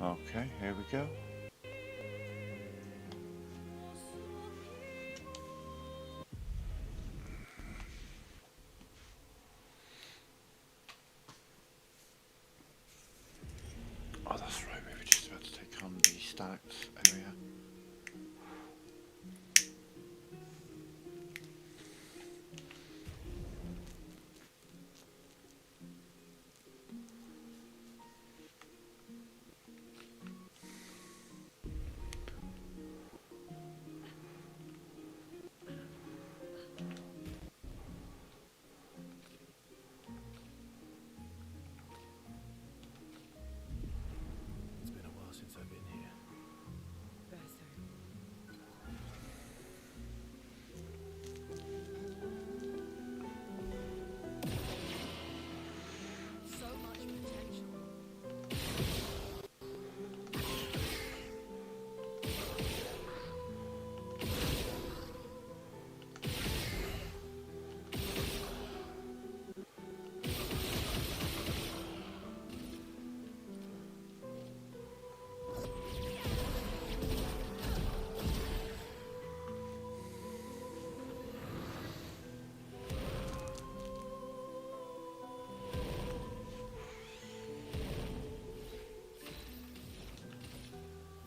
Okay, here we go. Oh, that's right, we were just about to take on the stacks area. It's been a while since I've been here. So much potential.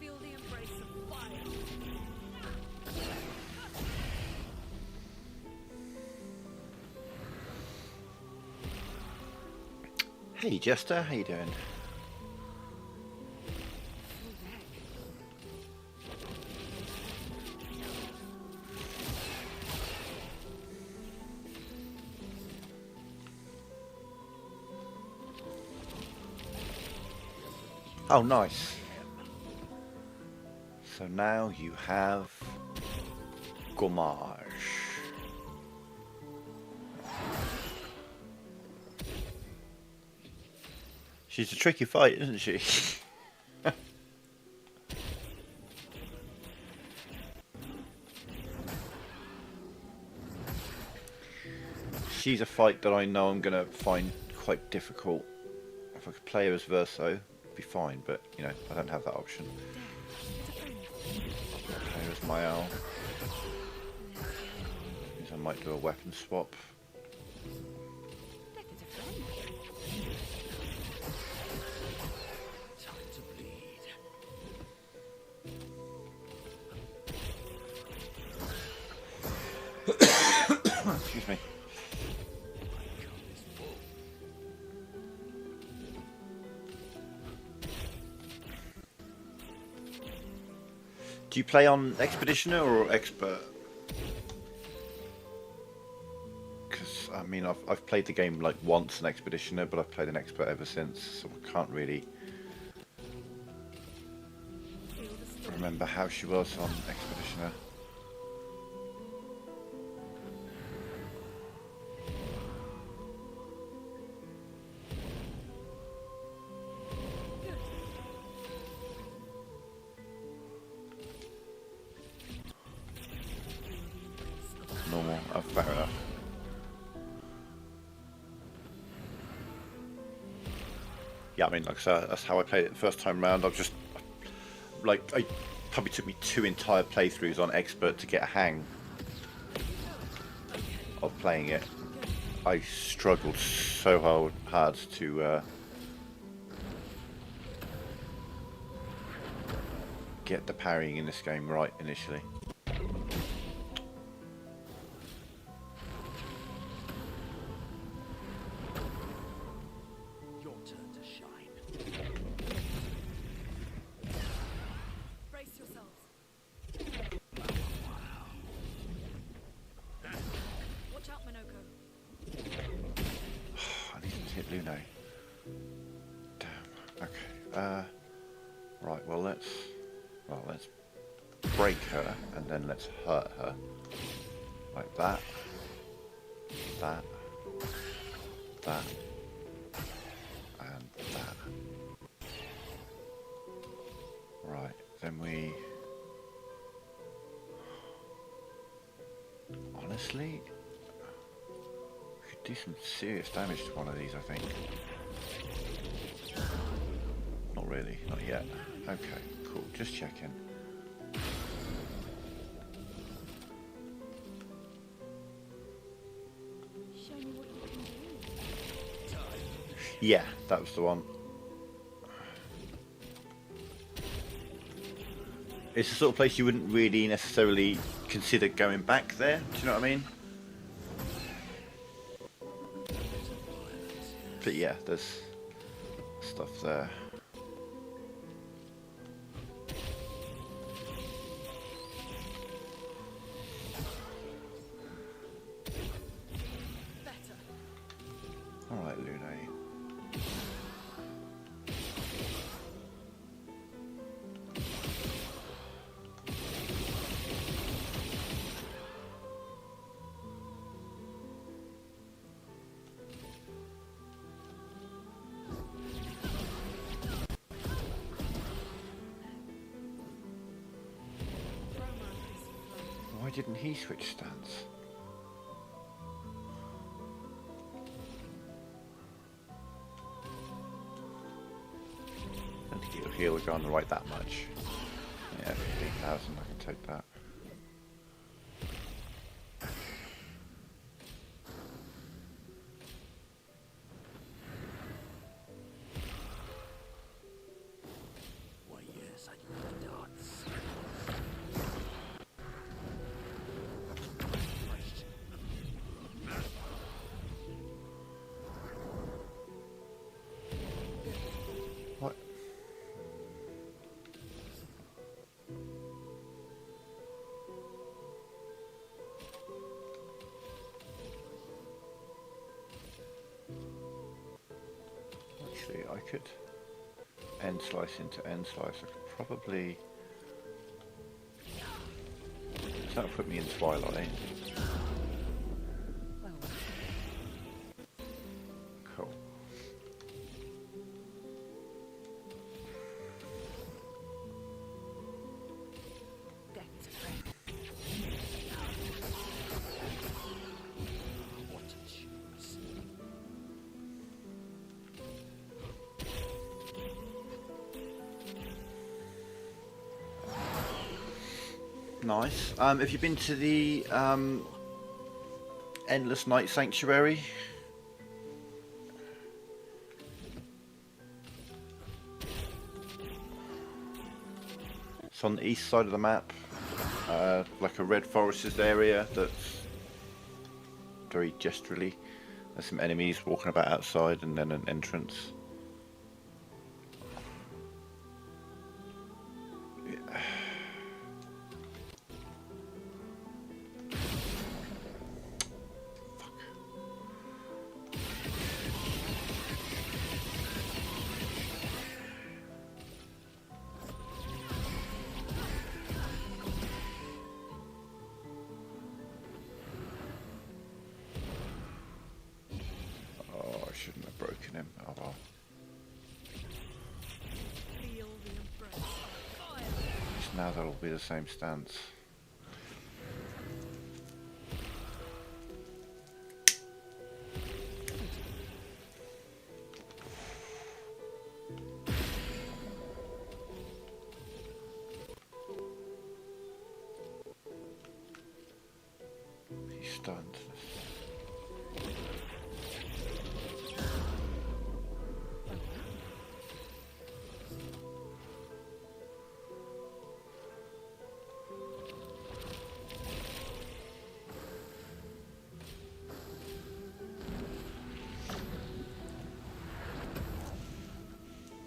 Feel the embrace of fire. Hey Jester, how you doing? Oh, nice. So now you have Gommage. She's a tricky fight, isn't she? She's a fight that I know I'm going to find quite difficult. If I could play her as Verso, it'd be fine, but, you know, I don't have that option. Play her as my owl. Means I might do a weapon swap. Excuse me. Do you play on Expeditioner or Expert? Because, I mean, I've played the game like once in Expeditioner, but I've played an Expert ever since, so I can't really remember how she was on Expeditioner. Normal. Oh, fair enough. Yeah, I mean, like I said, that's how I played it the first time round. I've just, like, it probably took me 2 entire playthroughs on Expert to get a hang of playing it. I struggled so hard to get the parrying in this game right initially. Your turn to shine. Brace yourselves. Watch out, Minoko. I need to hit Luno. Damn. Okay. Right. Well, let's break her and then let's hurt her like that. That. That. And that. Right. Then we. Honestly, we could do some serious damage to one of these, I think. Not really, not yet. Okay, cool, just checking. Show me what you can do. Yeah, that was the one. It's the sort of place you wouldn't really necessarily consider going back there, do you know what I mean? But yeah, there's stuff there. Better. Alright, Lune. Why didn't he switch stance? I don't think it'll heal the guy on the right that much. Yeah, 15,000, I can take that. Why, yes, I can use darts. What? Actually, I could end slice into end slice. I could probably. That'll put me in Twilight. Cool. Death. What to choose? Nice. Have you been to the Endless Night Sanctuary? It's on the east side of the map, like a red forested area that's very gesturally. There's some enemies walking about outside and then an entrance. Oh, I shouldn't have broken him. Oh well. Feel the embrace of fire. Just now that'll be the same stance. He's stunned.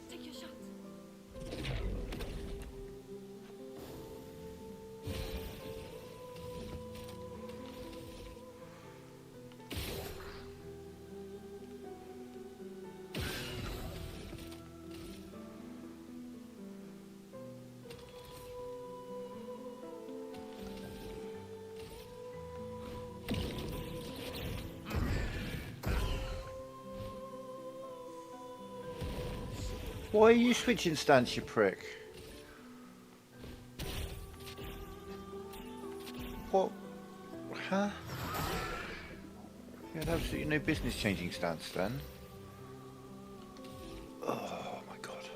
Take your shot. Why are you switching stance, you prick? What? Huh? You had absolutely no business changing stance then. Oh my god.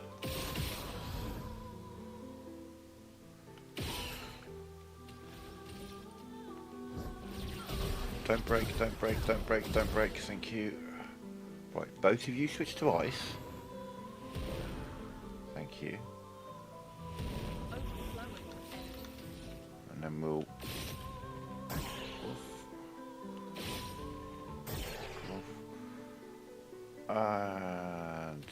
break, don't break, don't break, don't break, thank you. Right, both of you switch to ice. Thank you. And then we'll... And...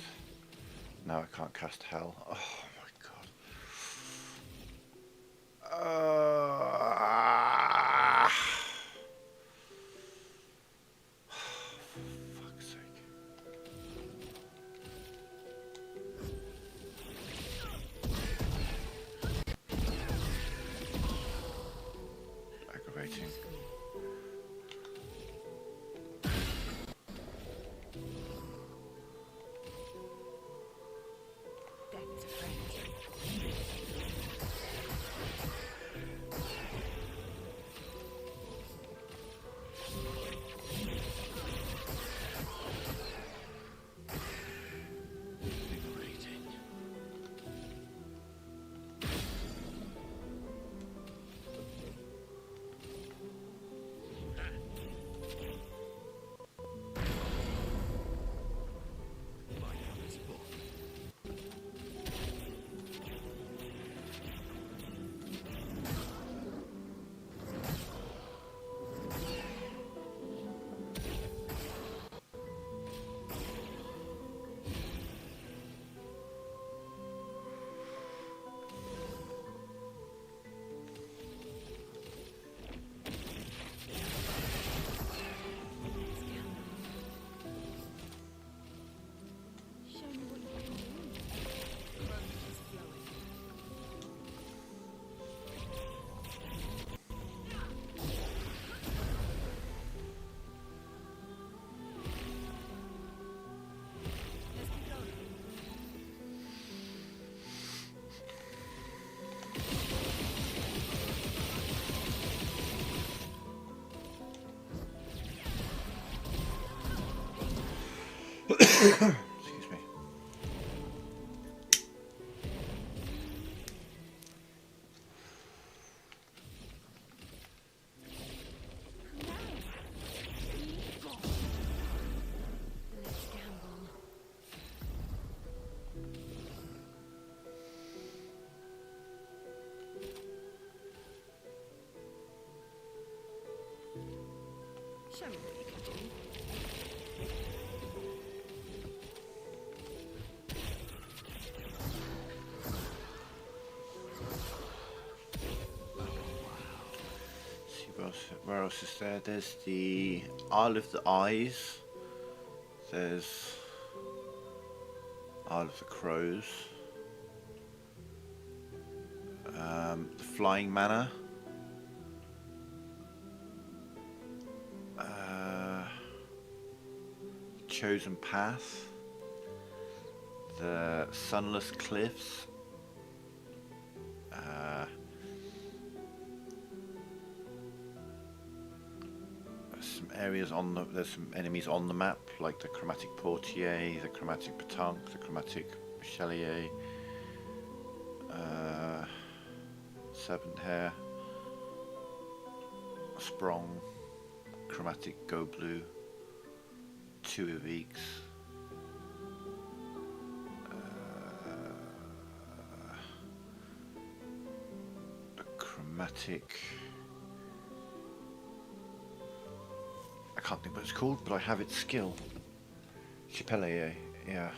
now I can't cast hell. Oh my god. Fuck's sake. Aggravating. Excuse me. Show me what you can do. Where else is there? There's the Isle of the Eyes. There's Isle of the Crows. The Flying Manor. Chosen Path. The Sunless Cliffs. Areas on the, there's some enemies on the map, like the Chromatic Portier, the Chromatic Petanque, the Chromatic Chalier, Serpent Hair, Sprong, Chromatic Go Blue, 2 Eviques, the Chromatic... I can't think what it's called, but I have its skill. Chipelier, yeah.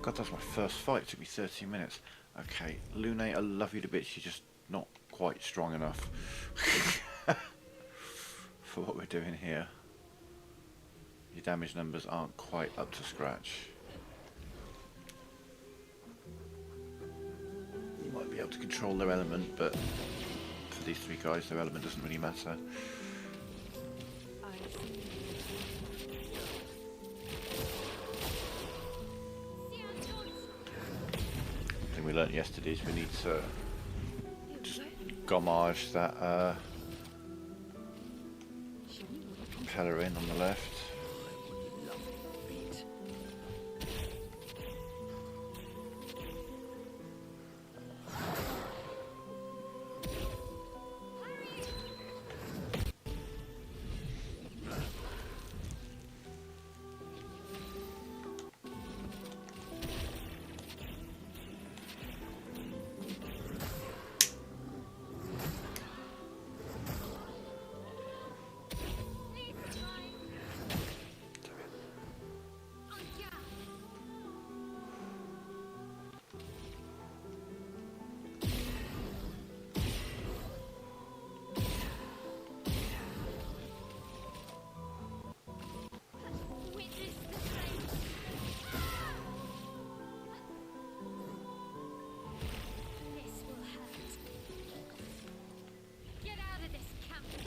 God, that's my first fight. It took me 13 minutes. Okay, Lune, I love you to bits. You're just not quite strong enough for what we're doing here. Your damage numbers aren't quite up to scratch. You might be able to control their element, but for these 3 guys, their element doesn't really matter. The thing we learnt yesterday is we need to just gommage that Pellerin on the left.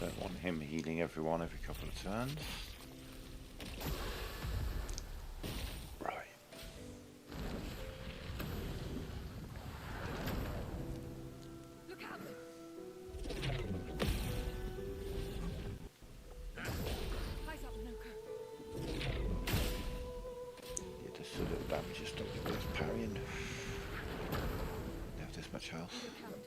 Don't want him healing everyone every couple of turns. Right. Look out! Eyes up, Nuka. Yeah, just a little damage just stop the guy's parrying. They have this much health. Look out.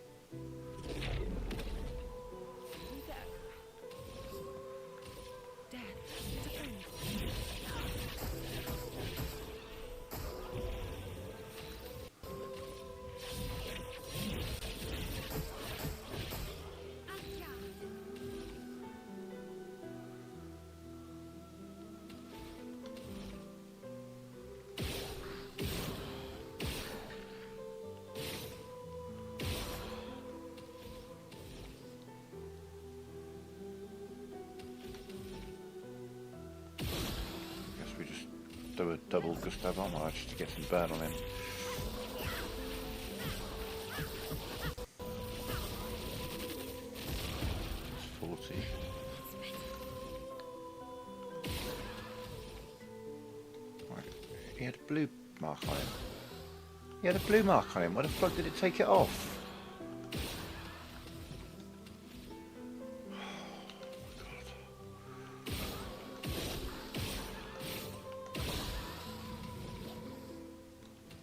Do a double Gustav homage to get some burn on him. It's 40. Right. He had a blue mark on him. He had a blue mark on him. Why the fuck did it take it off?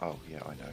Oh, yeah, I know.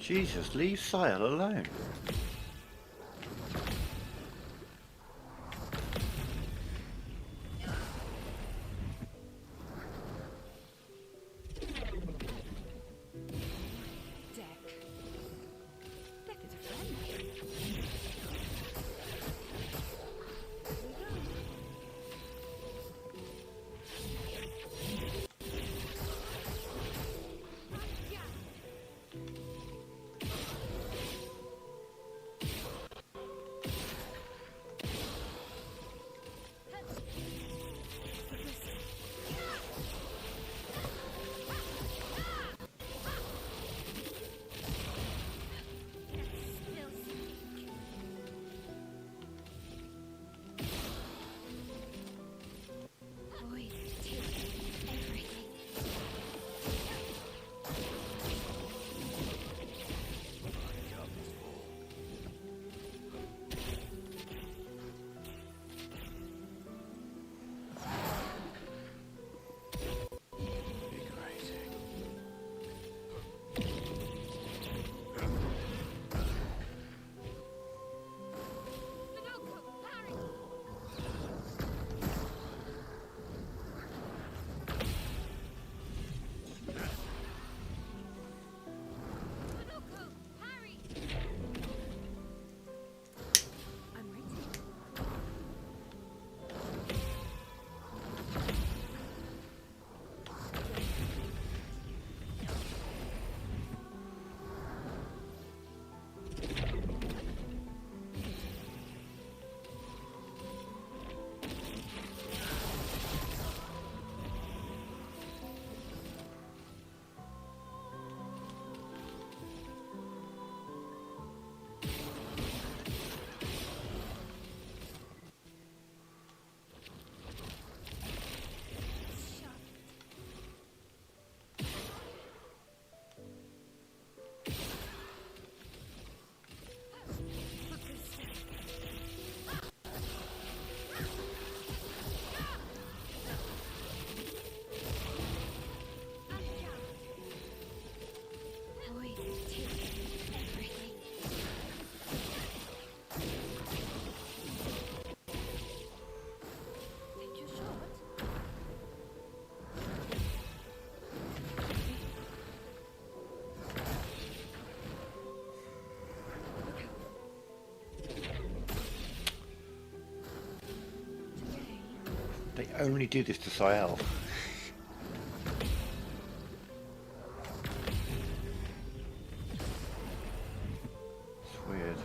Jesus, leave Sile alone. Deck. Deck is a friend. They only do this to Sile. It's weird.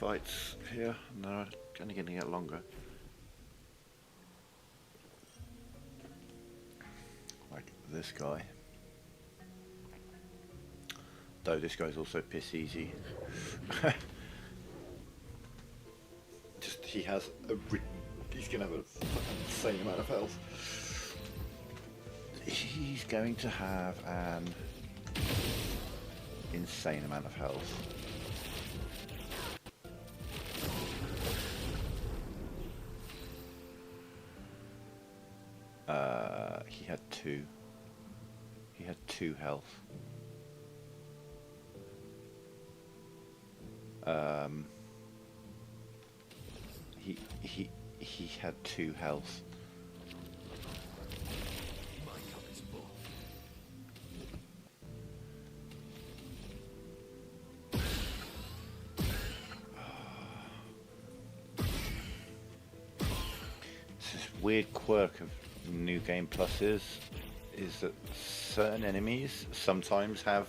fights here, and they're only going to get longer. Like this guy. Though this guy's also piss easy. Just he has he's going to have a fucking insane amount of health. He's going to have an insane amount of health. He had two. He had 2 health. He had 2 health. My cup is full. This weird quirk of New Game Plus is that certain enemies sometimes have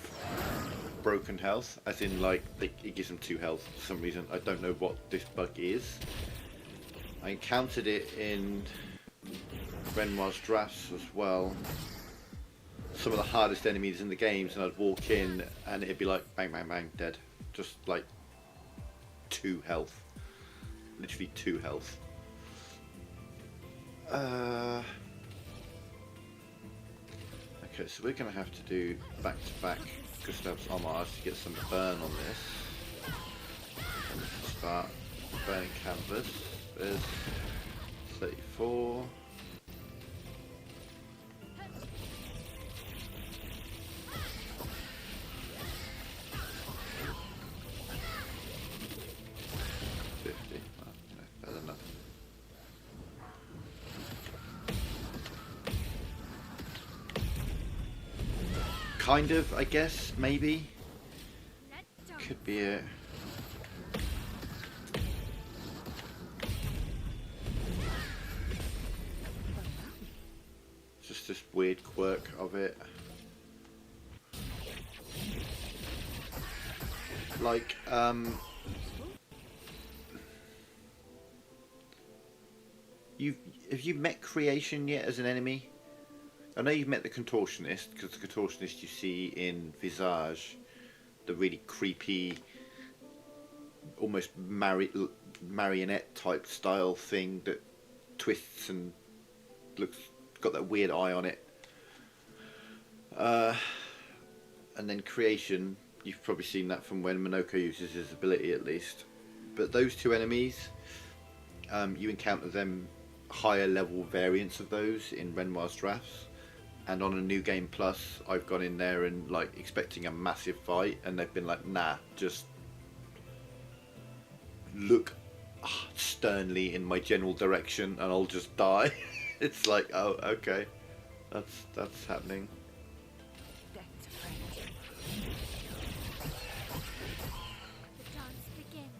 broken health, as in like it gives them 2 health for some reason. I don't know what this bug is. I encountered it in Renoir's drafts as well. Some of the hardest enemies in the games, and I'd walk in and it'd be like bang bang bang, dead. Just like 2 health. Literally 2 health. Okay, so we're going to have to do back-to-back Gustav's homage to get some burn on this. Start burning canvas. There's 34. Kind of, I guess, maybe. Could be it. Just this weird quirk of it. Like, have you met Creation yet as an enemy? I know you've met the Contortionist, because the Contortionist you see in Visage, the really creepy, almost marionette type style thing that twists and looks got that weird eye on it. And then Creation, you've probably seen that from when Minoko uses his ability at least. But those 2 enemies, you encounter them higher level variants of those in Renoir's drafts. And on a New Game Plus, I've gone in there and like expecting a massive fight, and they've been like, nah, just look sternly in my general direction and I'll just die. It's like, oh, okay, that's happening. The dance begins.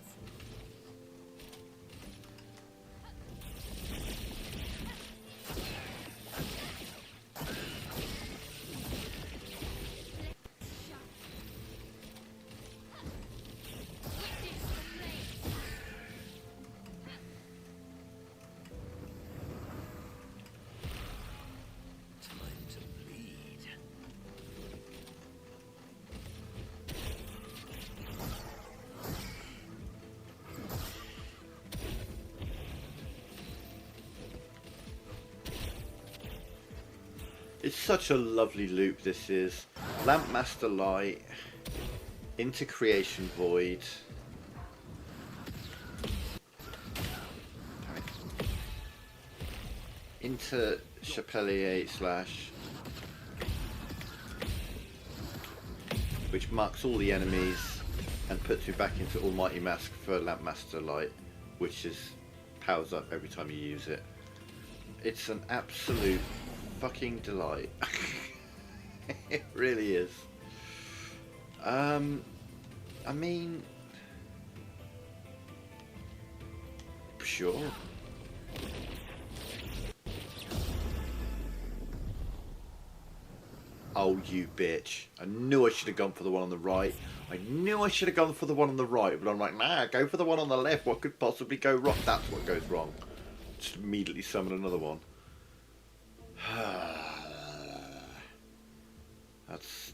Time to bleed. It's such a lovely loop, this is. Lampmaster Light into Creation Void. Into Chapelier Slash, which marks all the enemies and puts me back into Almighty Mask for Lampmaster Light, which is powers up every time you use it. It's an absolute fucking delight. It really is. I mean, sure. Oh, you bitch. I knew I should have gone for the one on the right. I knew I should have gone for the one on the right, but I'm like, nah, go for the one on the left. What could possibly go wrong? That's what goes wrong. Just immediately summon another one. That's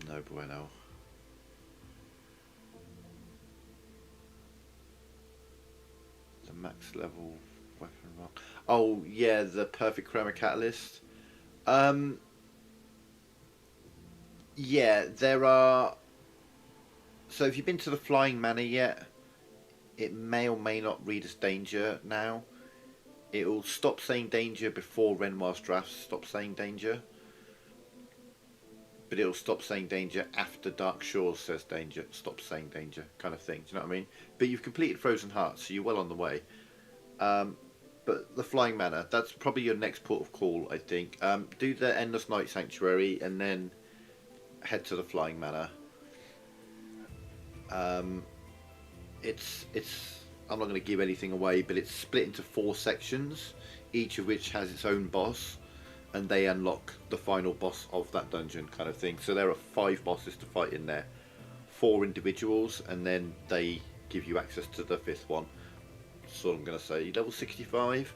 no bueno. The max level weapon rock. Oh yeah, the perfect chroma catalyst. Yeah, there are. So if you've been to the flying manor yet, it may or may not read as danger now. It will stop saying danger before Renoir's drafts stop saying danger. But it'll stop saying danger after Dark Shores says danger. Stop saying danger kind of thing. Do you know what I mean? But you've completed Frozen Hearts, so you're well on the way. But the Flying Manor, that's probably your next port of call, I think. Do the Endless Night Sanctuary and then head to the Flying Manor. It's I'm not going to give anything away, but it's split into 4 sections, each of which has its own boss, and they unlock the final boss of that dungeon kind of thing. So there are 5 bosses to fight in there, 4 individuals, and then they give you access to the 5th one. That's all I'm going to say. Level 65.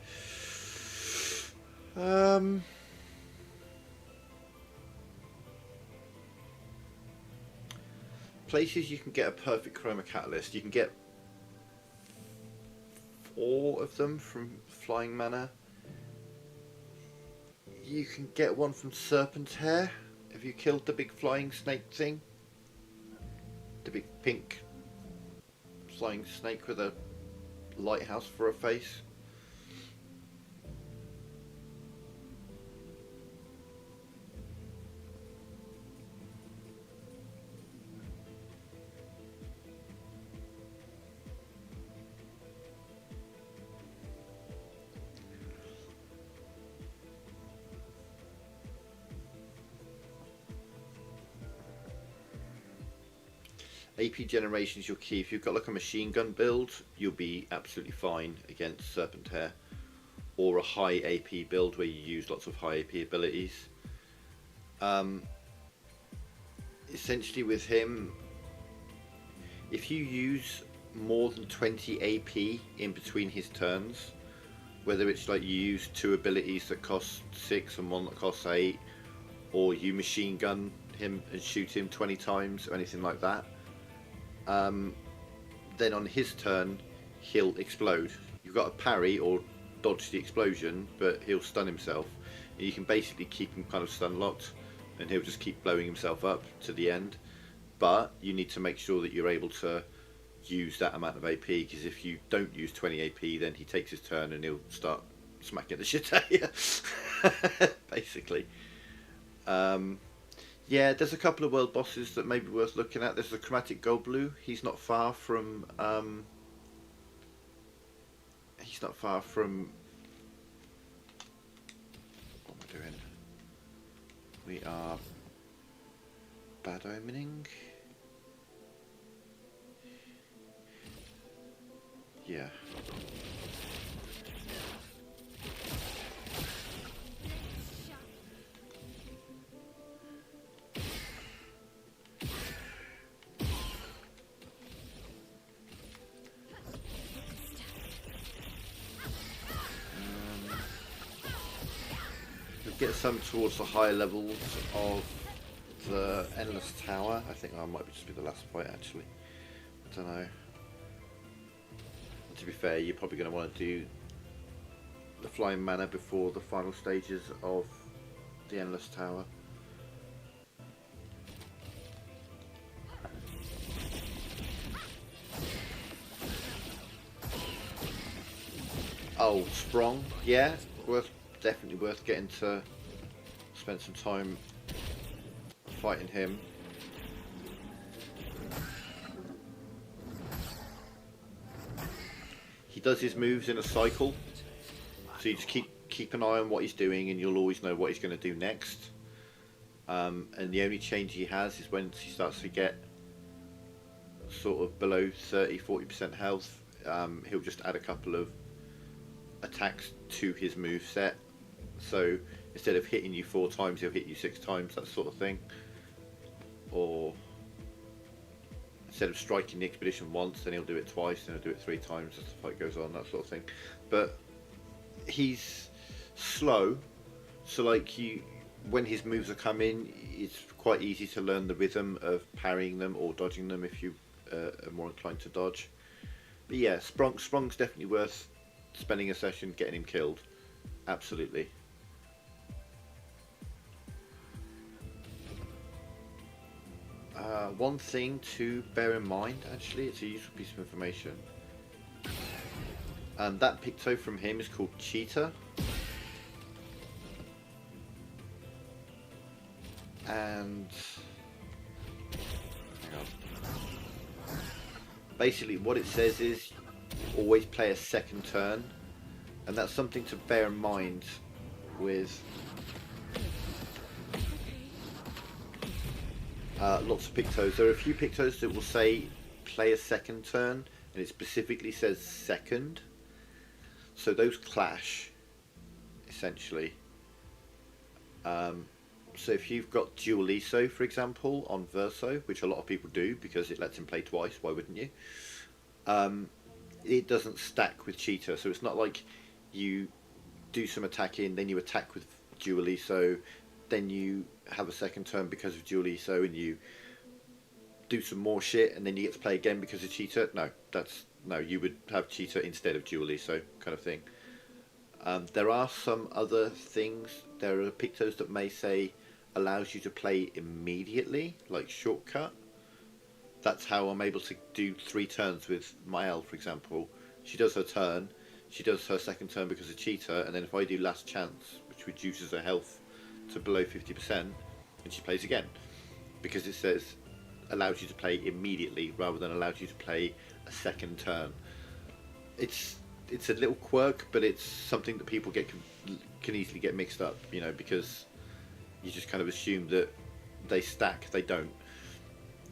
Places you can get a perfect chroma catalyst. You can get 4 of them from Flying Manor. You can get one from Serpent's Hair if you killed the big flying snake thing. The big pink flying snake with a lighthouse for a face. AP generation is your key. If you've got like a machine gun build, you'll be absolutely fine against Serpent Hair. Or a high AP build where you use lots of high AP abilities. Essentially with him, if you use more than 20 AP in between his turns, whether it's like you use 2 abilities that cost 6 and 1 that costs 8, or you machine gun him and shoot him 20 times or anything like that, then on his turn he'll explode. You've got to parry or dodge the explosion, but he'll stun himself. And you can basically keep him kind of stun locked, and he'll just keep blowing himself up to the end. But you need to make sure that you're able to use that amount of AP, because if you don't use 20 AP, then he takes his turn and he'll start smacking the shit out of you. Basically. Yeah, there's a couple of world bosses that may be worth looking at. There's the Chromatic Gold Blue. He's not far from. He's not far from. What am I doing? We are bad omening. Yeah. Get some towards the higher levels of the Endless Tower. I think that might just be the last fight actually. I don't know. To be fair, you're probably going to want to do the Flying Manor before the final stages of the Endless Tower. Oh, Sprung, yeah, definitely worth getting to spend some time fighting him. He does his moves in a cycle, so you just keep an eye on what he's doing, and you'll always know what he's going to do next. And the only change he has is when he starts to get sort of below 30-40% health, he'll just add a couple of attacks to his move set. So instead of hitting you 4 times, he'll hit you 6 times, that sort of thing. Or instead of striking the expedition once, then he'll do it twice, then he'll do it 3 times as the fight goes on, that sort of thing. But he's slow, so like when his moves are coming, it's quite easy to learn the rhythm of parrying them or dodging them if you are more inclined to dodge. But yeah, Sprung's definitely worth spending a session getting him killed. Absolutely. One thing to bear in mind, actually, it's a useful piece of information. That picto from him is called Cheetah. And hang on. Basically what it says is always play a second turn, and that's something to bear in mind with lots of pictos. There are a few pictos that will say play a second turn, and it specifically says second, so those clash essentially. So if you've got dual ISO, for example, on Verso, which a lot of people do because it lets him play twice, why wouldn't you? It doesn't stack with Cheetah, so it's not like you do some attacking, then you attack with dual ISO, then you have a second turn because of dual ISO, and you do some more shit, and then you get to play again because of Cheetah. No, you would have Cheetah instead of dual ISO, kind of thing. There are some other things. There are pictos that may say allows you to play immediately, like shortcut. That's how I'm able to do 3 turns with Mael, for example. She does her turn, she does her second turn because of Cheetah, and then if I do last chance, which reduces her health to below 50%, and she plays again, because it says allows you to play immediately rather than allows you to play a second turn. It's a little quirk, but it's something that people can easily get mixed up, you know, because you just kind of assume that they stack. They don't.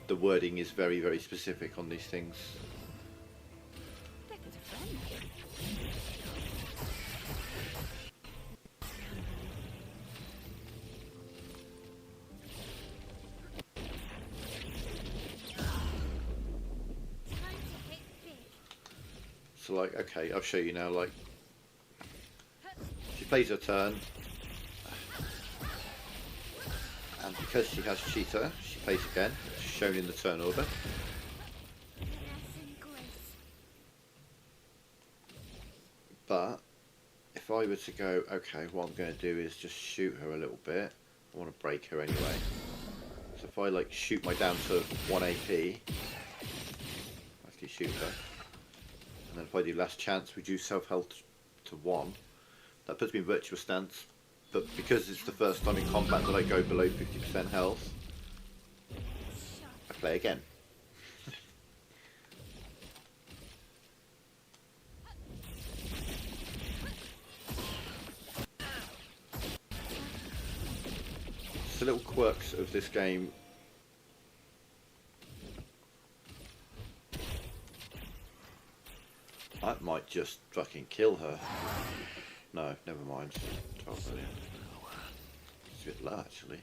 The wording is very, very specific on these things. So like, okay, I'll show you now. Like, she plays her turn, and because she has Cheetah, she plays again, shown in the turn order. But if I were to go, okay, what I'm going to do is just shoot her a little bit. I want to break her anyway. So if I like shoot my down to 1 AP, actually shoot her. And then if I do last chance, reduce self-health to 1. That puts me in virtuous stance. But because it's the first time in combat that I go below 50% health, I play again. It's the little quirks of this game. I might just fucking kill her. No, never mind. 12 million. It's a bit low, actually.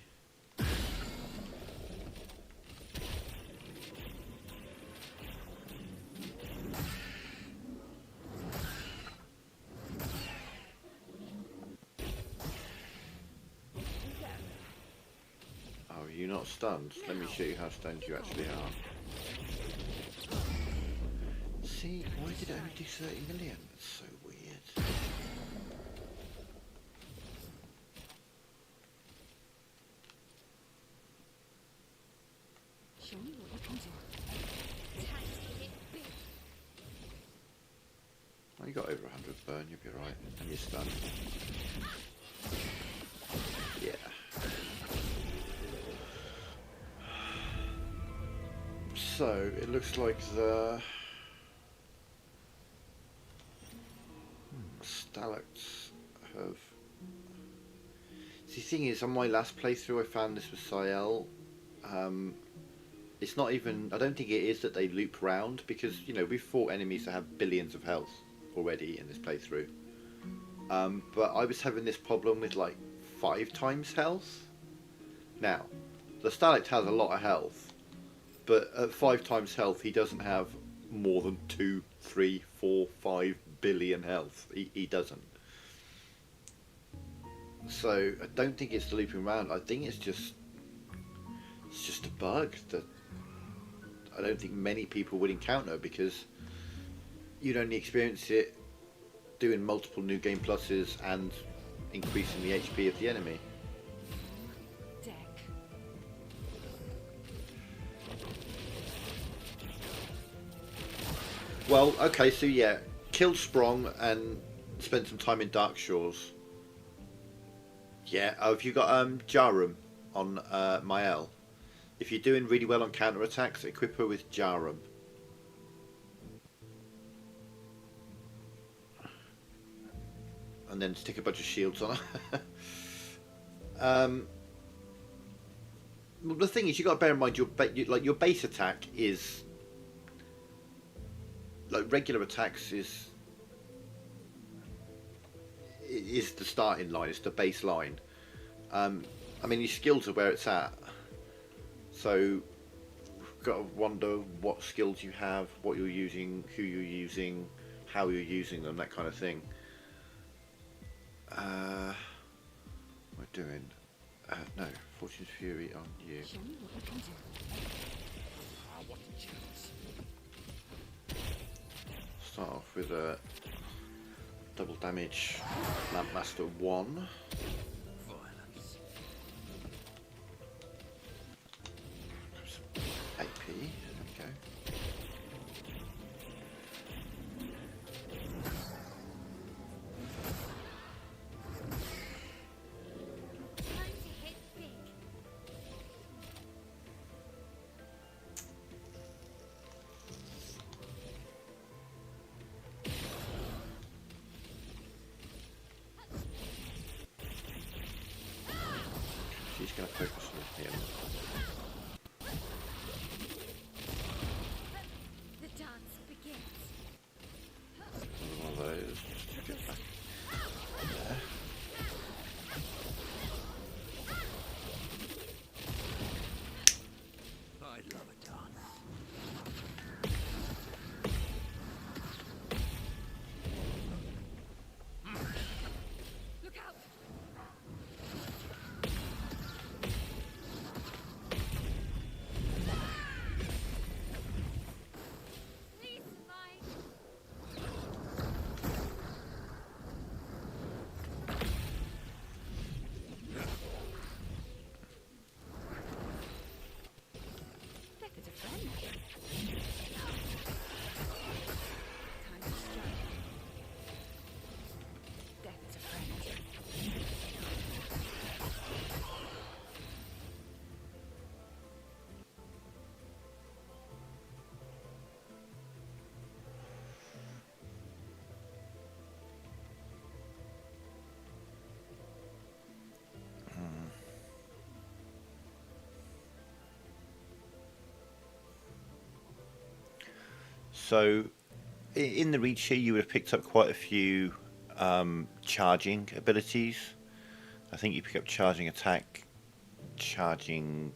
Oh, are you not stunned? Let me show you how stunned you actually are. See, why did it only do 30 million? That's so weird. Show me what you can do. Oh, you got over 100 burn, you'll be right. And you're stunned. Yeah. So, it looks like the Stalacts have... See, the thing is, on my last playthrough I found this with Sael. It's not even... I don't think it is that they loop round, because, you know, we've fought enemies that have billions of health already in this playthrough. But I was having this problem with, like, 5 times health. Now, the Stalact has a lot of health, but at 5 times health, he doesn't have more than 2, 3, 4, 5 billion health. He doesn't. So I don't think it's the looping around. I think it's just a bug that I don't think many people would encounter, because you'd only experience it doing multiple new game pluses and increasing the HP of the enemy. Deck. Well, okay, so yeah, kill Sprong and spend some time in Dark Shores. Yeah, have you got Jarum on Mael? If you're doing really well on counter attacks, equip her with Jarum. And then stick a bunch of shields on her. Well, the thing is, you got to bear in mind your base attack is like regular attacks is the starting line. It's the baseline. I mean, your skills are where it's at. So, you've got to wonder what skills you have, what you're using, who you're using, how you're using them, that kind of thing. We're doing no Fortune's Fury on you. Show me what you can do. Ah, what a chance. Start off with a double damage Lampmaster 1. Violence. AP, there we go. Time to hit big. She's going to focus on him. The dance begins. Another one of those just to get back there. I'd love a dance. Look out! Please survive. Deck is a friend. Time to strike. Death is a friend. So, in the reach here, you would have picked up quite a few charging abilities. I think you pick up charging attack, charging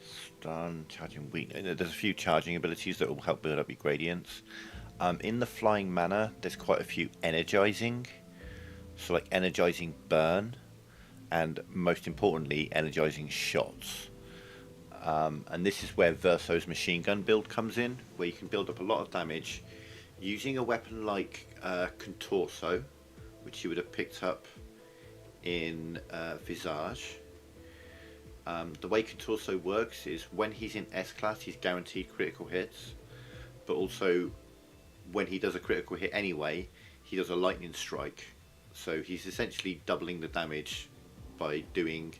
stun, charging weakness. There's a few charging abilities that will help build up your gradients. In the flying manner, there's quite a few energizing. So like energizing burn, and most importantly, energizing shots. And this is where Verso's machine gun build comes in, where you can build up a lot of damage using a weapon like Contorso, which you would have picked up in Visage. The way Contorso works is when he's in S-Class, he's guaranteed critical hits, but also when he does a critical hit anyway, he does a lightning strike. So he's essentially doubling the damage by doing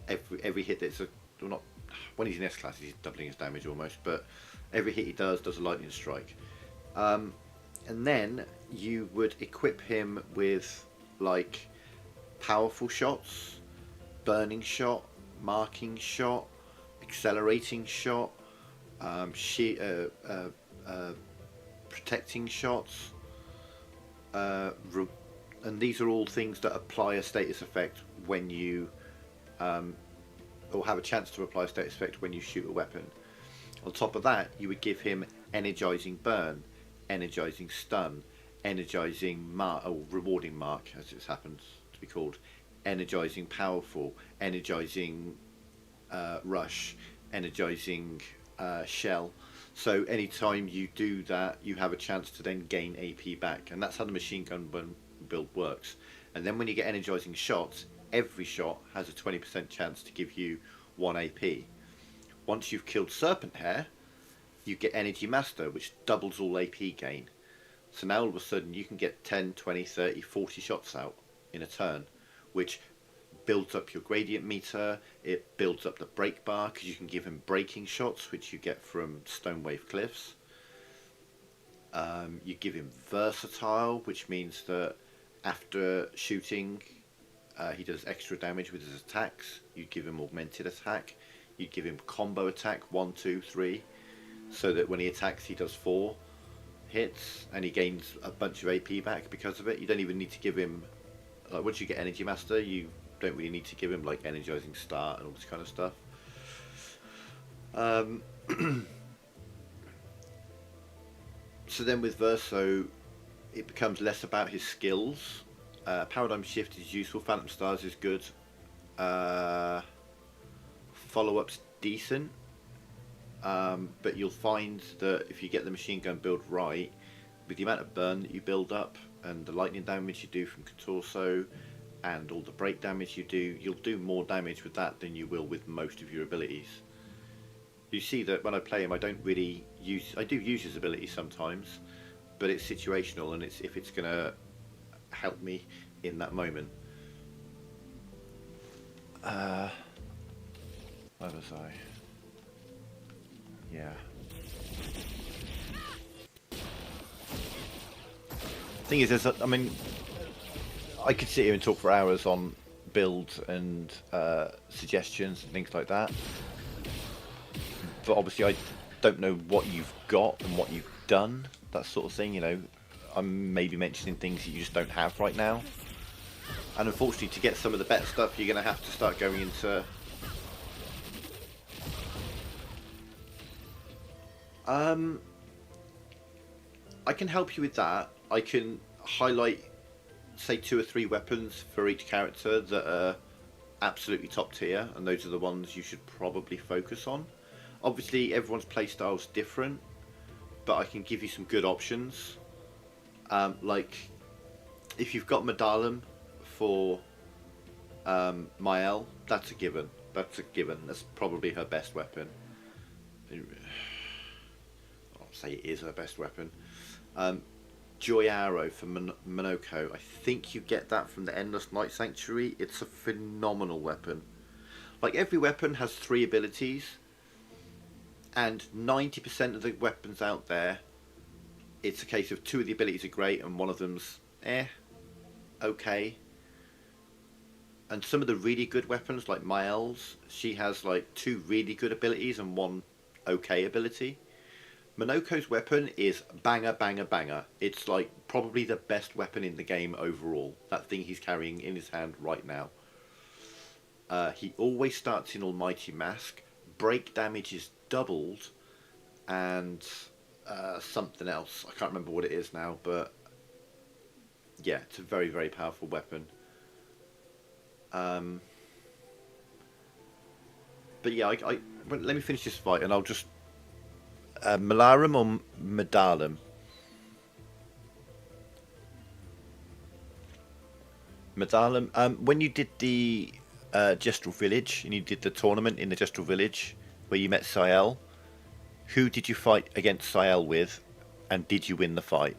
every hit that's well, not when he's in S-Class, he's doubling his damage almost, but every hit he does a lightning strike. And then you would equip him with like powerful shots, burning shot, marking shot, accelerating shot, protecting shots, and these are all things that apply a status effect when you or have a chance to apply a status effect when you shoot a weapon. On top of that, you would give him energizing burn, energizing stun, energizing mark, or rewarding mark, as it happens to be called, energizing powerful, energizing rush, energizing shell. So anytime you do that, you have a chance to then gain AP back, and that's how the machine gun build works. And then when you get energizing shots, every shot has a 20% chance to give you 1 AP. Once you've killed Serpent Hair, you get Energy Master, which doubles all AP gain. So now all of a sudden you can get 10, 20, 30, 40 shots out in a turn, which builds up your gradient meter, it builds up the break bar, because you can give him breaking shots, which you get from Stone Wave Cliffs. You give him versatile, which means that after shooting, he does extra damage with his attacks. You give him augmented attack. You give him combo attack, 1, 2, 3, so that when he attacks he does 4 hits and he gains a bunch of AP back because of it. You don't even need to give him, like, once you get Energy Master, you don't really need to give him like energizing start and all this kind of stuff. So then with Verso, it becomes less about his skills. Paradigm Shift is useful, Phantom Stars is good, follow-up's decent, but you'll find that if you get the machine gun build right, with the amount of burn that you build up and the lightning damage you do from Contorso and all the break damage you do, you'll do more damage with that than you will with most of your abilities. You see that when I play him, I don't really use, I do use his abilities sometimes, but it's situational, and it's if it's going to help me in that moment. Where was I? Yeah. Thing is, I mean, I could sit here and talk for hours on builds and suggestions and things like that, but obviously I don't know what you've got and what you've done, that sort of thing, you know. I'm maybe mentioning things that you just don't have right now, and unfortunately to get some of the better stuff you're going to have to start going into I can help you with that. I can highlight, say, 2 or 3 weapons for each character that are absolutely top tier, and those are the ones you should probably focus on. Obviously everyone's playstyle is different, but I can give you some good options. Like if you've got Medallion for Mael, that's a given. That's probably her best weapon. I'll say it is her best weapon. Joy Arrow for Monoko. I think you get that from the Endless Night Sanctuary. It's a phenomenal weapon. Like, every weapon has 3 abilities, and 90% of the weapons out there, it's a case of 2 of the abilities are great and 1 of them's okay. And some of the really good weapons, like Mael's, she has like 2 really good abilities and 1 okay ability. Monoko's weapon is banger, banger, banger. It's like probably the best weapon in the game overall. That thing he's carrying in his hand right now. He always starts in Almighty Mask. Break damage is doubled, and something else. I can't remember what it is now, but yeah, it's a very, very powerful weapon. But yeah, let me finish this fight, and I'll just Malarum or Medallion? Medallion. When you did the Gestral Village, and you did the tournament in the Gestral Village, where you met Sael, who did you fight against Sael with, and did you win the fight?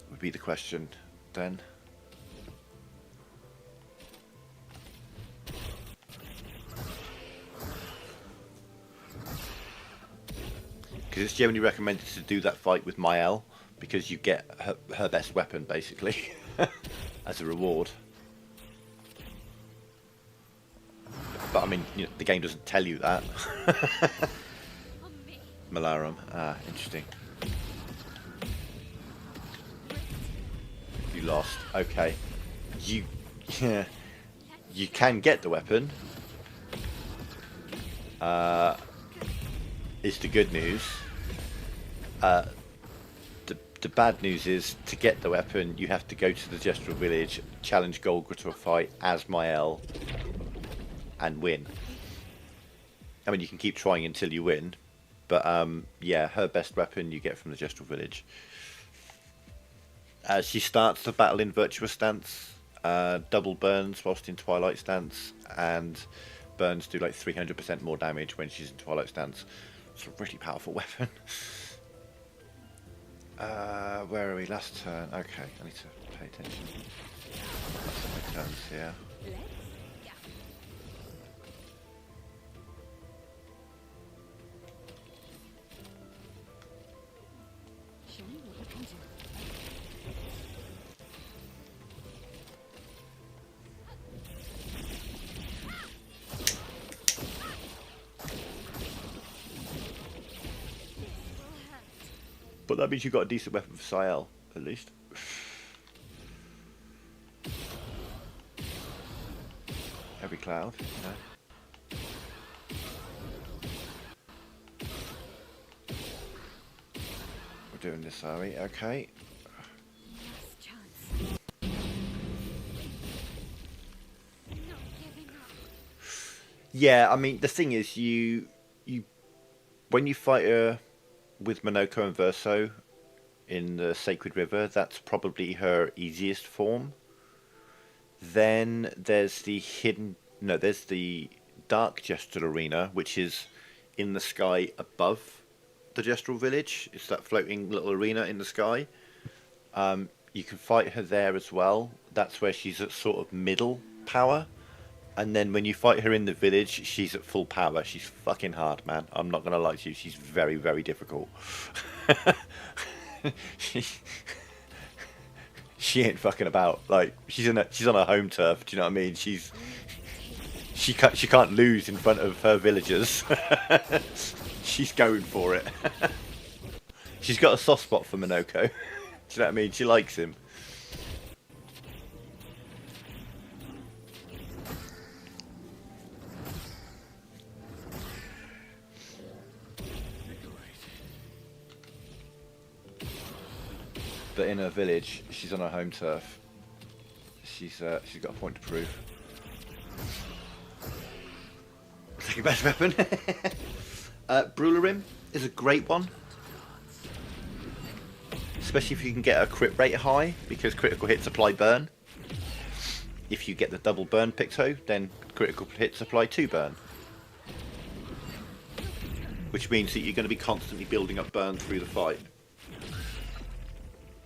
Would be the question then. Because it's generally recommended to do that fight with Mael, because you get her best weapon, basically, as a reward. But I mean, you know, the game doesn't tell you that. Malarum. Ah, interesting. You lost. Okay. you can get the weapon. Is the good news. The bad news is, to get the weapon, you have to go to the Gestural Village, challenge Golgra to a fight as Mael, and win. I mean, you can keep trying until you win, but yeah, her best weapon you get from the Gestural Village. She starts the battle in Virtuous Stance, double burns whilst in Twilight Stance, and burns do like 300% more damage when she's in Twilight Stance. It's a really powerful weapon. Where are we? Last turn. Okay, I need to pay attention. That's my turns here. Show me what you can do. But that means you've got a decent weapon for Sael, at least. Every cloud, you know. We're doing this, are we? Okay. Last chance. Not giving up. Yeah, I mean, the thing is, you when you fight her with Monoko and Verso in the Sacred River, that's probably her easiest form. Then there's the there's the Dark Gestural Arena, which is in the sky above the Gestural Village. It's that floating little arena in the sky. You can fight her there as well. That's where she's at sort of middle power. And then when you fight her in the village, she's at full power. She's fucking hard, man. I'm not gonna lie to you. She's very, very difficult. she ain't fucking about. Like, she's on her home turf. Do you know what I mean? She can't lose in front of her villagers. She's going for it. She's got a soft spot for Monoko. Do you know what I mean? She likes him. But in her village, she's on her home turf. She's got a point to prove. Take your best weapon. Brularim is a great one, especially if you can get a crit rate high, because critical hits apply burn. If you get the double burn picto, then critical hits apply 2 burn, which means that you're going to be constantly building up burn through the fight.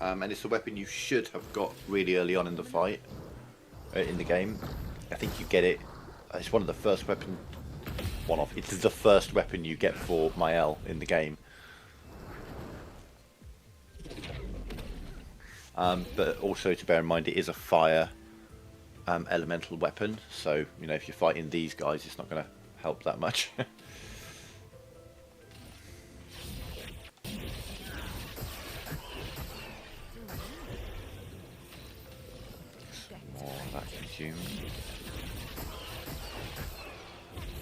And it's a weapon you should have got really early on in the fight, in the game. I think you get it. It's one of the first weapon. It's the first weapon you get for Mael in the game. But also to bear in mind, it is a fire elemental weapon. So you know, if you're fighting these guys, it's not going to help that much. That consumed.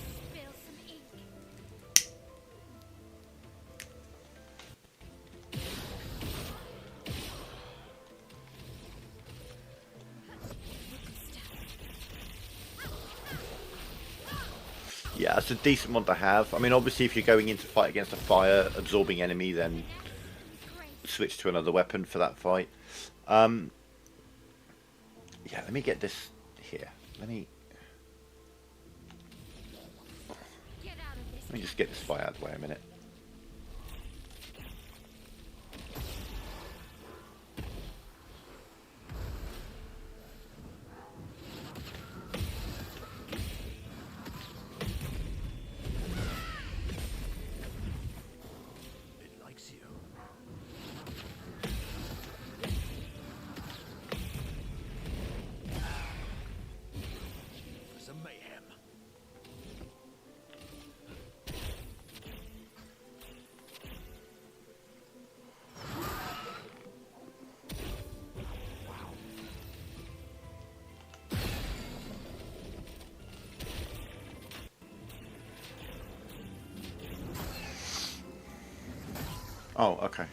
Spill some ink. Yeah, it's a decent one to have. I mean, obviously, if you're going in to fight against a fire absorbing enemy, then switch to another weapon for that fight. Yeah, let me get this here. Let me just get this fight out of the way a minute. It likes you. For some mayhem. Oh, okay.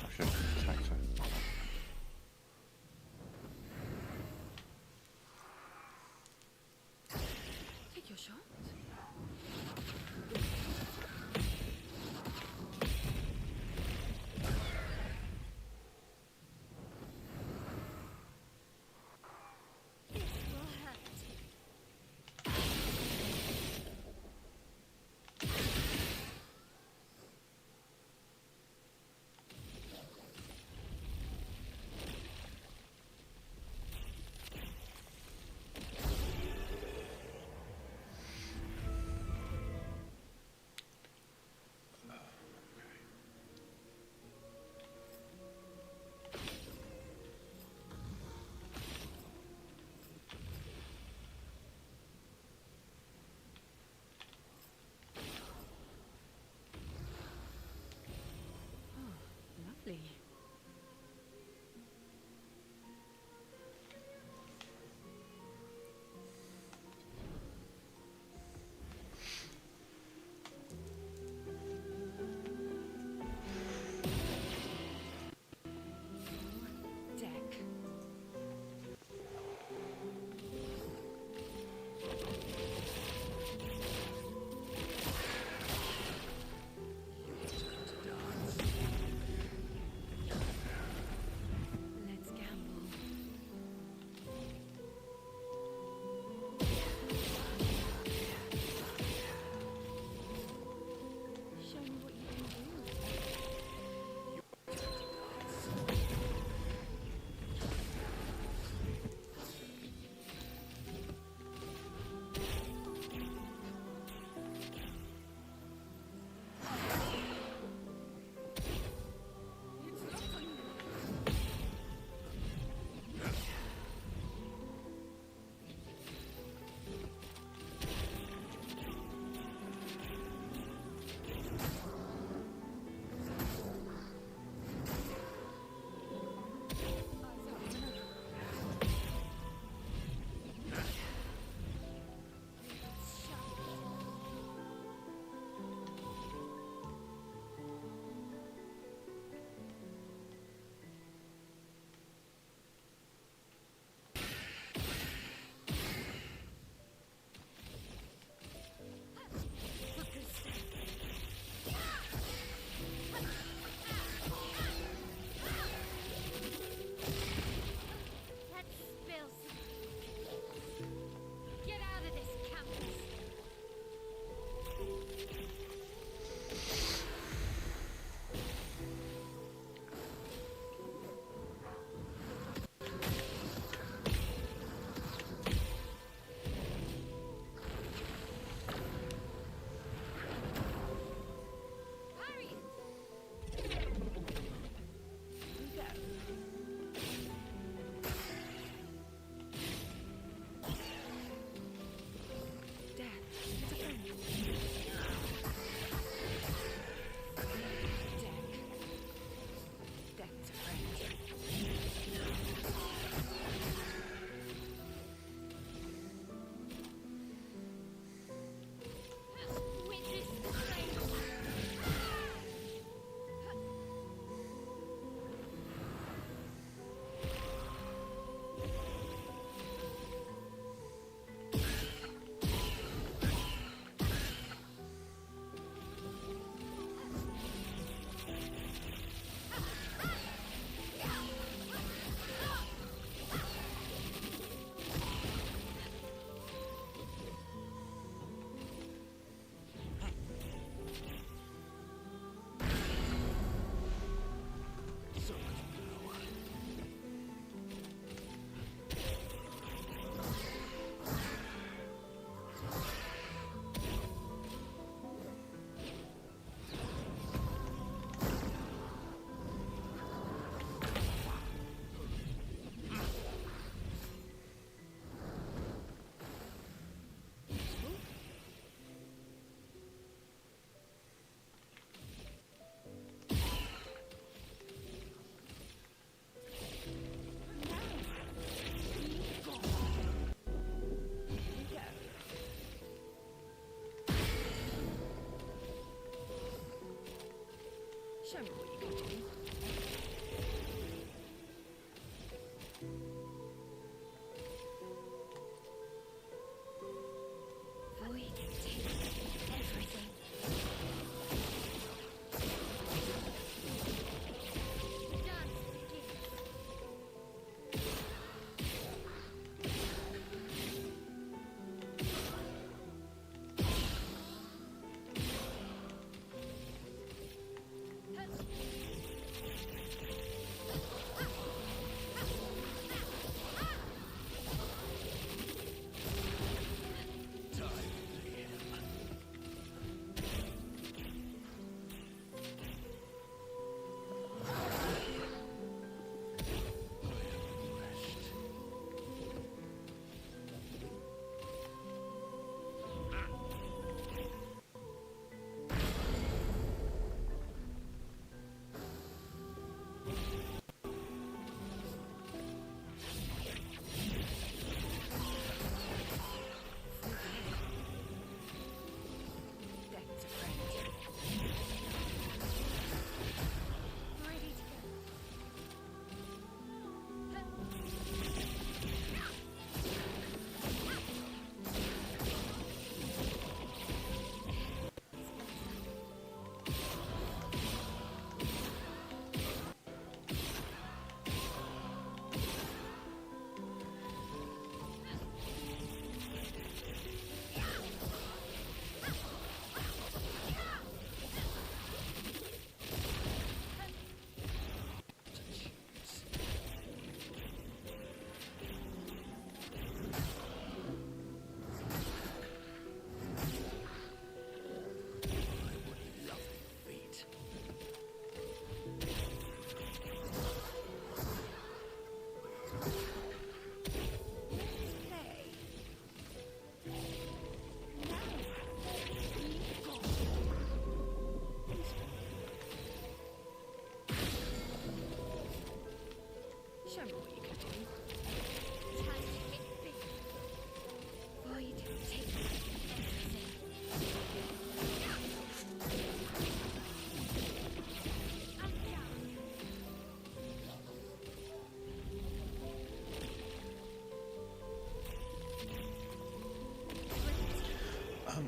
I should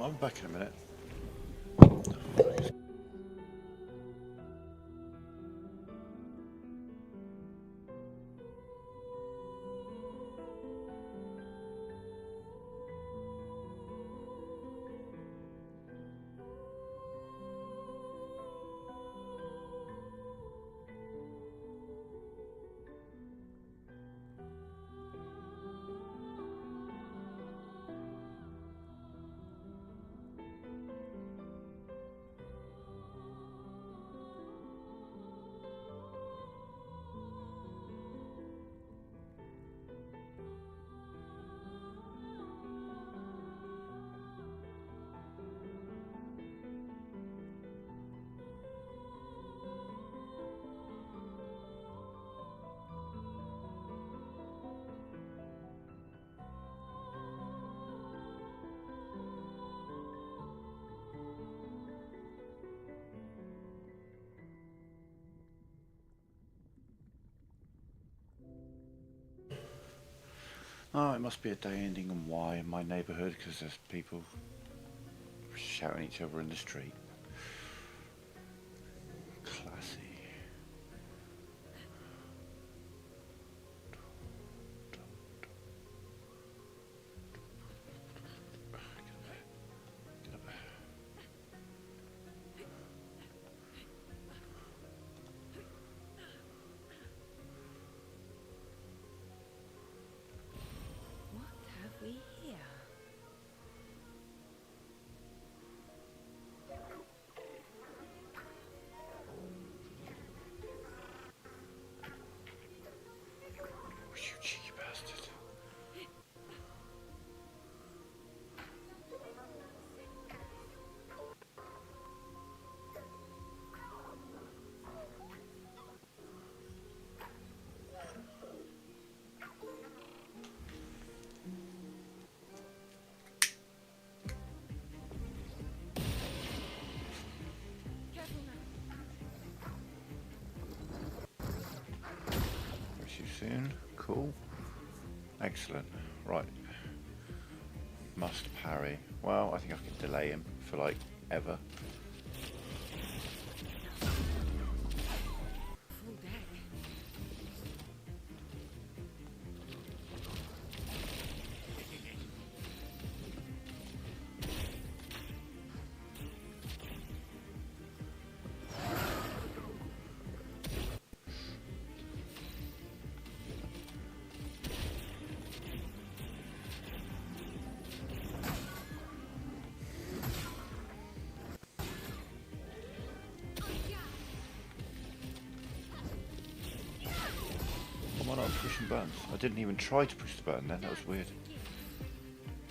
I'll be back in a minute. Oh, it must be a day ending in Y in my neighbourhood because there's people shouting at each other in the street. Classy. Get up there. What have we here? Oh, you cheeky bastard. Careful now. See you soon. Cool. Excellent. Right. Must parry. Well, I think I can delay him for like ever. Full deck. Come on up, pushing buttons. I didn't even try to push the button then, that was weird.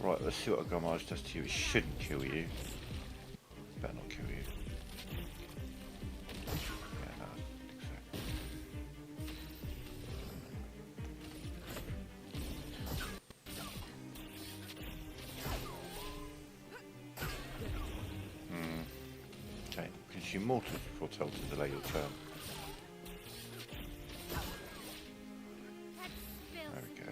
Right, let's see what a Gomage does to you. It shouldn't kill you. Better not kill you. Yeah, no, I think so. Okay, consume mortars before told to delay your turn. There we go.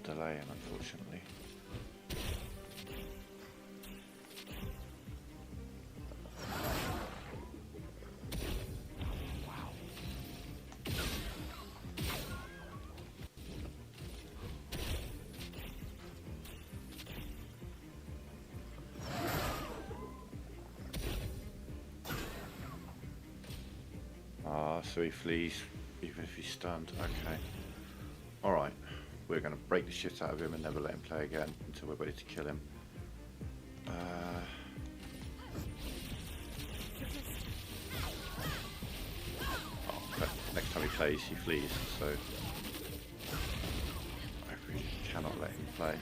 delaying, unfortunately. Ah, so he flees even if he's stunned. Okay. Alright. We're going to break the shit out of him and never let him play again until we're ready to kill him. But next time he plays, he flees, so I really cannot let him play.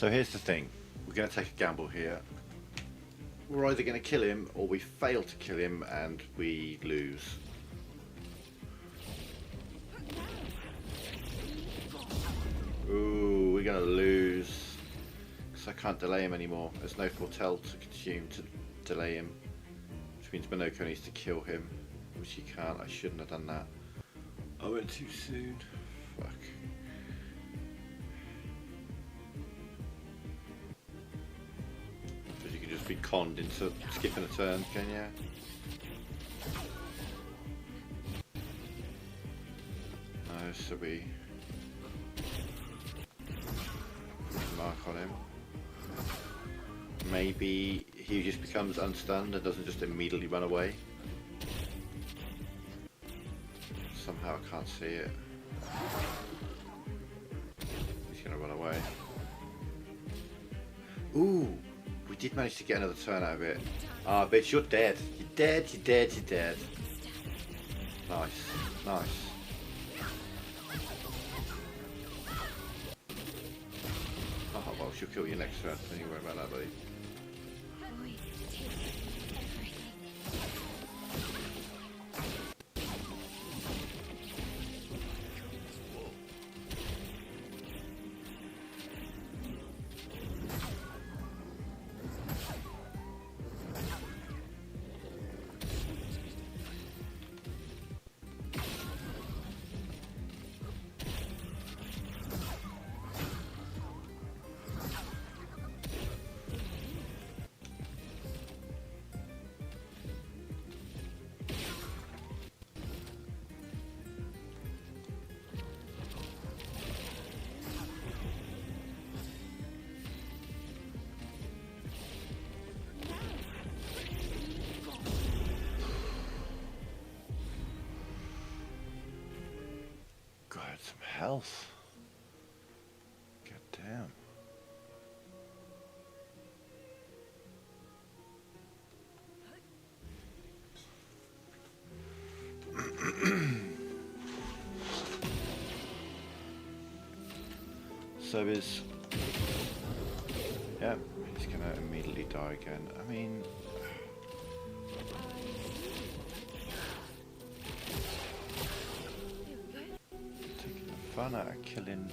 So here's the thing. We're going to take a gamble here. We're either going to kill him or we fail to kill him and we lose. Ooh, we're going to lose. Because I can't delay him anymore. There's no foretell to consume to delay him. Which means Minoko needs to kill him. Which he can't. I shouldn't have done that. I went too soon. Fuck. Because you can just be conned into skipping a turn, can you? No, so we mark on him. Maybe he just becomes unstunned and doesn't just immediately run away. Somehow I can't see it. He's gonna run away. Ooh! We did manage to get another turn out of it. Ah, bitch, you're dead. You're dead, you're dead, you're dead. Nice, nice. Oh, well, she'll kill you next turn. Don't you worry about that, buddy. Some health. God damn. So is... yeah, he's gonna immediately die again. I mean... fun out of killing.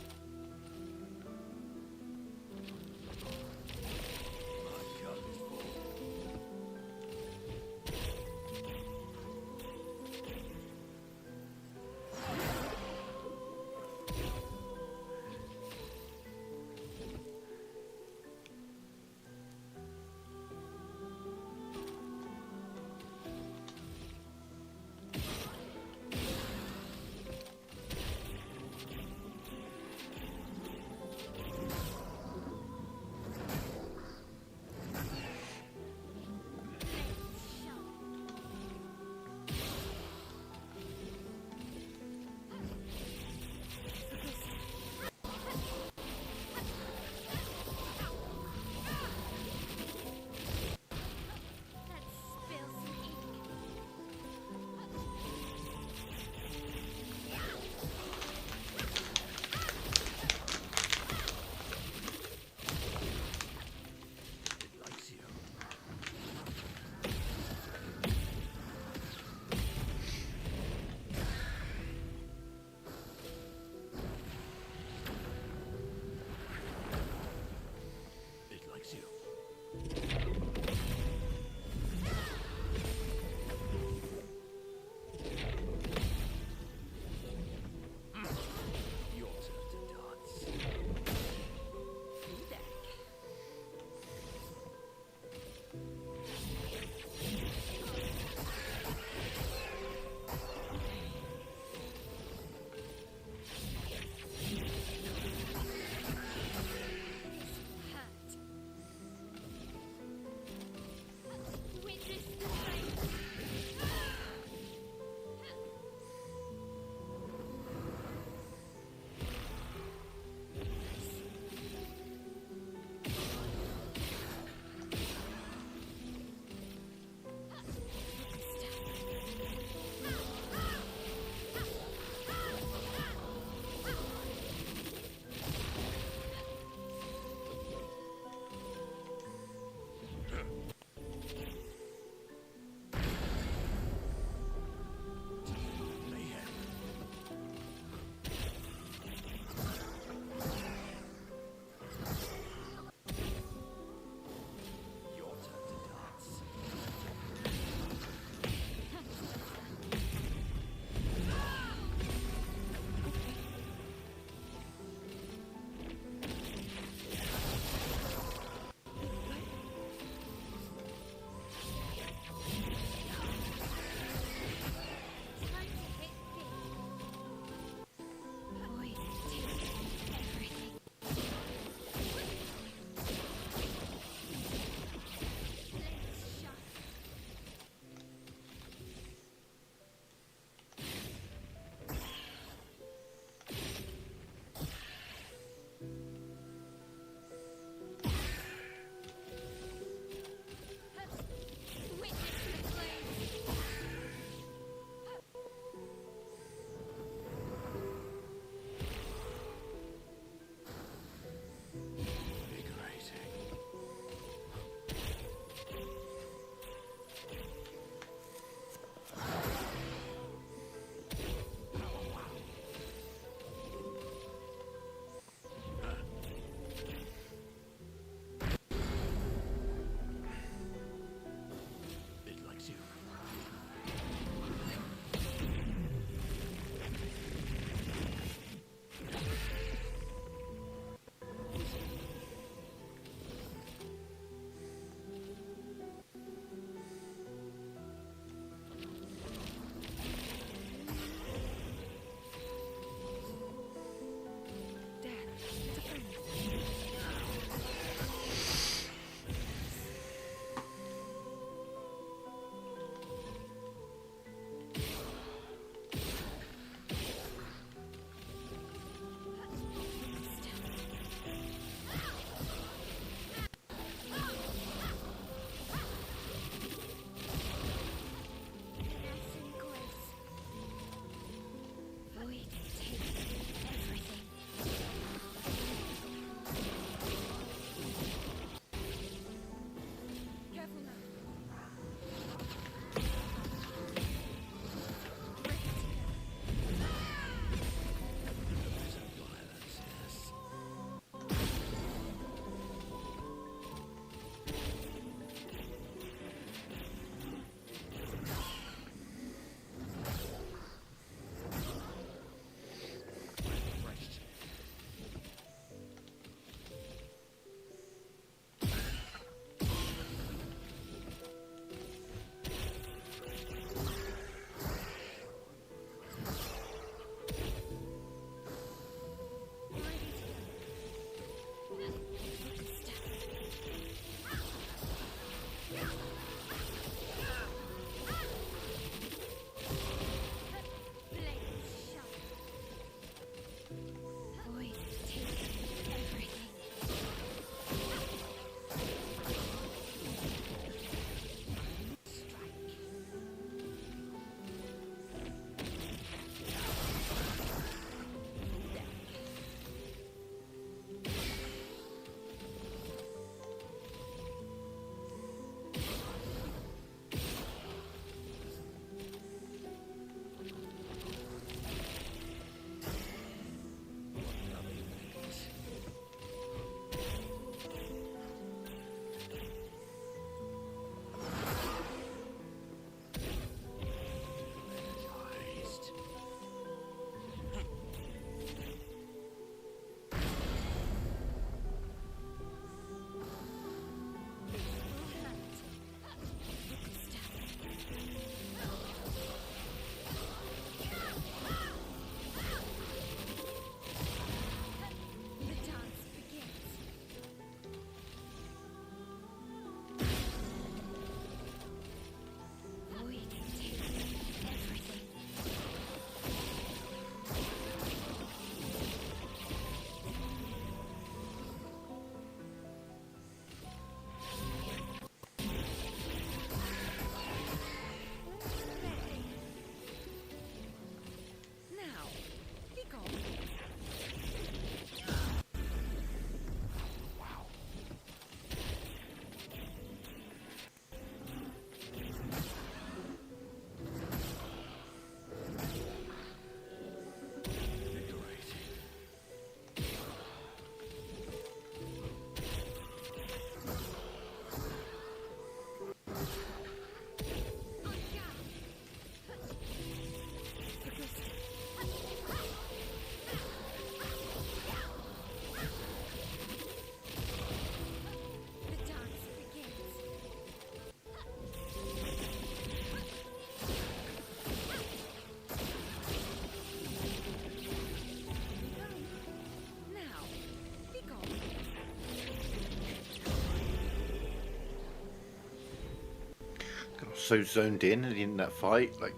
so zoned in that fight, like,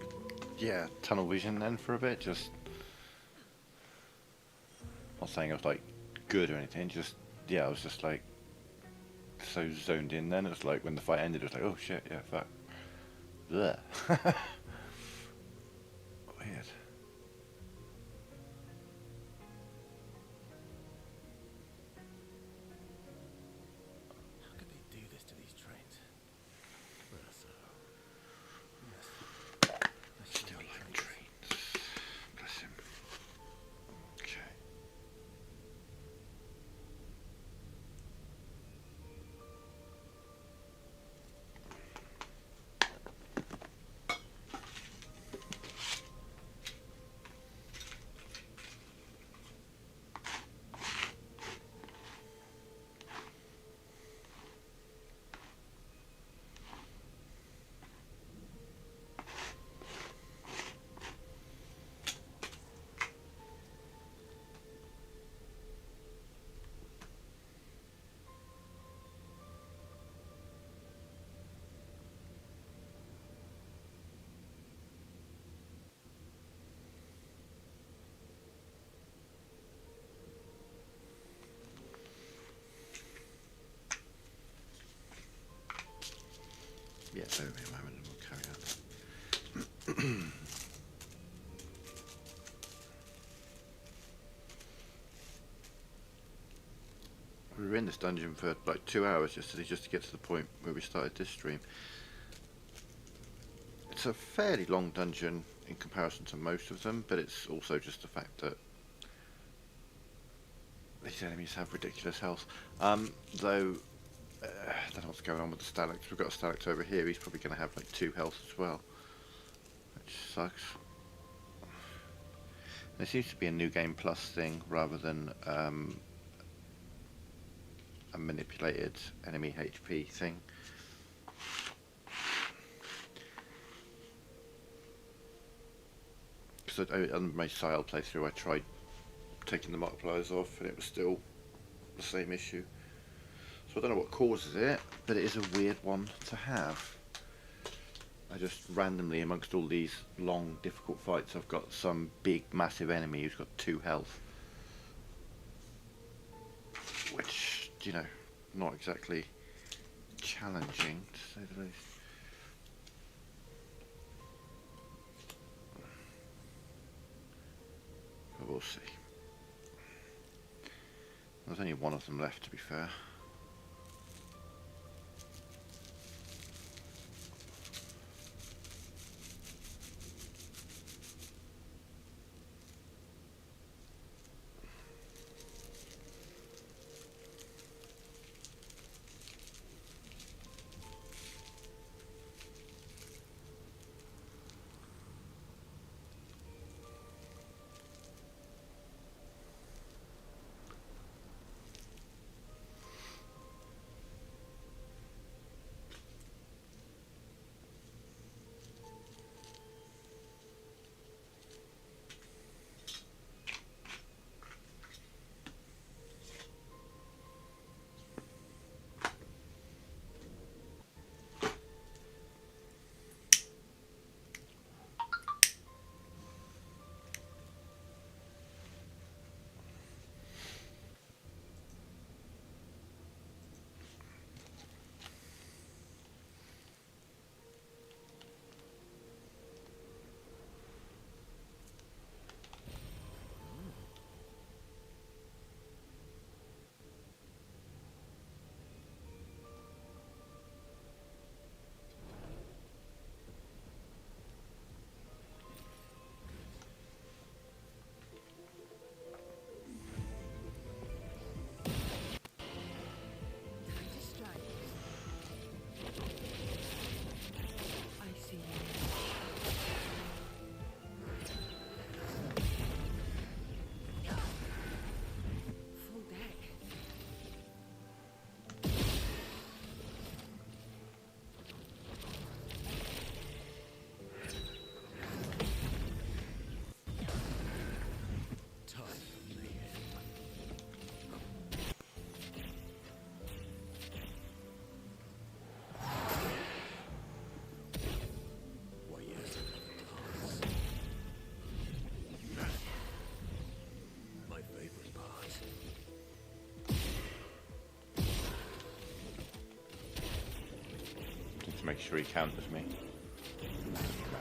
yeah, tunnel vision then for a bit, just, not saying I was like good or anything, just, yeah, I was just like, so zoned in then, it was like, when the fight ended, it was like, oh shit, yeah, fuck. Blech. Weird. How could they do this to these trains? Yes. Still like trains. Bless him. Okay. Yeah, bear with me a moment and we'll carry on. We were in this dungeon for like 2 hours yesterday just to get to the point where we started this stream. It's a fairly long dungeon in comparison to most of them, but it's also just the fact that these enemies have ridiculous health. Though, I don't know what's going on with the Stalax. We've got a Stalax over here, he's probably going to have like 2 health as well, which sucks. There seems to be a new game plus thing rather than a manipulated enemy HP thing. Because on my Sile playthrough I tried taking the multipliers off and it was still the same issue. So I don't know what causes it, but it is a weird one to have. I just randomly, amongst all these long, difficult fights, I've got some big, massive enemy who's got 2 health. Which, you know, not exactly challenging, to say the least. But we'll see. There's only one of them left, to be fair. sure he counters me.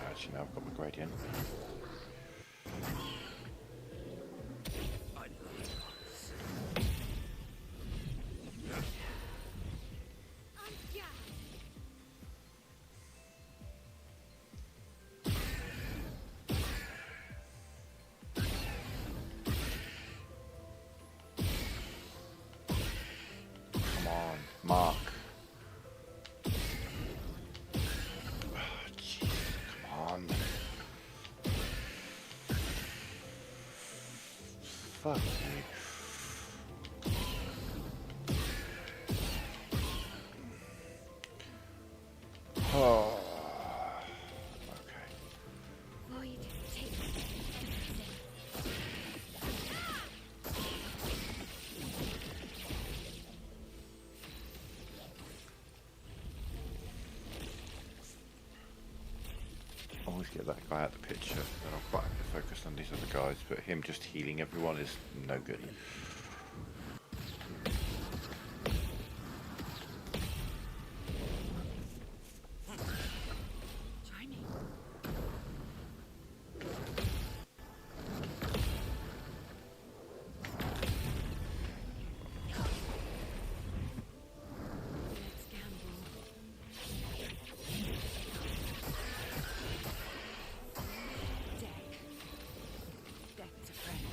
Actually, now I've got my gradient. Come on, Mark. Oh, jeez, come on. Fuck you. Oh. Okay. Void takes Always get that guy out of the picture, then I'll quite have to focus on these other guys, but him just healing everyone is no good. Try me. Let's gamble. Deck. Deck's a friend.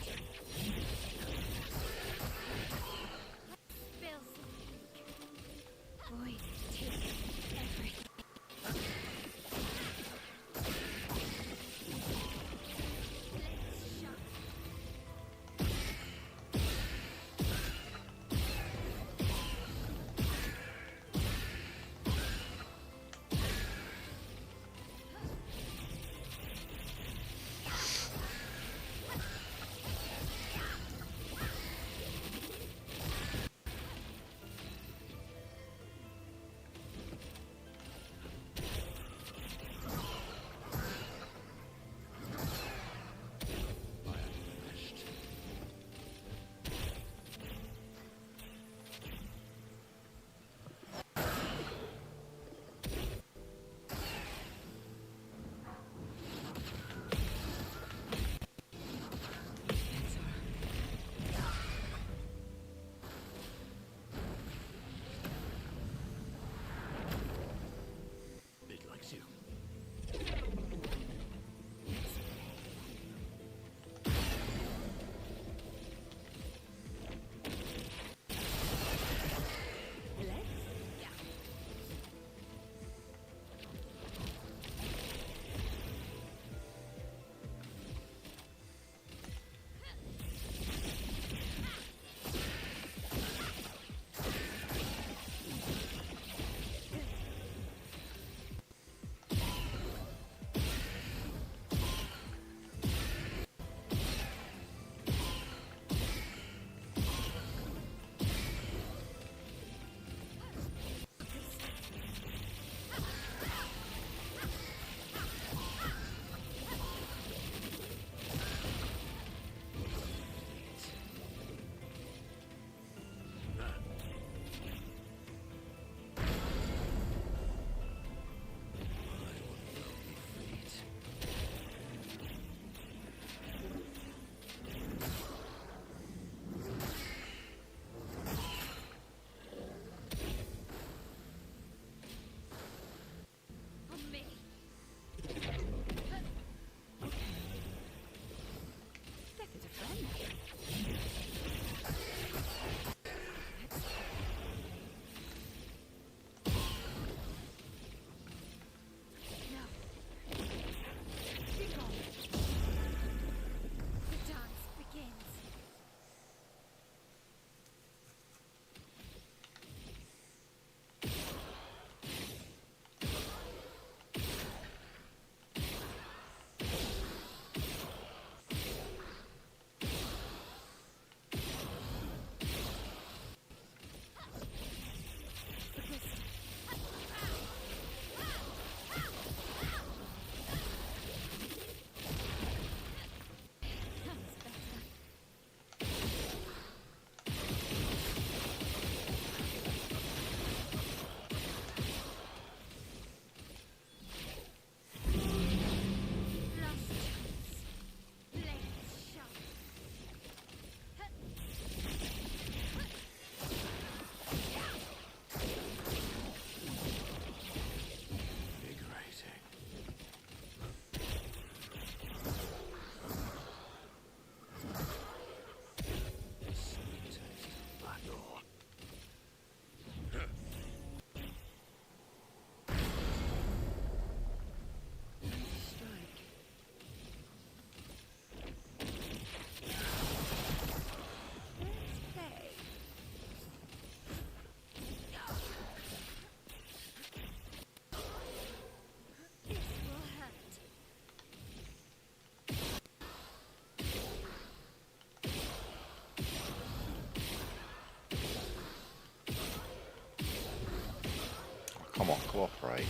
great.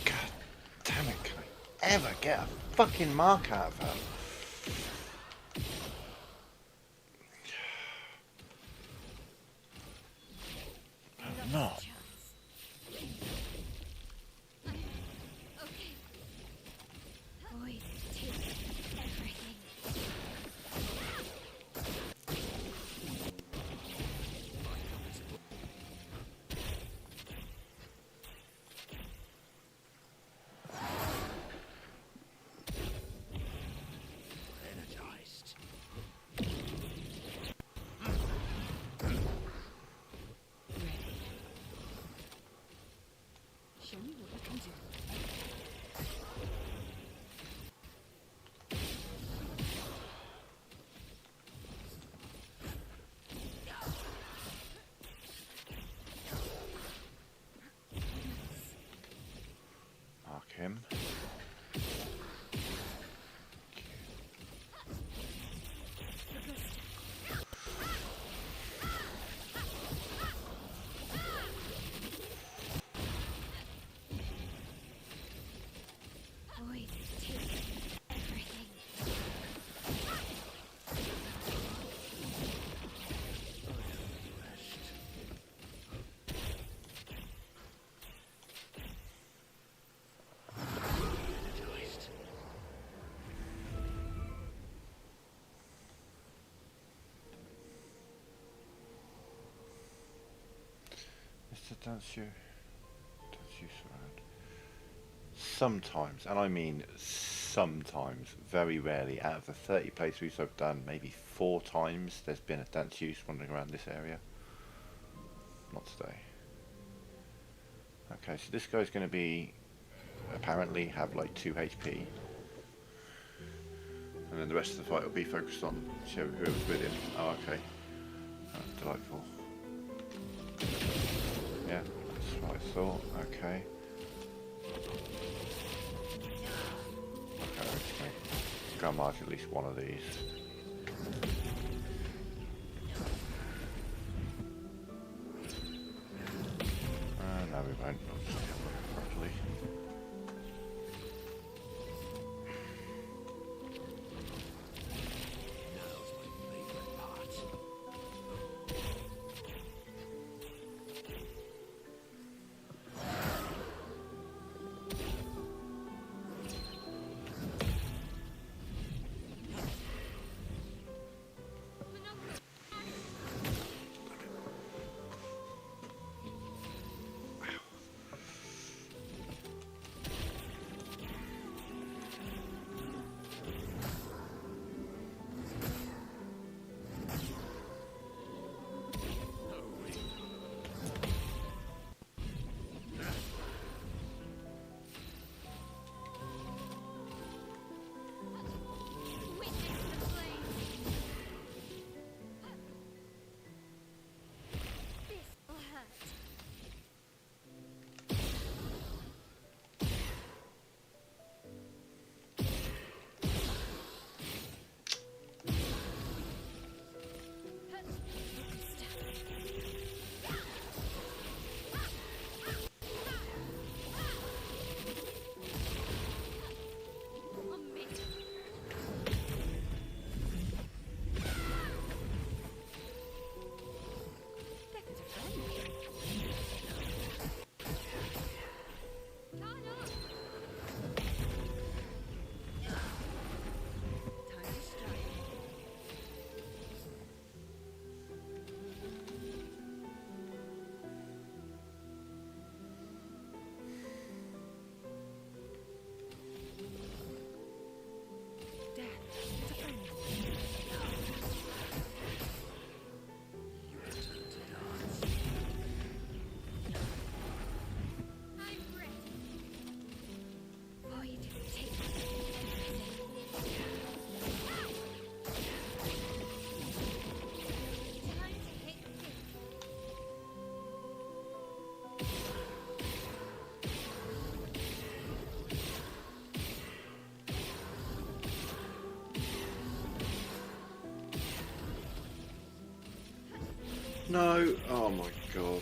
God damn it, can I ever get a fucking mark out of her? I'm not. Okay. Void takes everything. Energized. Ready. Show me what you can do. Mark him. Void takes everything. Energized. Mr. Dance you surround. Sometimes, and I mean sometimes, very rarely, out of the 30 playthroughs I've done, maybe 4 times there's been a dance use wandering around this area. Not today. Okay, so this guy's going to be, apparently have like 2 HP. And then the rest of the fight will be focused on whoever's with him. Oh, okay. Oh, delightful. Yeah, that's what I thought. Okay. Okay, gotta mark at least one of these. No, we won't. Properly. Now's my favorite part. Witness the flames. This will hurt. No! Oh my god.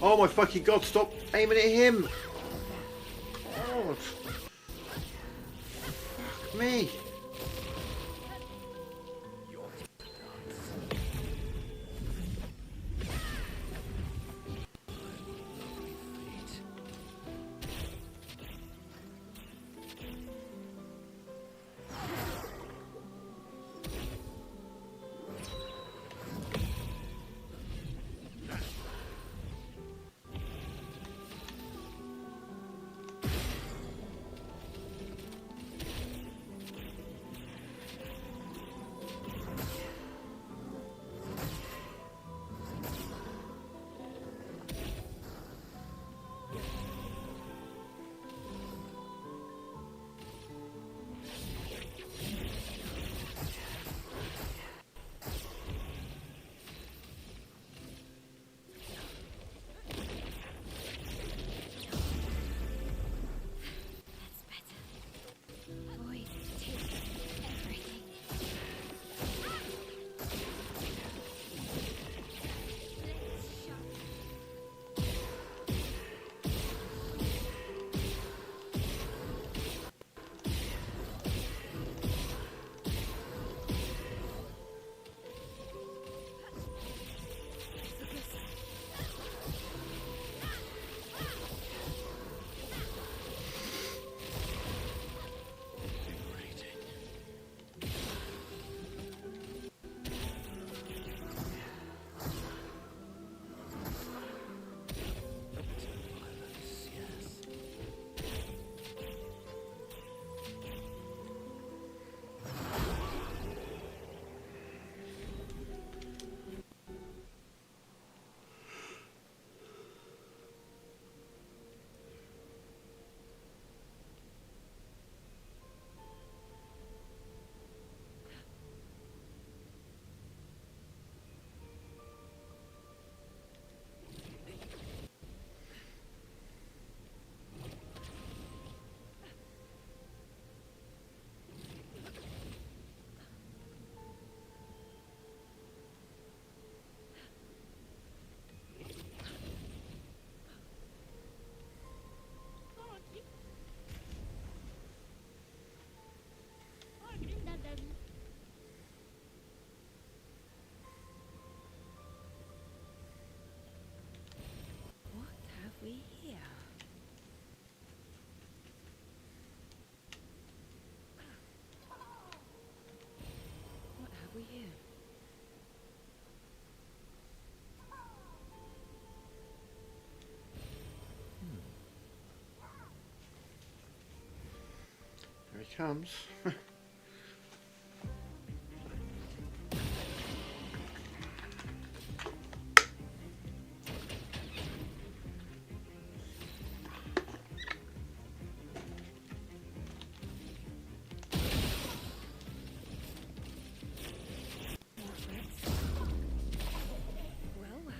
Oh my fucking god, stop aiming at him! God. Fuck me. What have we here? What have we here? Here he comes. More threats? Well, well.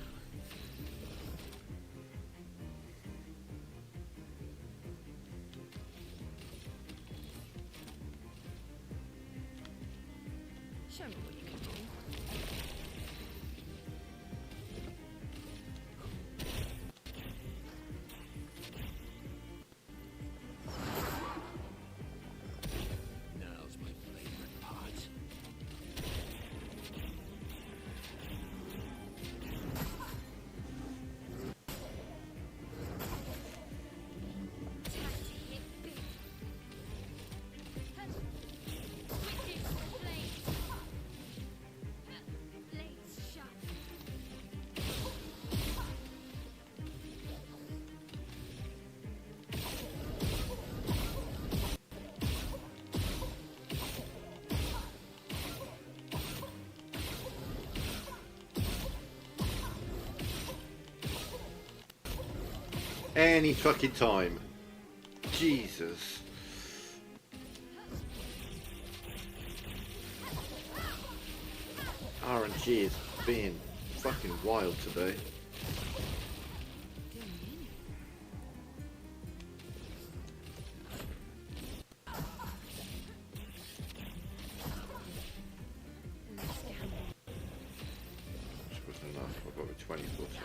Show me what you can do. Now's my favorite part. Time to hit big. Witness the flames. Blades sharp. Any fucking time. Jesus. RNG is being fucking wild today. Doing me in. Let's gamble. Which wasn't enough. I've got a 24 so.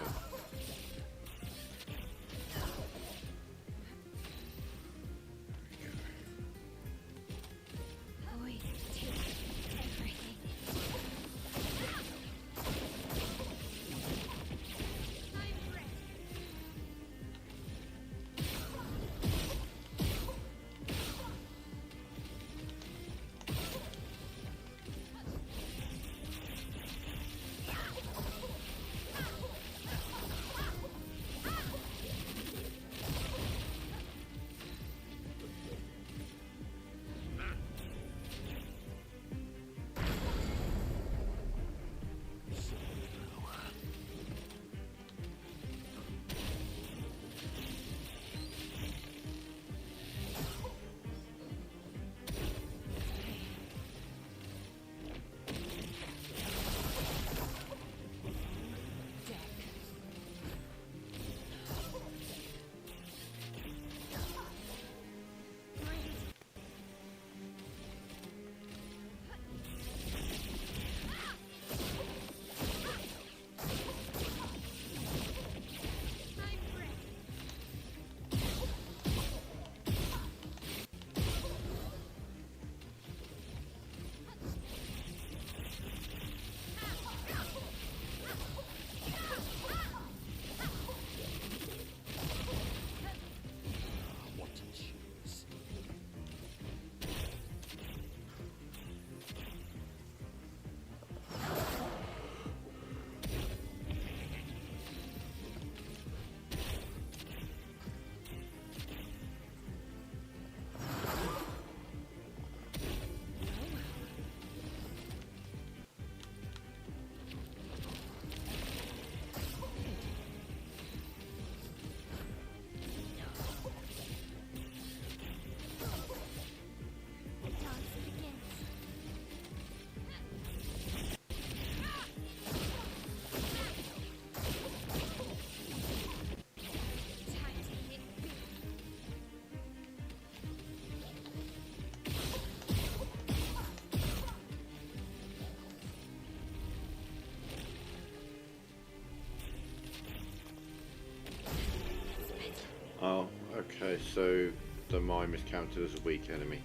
Okay, so the mime is counted as a weak enemy.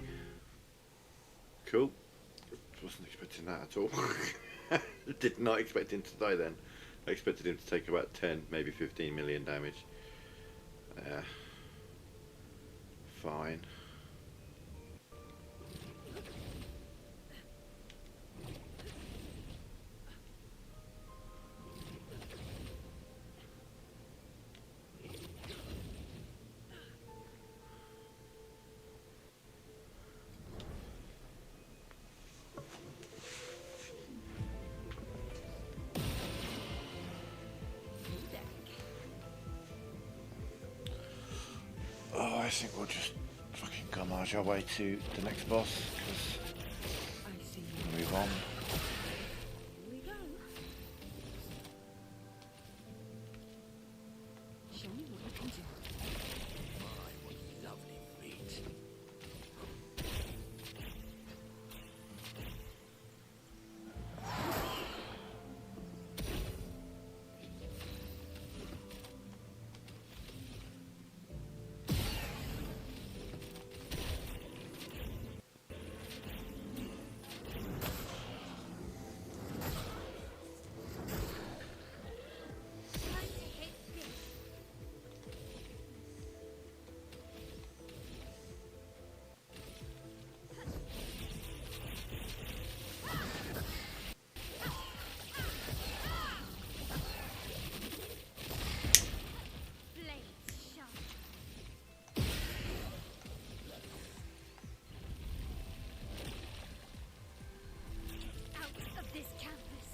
Cool. Wasn't expecting that at all. Did not expect him to die then. I expected him to take about 10, maybe 15 million damage. Fine. Oh, I think we'll just fucking gomage our way to the next boss, because I see. we'll move on. Here we go. Show me what you can do. My, what lovely feet. Time to hit this. Blades sharp. Out of this canvas.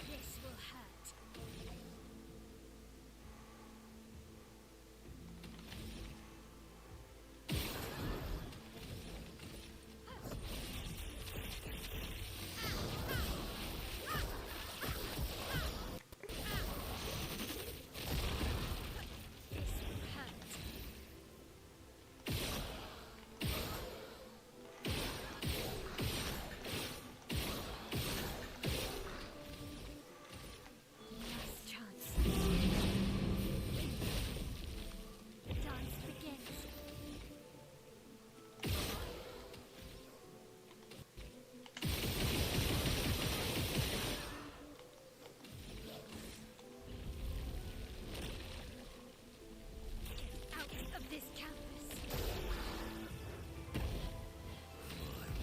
This will hurt. This will hurt. Last chance. Dance begins. Out of this canvas. My,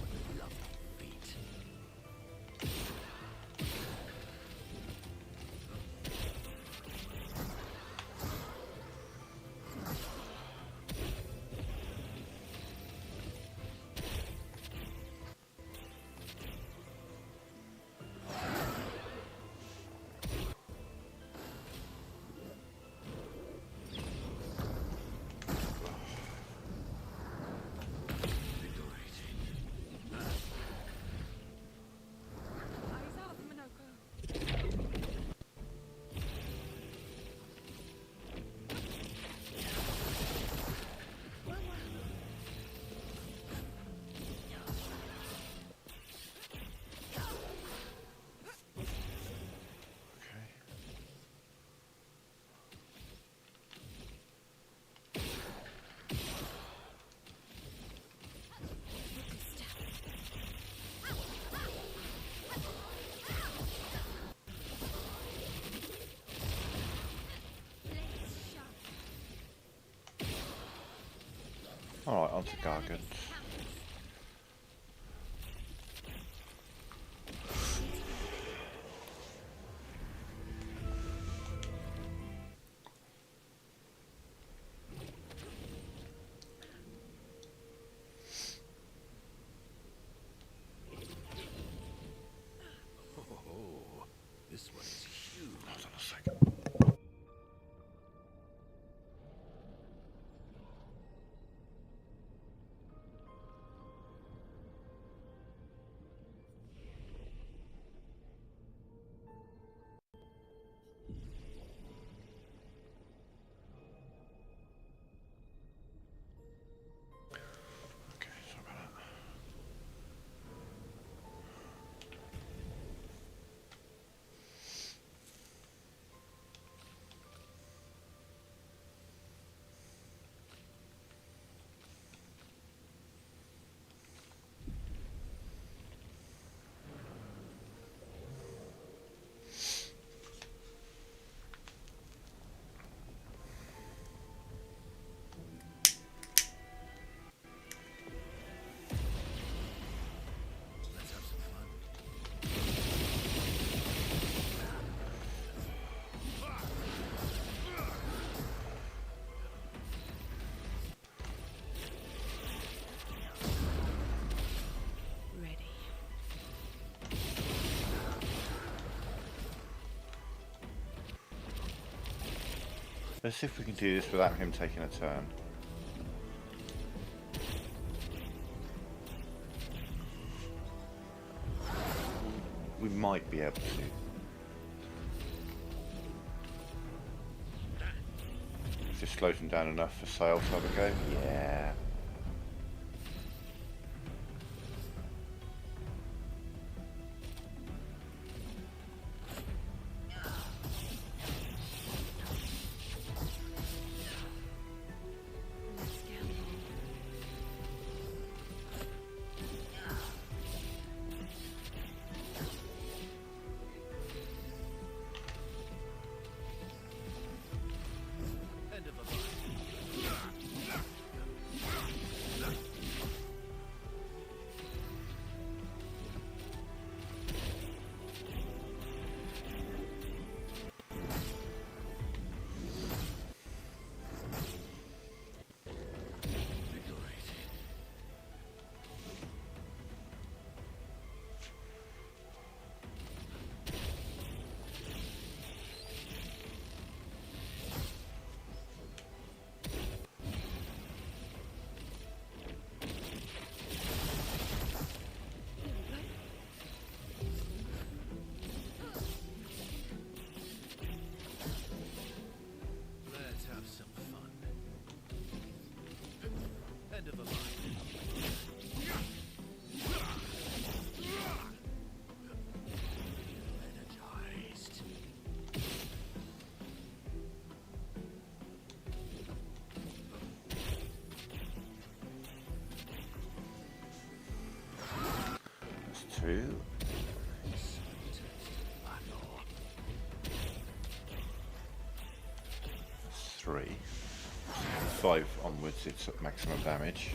what lovely feet. Eyes up, Minoko. Well, well. Okay. Blades sharp. Alright, on to Gargant. Oh, this one is huge. Hold on a second. Let's see if we can do this without him taking a turn. We might be able to. Just slows him down enough for Sail to have a go. Yeah. Two. 3. 5 onwards, it's at maximum damage.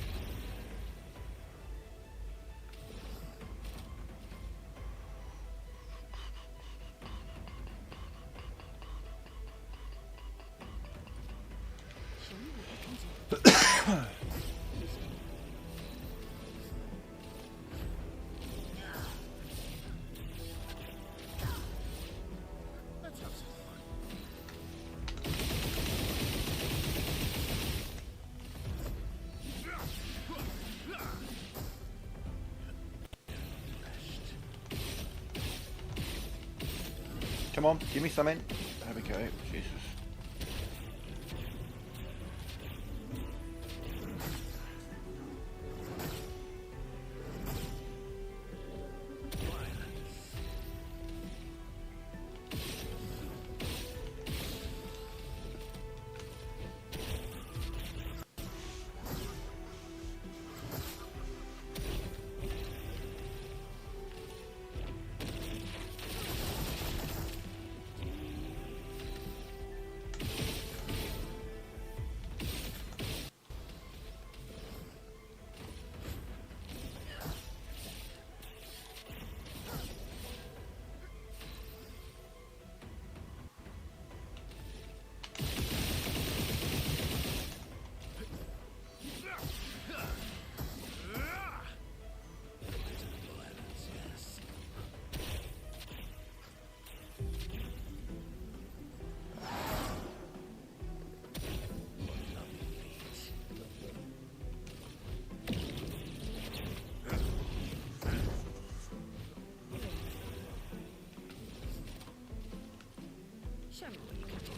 Come on, give me something. There we go. Jesus. Show me what you can do.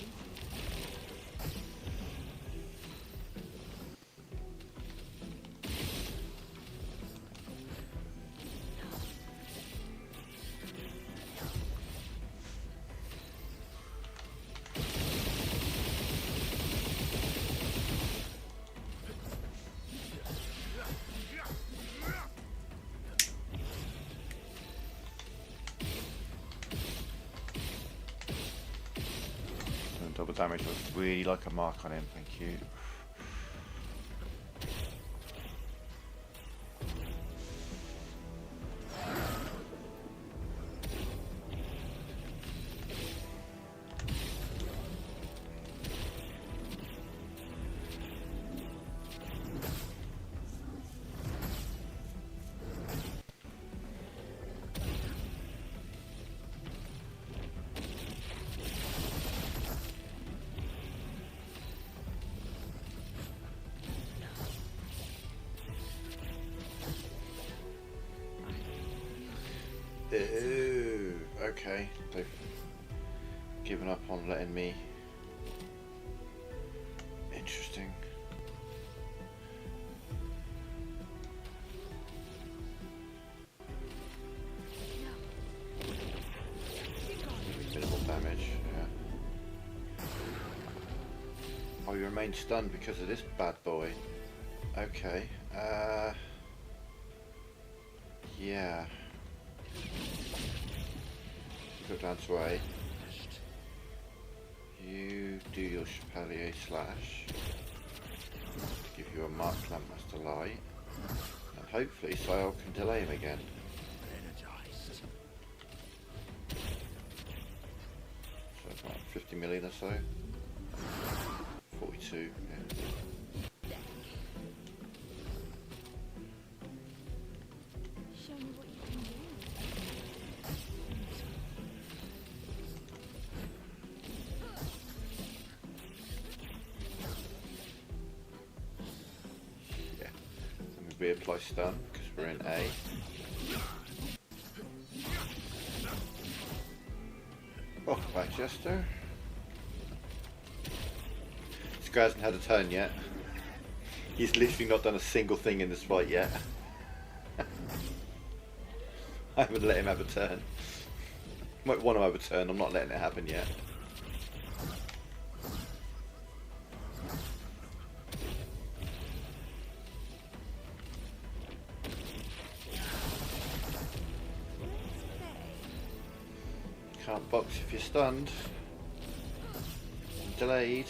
Double damage would really like a mark on him, thank you. Ooh, okay. They've given up on letting me. Interesting. Minimal damage, yeah. Oh, you remain stunned because of this bad boy. Okay, yeah. Go down to A. You do your Chevalier Slash. Give you a Mark Lampmaster Light. And hopefully Sayal can delay him again. Energized. So about 50 million or so. 42, yeah. Show me what you can do. Yeah. Let me reapply stun because we're in A. Oh, Manchester. This guy hasn't had a turn yet. He's literally not done a single thing in this fight yet. I haven't let him have a turn. Might want to have a turn, I'm not letting it happen yet. Can't box if you're stunned. Delayed.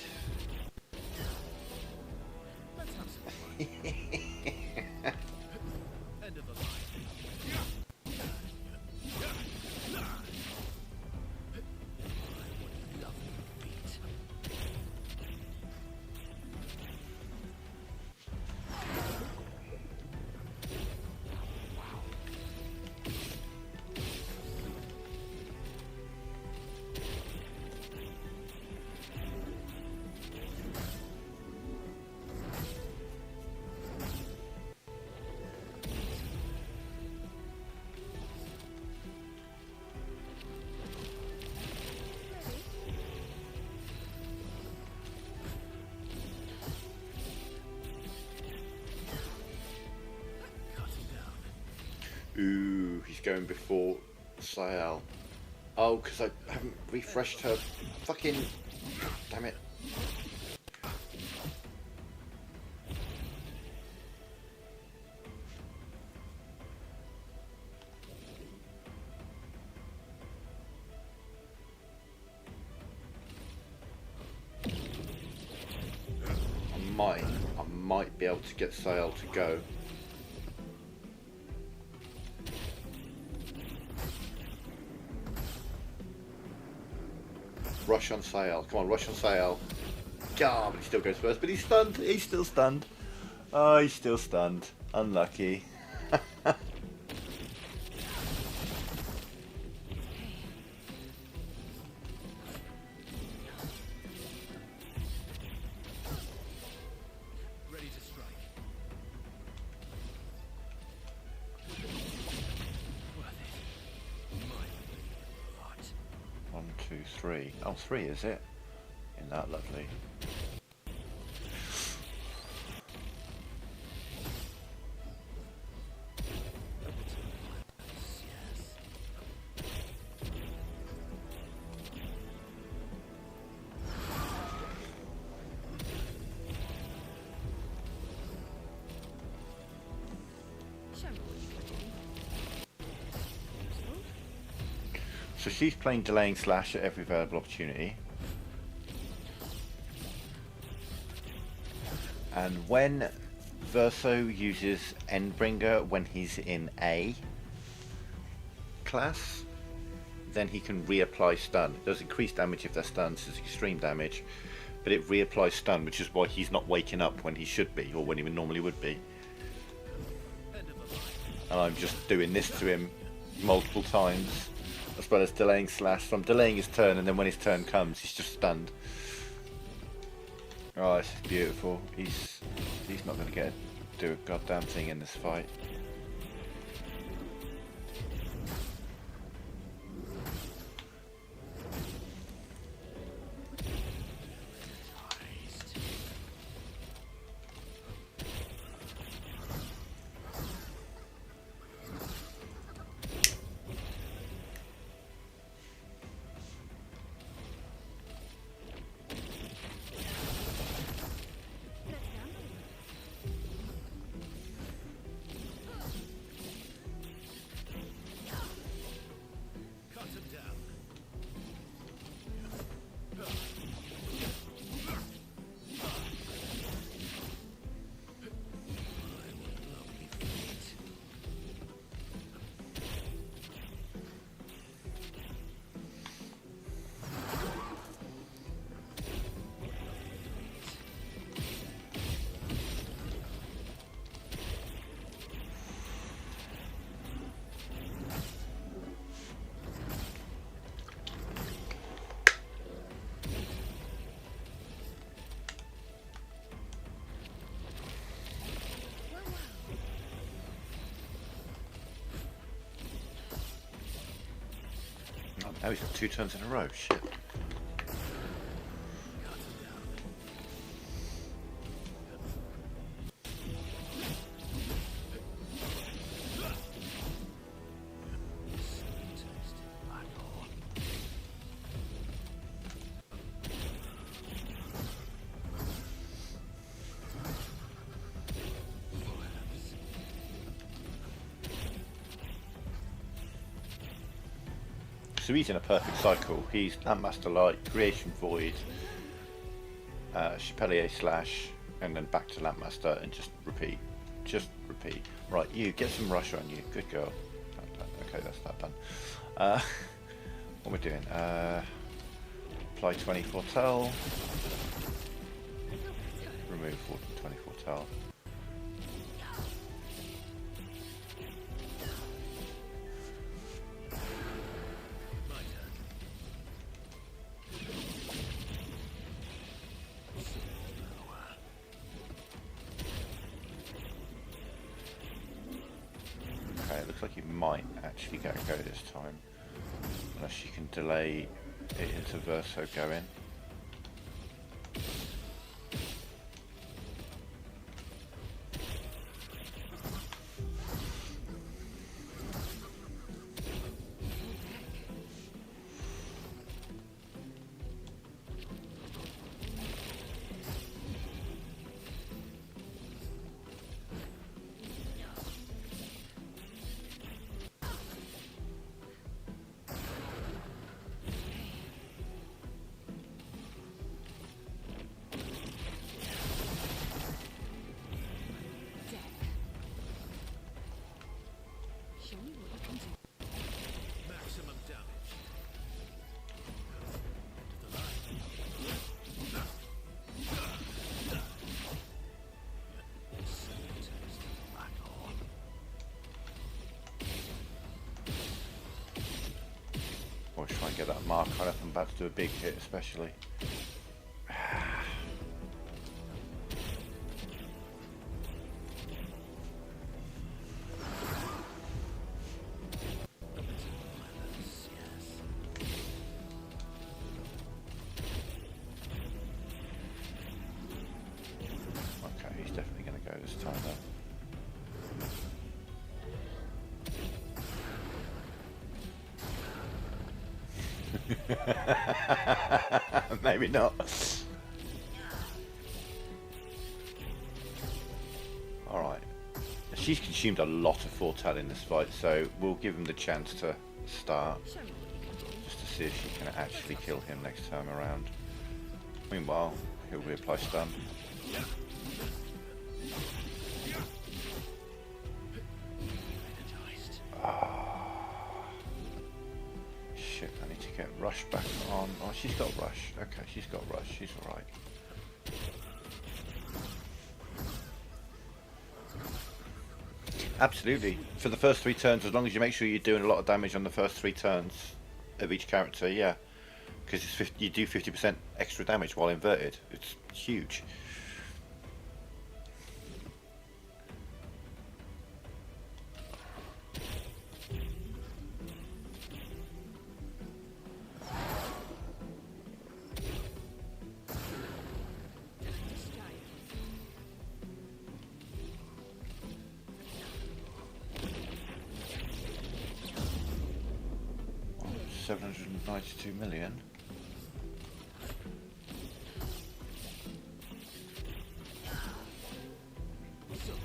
Let's have some fun. End of the line. Lovely feet. Ooh, he's going before Sayal. Oh, because I haven't refreshed her fucking... Damn it. I might be able to get Sayal to go. Rush on Sayal. Come on, rush on Sayal. God, but he still goes first. But he's stunned. He's still stunned. Oh, he's still stunned. Unlucky. Ready to strike. Worth it. My heart. 1, 2, 3. Oh, 3 is it? Isn't that lovely? Show me what you can do. So she's playing delaying slash at every available opportunity. And when Verso uses Endbringer when he's in A class, then he can reapply stun. It does increase damage if they're stunned, so it's extreme damage, but it reapplies stun, which is why he's not waking up when he should be, or when he normally would be. And I'm just doing this to him multiple times, as well as delaying slash. So I'm delaying his turn, and then when his turn comes, he's just stunned. Oh, this is beautiful. He's not going to do a goddamn thing in this fight. Now he's got 2 turns in a row. Shit. So he's in a perfect cycle. He's Landmaster Light, Creation Void, Chapelier Slash, and then back to Landmaster and just repeat. Just repeat. Right, you, get some rush on you. Good girl. Okay, that's that done. What we're doing? Apply 24 Tell. Remove 24 Tell. It looks like you might actually get a go this time, unless you can delay it into Verso going. Maximum damage. Or try and get that mark on if I'm about to do a big hit, especially. Okay, he's definitely going to go this time though. Maybe not. Alright. She's consumed a lot of Fortal in this fight, so we'll give him the chance to start. Just to see if she can actually kill him next time around. Meanwhile, he'll reapply stun. Shit, I need to get Rush back on. Oh, she's got Rush. Okay, she's got Rush. She's alright. Absolutely. For the first 3 turns, as long as you make sure you're doing a lot of damage on the first 3 turns of each character, yeah. Because you do 50% extra damage while inverted. It's huge. $792 million.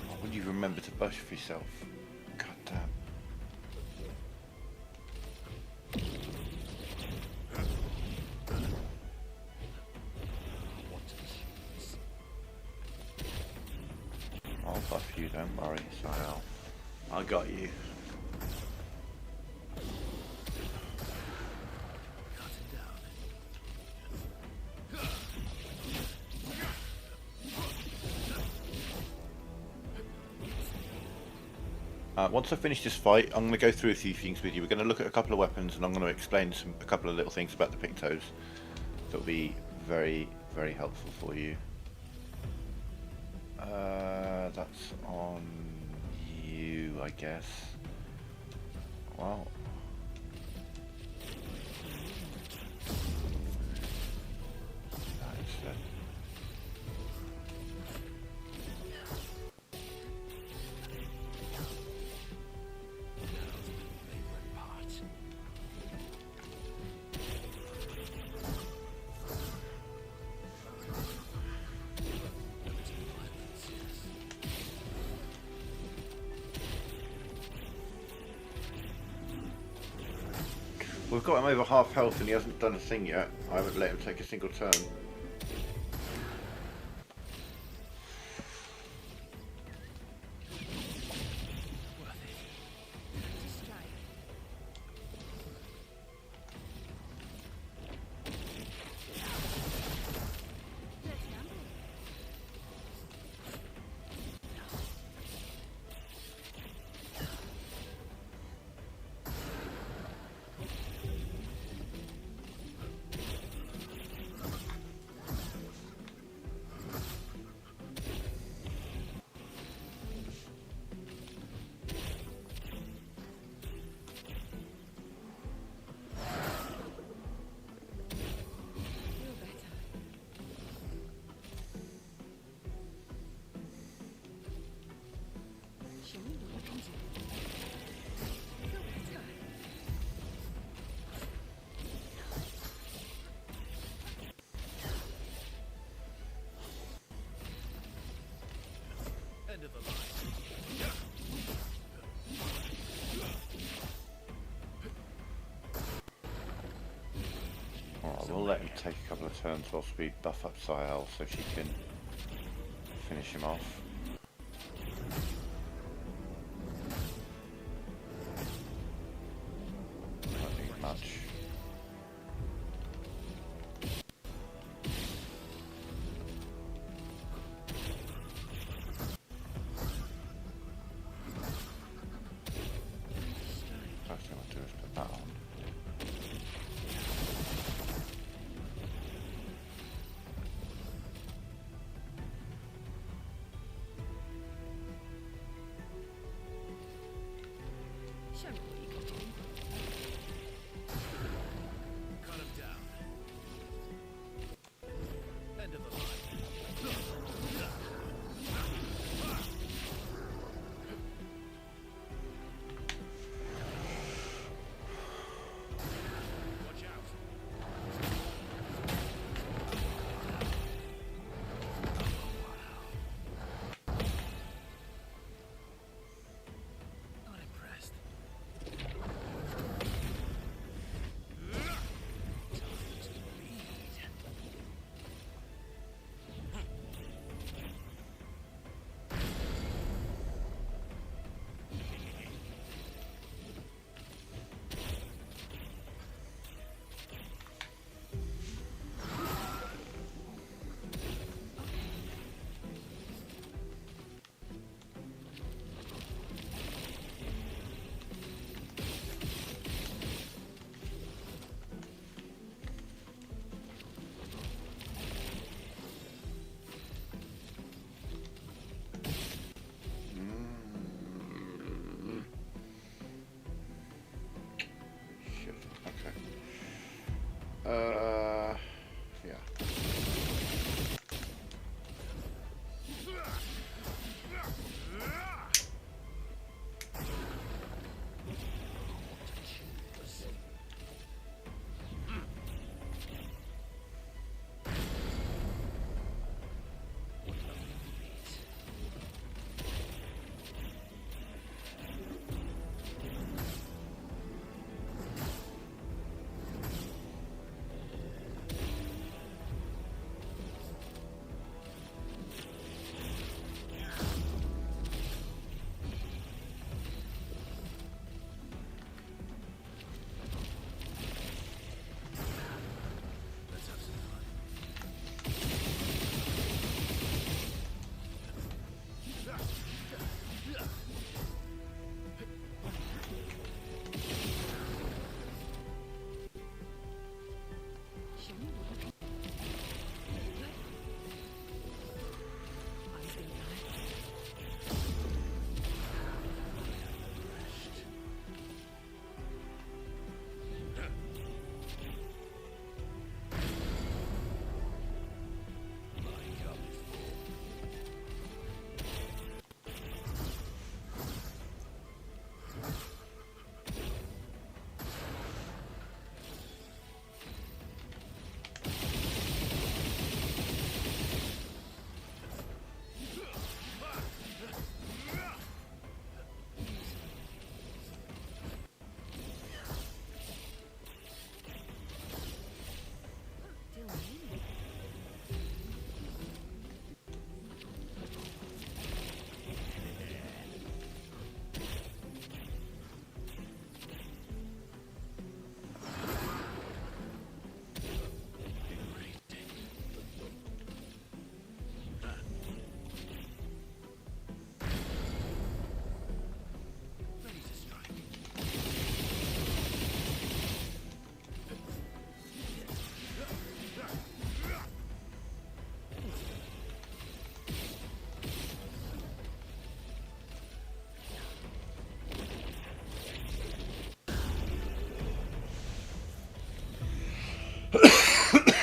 Why would you remember to buff yourself? God damn. I'll buff you, don't worry, Sile. I got you. Once I finish this fight, I'm going to go through a few things with you. We're going to look at a couple of weapons, and I'm going to explain a couple of little things about the pictos that will be very, very helpful for you. That's on you, I guess. Well, We've got him over half health and he hasn't done a thing yet. I haven't let him take a single turn. End of the line. Alright, we'll let him take a couple of turns whilst we buff up Sahel so she can finish him off. Don't need much. First thing I'll do is put that on. Show me what you can do. Cut him down. End of the line. Watch out. Not impressed. Shit. Okay. Yeah.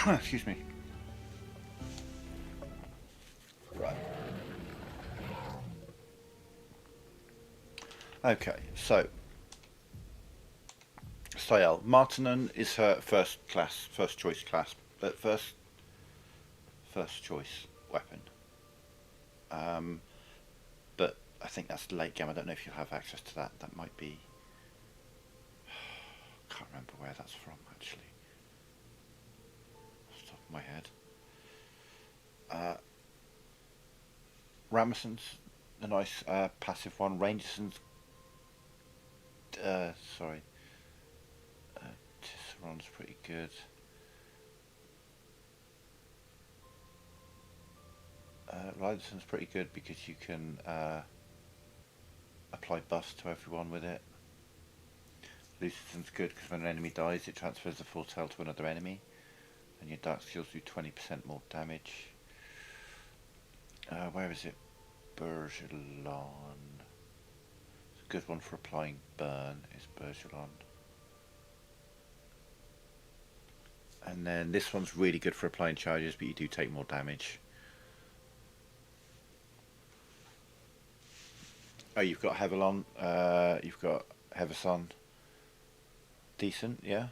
Excuse me. Right. Okay, so Sayel Martinan is her first choice class, but first choice weapon. But I think that's late game. I don't know if you'll have access to that. That might be. Can't remember where that's from actually. Off the top of my head. Ramison's a nice passive one. Rangerson's. Sorry. Tisseron's pretty good. Ryderson's pretty good because you can apply buffs to everyone with it. Lucison's good because when an enemy dies it transfers the foretell to another enemy and your dark skills do 20% more damage. Where is it? Bergelon. It's a good one for applying burn is Bergelon. And then this one's really good for applying charges, but you do take more damage. Oh, you've got Hevelon, you've got Heverson. Decent, yeah.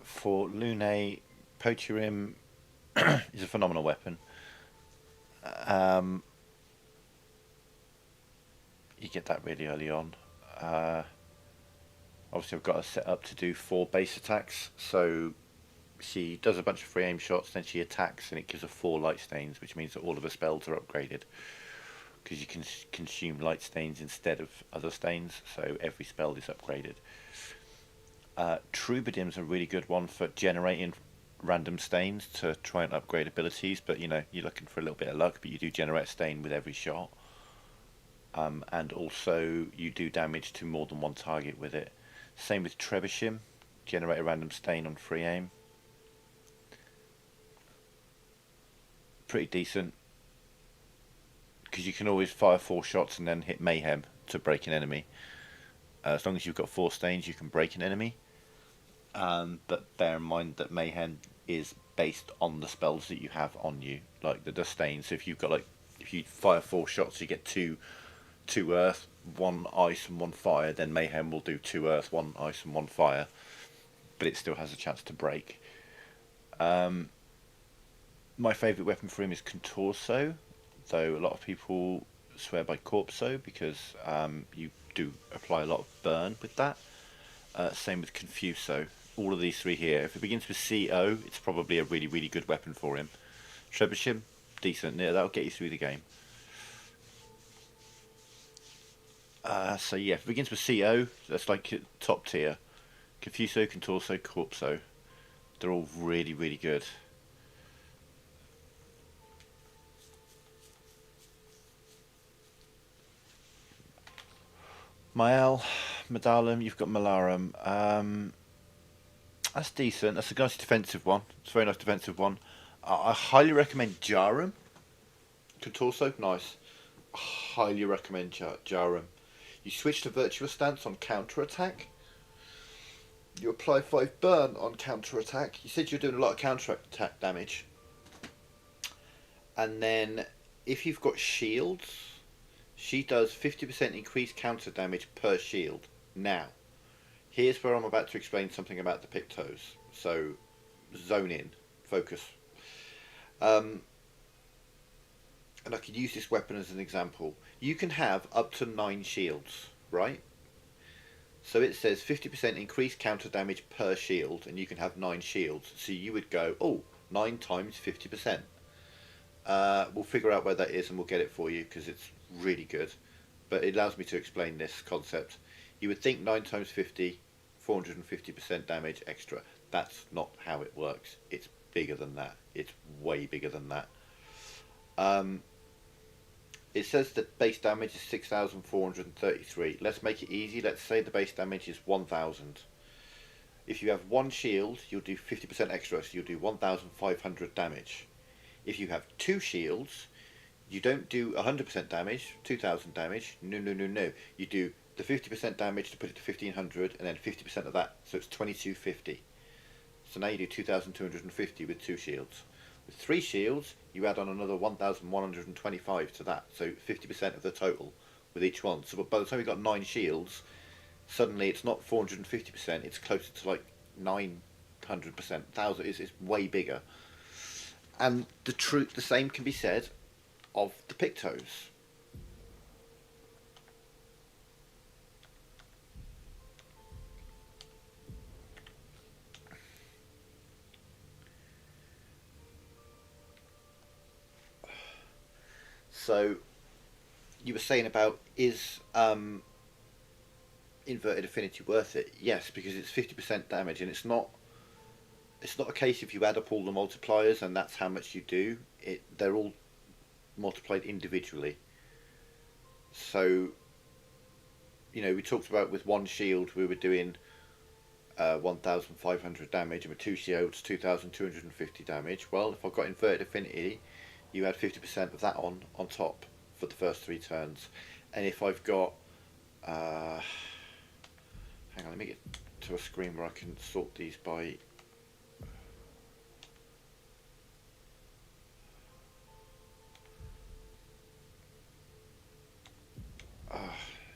For Lune, Pochurim is a phenomenal weapon. You get that really early on. Obviously I've got her set up to do 4 base attacks, so she does a bunch of free aim shots, then she attacks and it gives her 4 light stains, which means that all of her spells are upgraded. Because you can consume light stains instead of other stains, so every spell is upgraded. Troubadim's a really good one for generating random stains to try and upgrade abilities, but you know, you're looking for a little bit of luck, but you do generate a stain with every shot. And also you do damage to more than one target with it. Same with Trebuchet, generate a random stain on free aim. Pretty decent. Because you can always fire 4 shots and then hit Mayhem to break an enemy. As long as you've got 4 stains, you can break an enemy. But bear in mind that Mayhem is based on the spells that you have on you, like the stains. So if you've got if you fire 4 shots, you get 2 earth, 1 ice, and 1 fire. Then Mayhem will do 2 earth, 1 ice, and 1 fire, but it still has a chance to break. My favourite weapon for him is Contorso. Though a lot of people swear by Corpso because you do apply a lot of burn with that. Same with Confuso. All of these 3 here. If it begins with CO, it's probably a really, really good weapon for him. Trebuchet, decent. Yeah, that'll get you through the game. So yeah, if it begins with CO, that's like top tier. Confuso, Contorso, Corpso. They're all really, really good. Mael, Medalum, you've got Malarum. That's decent. That's a nice defensive one. It's a very nice defensive one. I highly recommend Jarum. Contorso, nice. Highly recommend Jarum. You switch to Virtuous Stance on counter attack. You apply 5 burn on counter attack. You said you're doing a lot of counter attack damage. And then if you've got shields, she does 50% increased counter damage per shield. Now, here's where I'm about to explain something about the pictos. So, zone in, focus. And I could use this weapon as an example. You can have up to 9 shields, right? So it says 50% increased counter damage per shield, and you can have 9 shields. So you would go, oh, 9 times 50%. We'll figure out where that is and we'll get it for you because it's really good, but it allows me to explain this concept. You would think 9 times 50, 450% damage extra. That's not how it works. It's bigger than that. It's way bigger than that. It says that base damage is 6,433. Let's make it easy. Let's say the base damage is 1,000. If you have 1 shield, you'll do 50% extra, so you'll do 1,500 damage. If you have 2 shields, you don't do 100% damage, 2,000 damage. No. You do the 50% damage to put it to 1,500, and then 50% of that, so it's 2,250. So now you do 2,250 with 2 shields. With 3 shields, you add on another 1,125 to that, so 50% of the total with each one. So by the time you've got 9 shields, suddenly it's not 450%, it's closer to like 900%, 1,000, it's way bigger. And the same can be said of the pictos. So you were saying about, is inverted affinity worth it? Yes, because it's 50% damage, and it's not a case if you add up all the multipliers and that's how much you do. They're all multiplied individually. So, you know, we talked about with 1 shield we were doing 1,500 damage, and with 2 shields 2,250 damage. Well, if I've got inverted affinity, you add 50% of that on top for the first 3 turns. And if I've got hang on, let me get to a screen where I can sort these by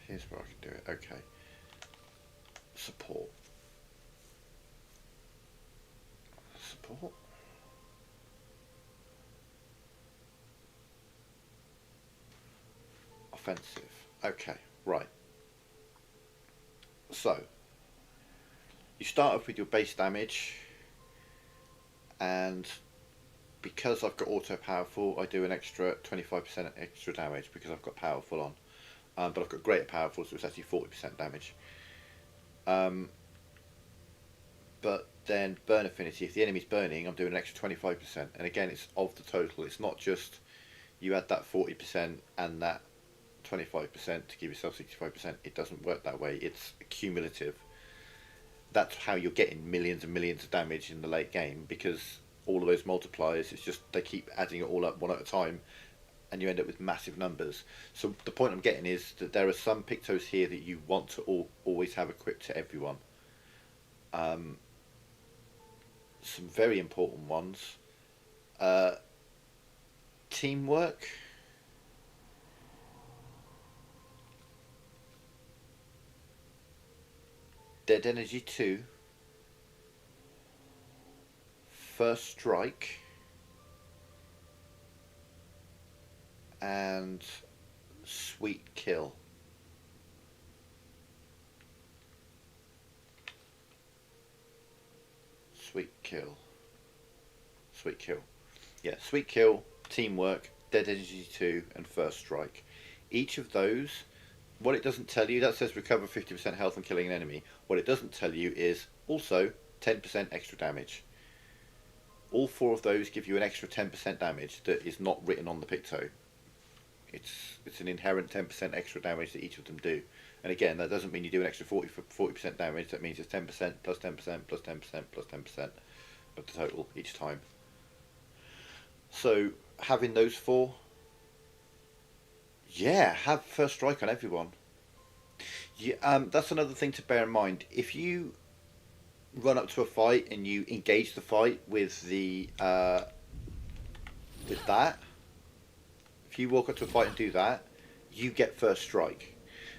here's where I can do it. Okay, support, offensive. Okay, right. So you start off with your base damage, and because I've got auto powerful, I do an extra 25% extra damage because I've got powerful on. But I've got greater powerful, so it's actually 40% damage. But then burn affinity, if the enemy's burning, I'm doing an extra 25%. And again, it's of the total. It's not just you add that 40% and that 25% to give yourself 65%. It doesn't work that way. It's cumulative. That's how you're getting millions and millions of damage in the late game, because all of those multipliers, it's just they keep adding it all up one at a time, and you end up with massive numbers. So the point I'm getting is that there are some pictos here that you want to always have equipped to everyone. Some very important ones. Teamwork. Dead Energy 2. First Strike. And Sweet Kill. Sweet Kill. Sweet Kill. Yeah, Sweet Kill, Teamwork, Dead Energy 2, and First Strike. Each of those, what it doesn't tell you, that says recover 50% health and killing an enemy. What it doesn't tell you is also 10% extra damage. All 4 of those give you an extra 10% damage that is not written on the picto. It's an inherent 10% extra damage that each of them do. And again, that doesn't mean you do an extra 40% damage. That means it's 10% plus 10% plus 10% plus 10% of the total each time. So having those 4, yeah, have First Strike on everyone. Yeah, that's another thing to bear in mind. If you run up to a fight and you engage the fight with the with that, if you walk up to a fight and do that, you get First Strike.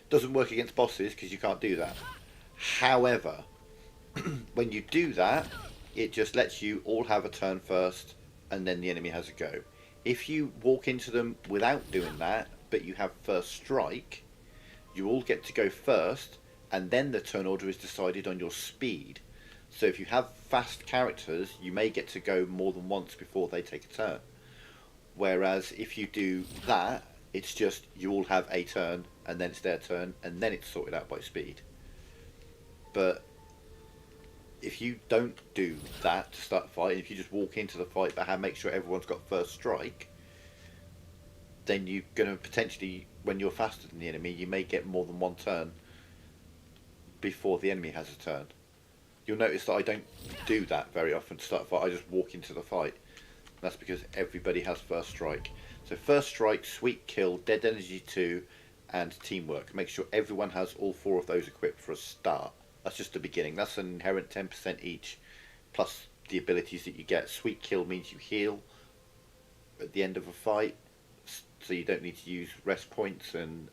Doesn't work against bosses because you can't do that. However, when you do that, it just lets you all have a turn first, and then the enemy has a go. If you walk into them without doing that, but you have First Strike, you all get to go first, and then the turn order is decided on your speed. So if you have fast characters, you may get to go more than once before they take a turn. Whereas if you do that, it's just you all have a turn, and then it's their turn, and then it's sorted out by speed. But if you don't do that to start a fight, if you just walk into the fight but make sure everyone's got First Strike, then you're going to potentially, when you're faster than the enemy, you may get more than one turn before the enemy has a turn. You'll notice that I don't do that very often to start a fight. I just walk into the fight. That's because everybody has First Strike. So First Strike, Sweet Kill, Dead Energy 2, and Teamwork. Make sure everyone has all 4 of those equipped for a start. That's just the beginning. That's an inherent 10% each plus the abilities that you get. Sweet Kill means you heal at the end of a fight, so you don't need to use rest points and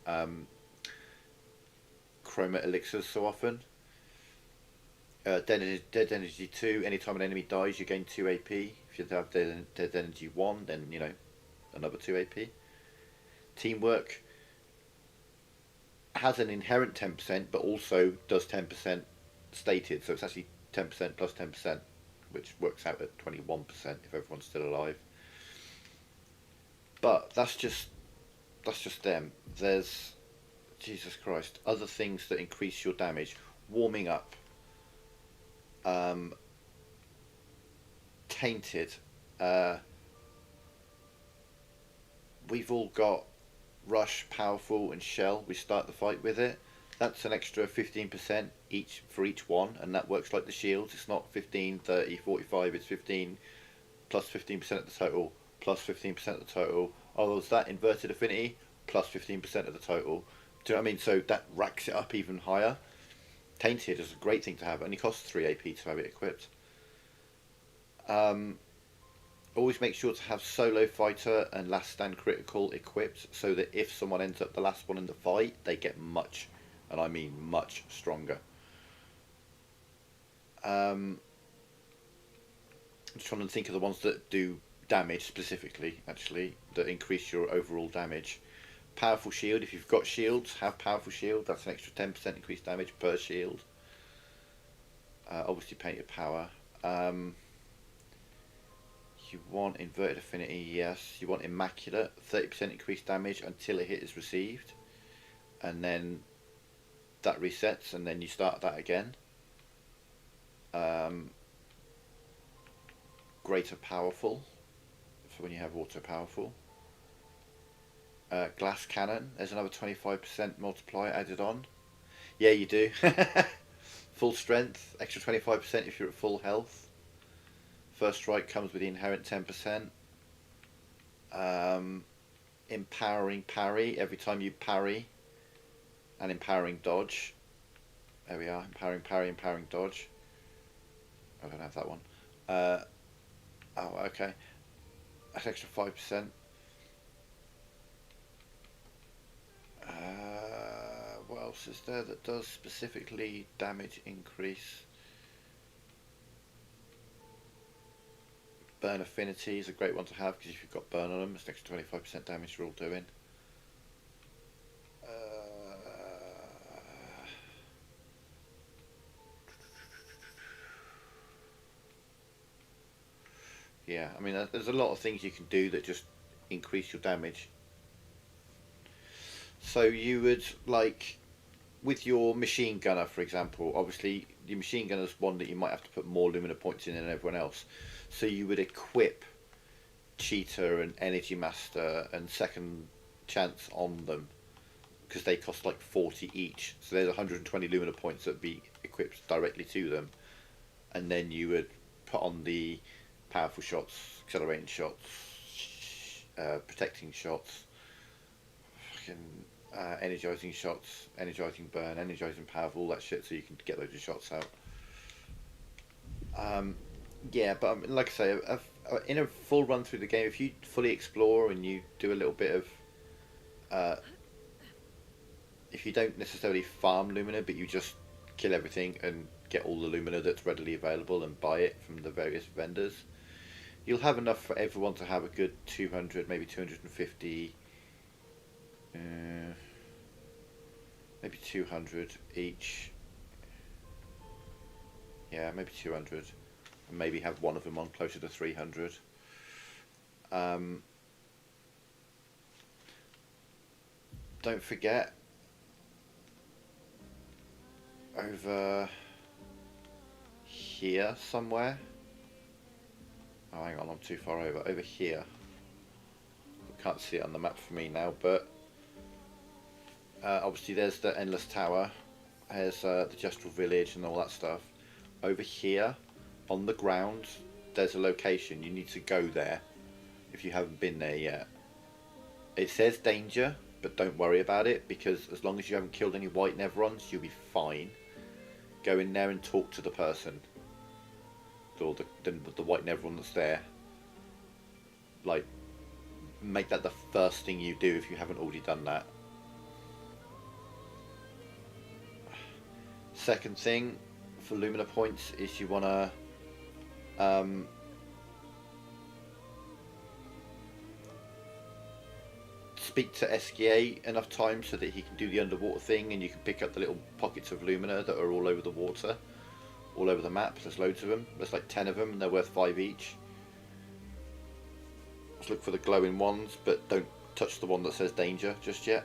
chroma elixirs so often. Dead Energy 2, anytime an enemy dies you gain 2 AP. If you have Dead Energy 1, then you know, another 2 AP. Teamwork has an inherent 10%, but also does 10% stated, so it's actually 10% plus 10%, which works out at 21% if everyone's still alive. But that's just them. There's, Jesus Christ, other things that increase your damage. Warming up. Tainted. We've all got Rush, Powerful and Shell. We start the fight with it. That's an extra 15% each for each one, and that works like the shields. It's not 15, 30, 45, it's 15 plus 15% of the total, plus 15% of the total. Oh, was that inverted affinity? Plus 15% of the total. Do you know what I mean? So that racks it up even higher. Tainted is a great thing to have. It only costs 3 AP to have it equipped. Always make sure to have Solo Fighter and Last Stand Critical equipped, so that if someone ends up the last one in the fight, they get much, and I mean much, stronger. I'm just trying to think of the ones that do damage specifically, actually, that increase your overall damage. Powerful Shield, if you've got shields, have Powerful Shield. That's an extra 10% increased damage per shield. Obviously Painted Power. You want Inverted Affinity, yes. You want Immaculate, 30% increased damage until a hit is received. And then that resets, and then you start that again. Greater Powerful, for when you have Auto Powerful. Glass Cannon, there's another 25% multiplier added on. Yeah, you do. Full Strength, extra 25% if you're at full health. First Strike comes with the inherent 10%. Empowering Parry, every time you parry. And Empowering Dodge. There we are, Empowering Parry, Empowering Dodge. I don't have that one. Oh, okay. That's extra 5%. What else is there that does specifically damage increase? Burn Affinity is a great one to have, because if you've got burn on them, it's an extra 25% damage you're all doing. Yeah, I mean, there's a lot of things you can do that just increase your damage. So you would, like, with your machine gunner, for example, obviously your machine gunner is one that you might have to put more Lumina points in than everyone else. So you would equip Cheetah and Energy Master and Second Chance on them, because they cost like 40 each. So there's 120 Lumina points that would be equipped directly to them. And then you would put on the Powerful Shots, Accelerating Shots, Protecting Shots, fucking Energizing Shots, Energizing Burn, Energizing Powerful, all that shit, so you can get loads of shots out. Yeah, but like I say, in a full run through the game, if you fully explore and you do a little bit of, if you don't necessarily farm Lumina, but you just kill everything and get all the Lumina that's readily available and buy it from the various vendors, you'll have enough for everyone to have a good 200, maybe 250, maybe 200 each. Yeah, maybe 200. And maybe have one of them on closer to 300. Don't forget, over here somewhere. Oh, hang on, I'm too far over. Over here. I can't see it on the map for me now, but obviously there's the Endless Tower. There's the Jestral Village and all that stuff. Over here, on the ground, there's a location. You need to go there if you haven't been there yet. It says danger, but don't worry about it, because as long as you haven't killed any white Neverons, you'll be fine. Go in there and talk to the person. or the white Nevron that's there, like, make that the first thing you do if you haven't already done that. Second thing for Lumina points is you want to speak to SGA enough times so that he can do the underwater thing and you can pick up the little pockets of Lumina that are all over the water, all over the map. There's loads of them. There's like 10 of them and they're worth 5 each. Just look for the glowing ones, but don't touch the one that says danger just yet.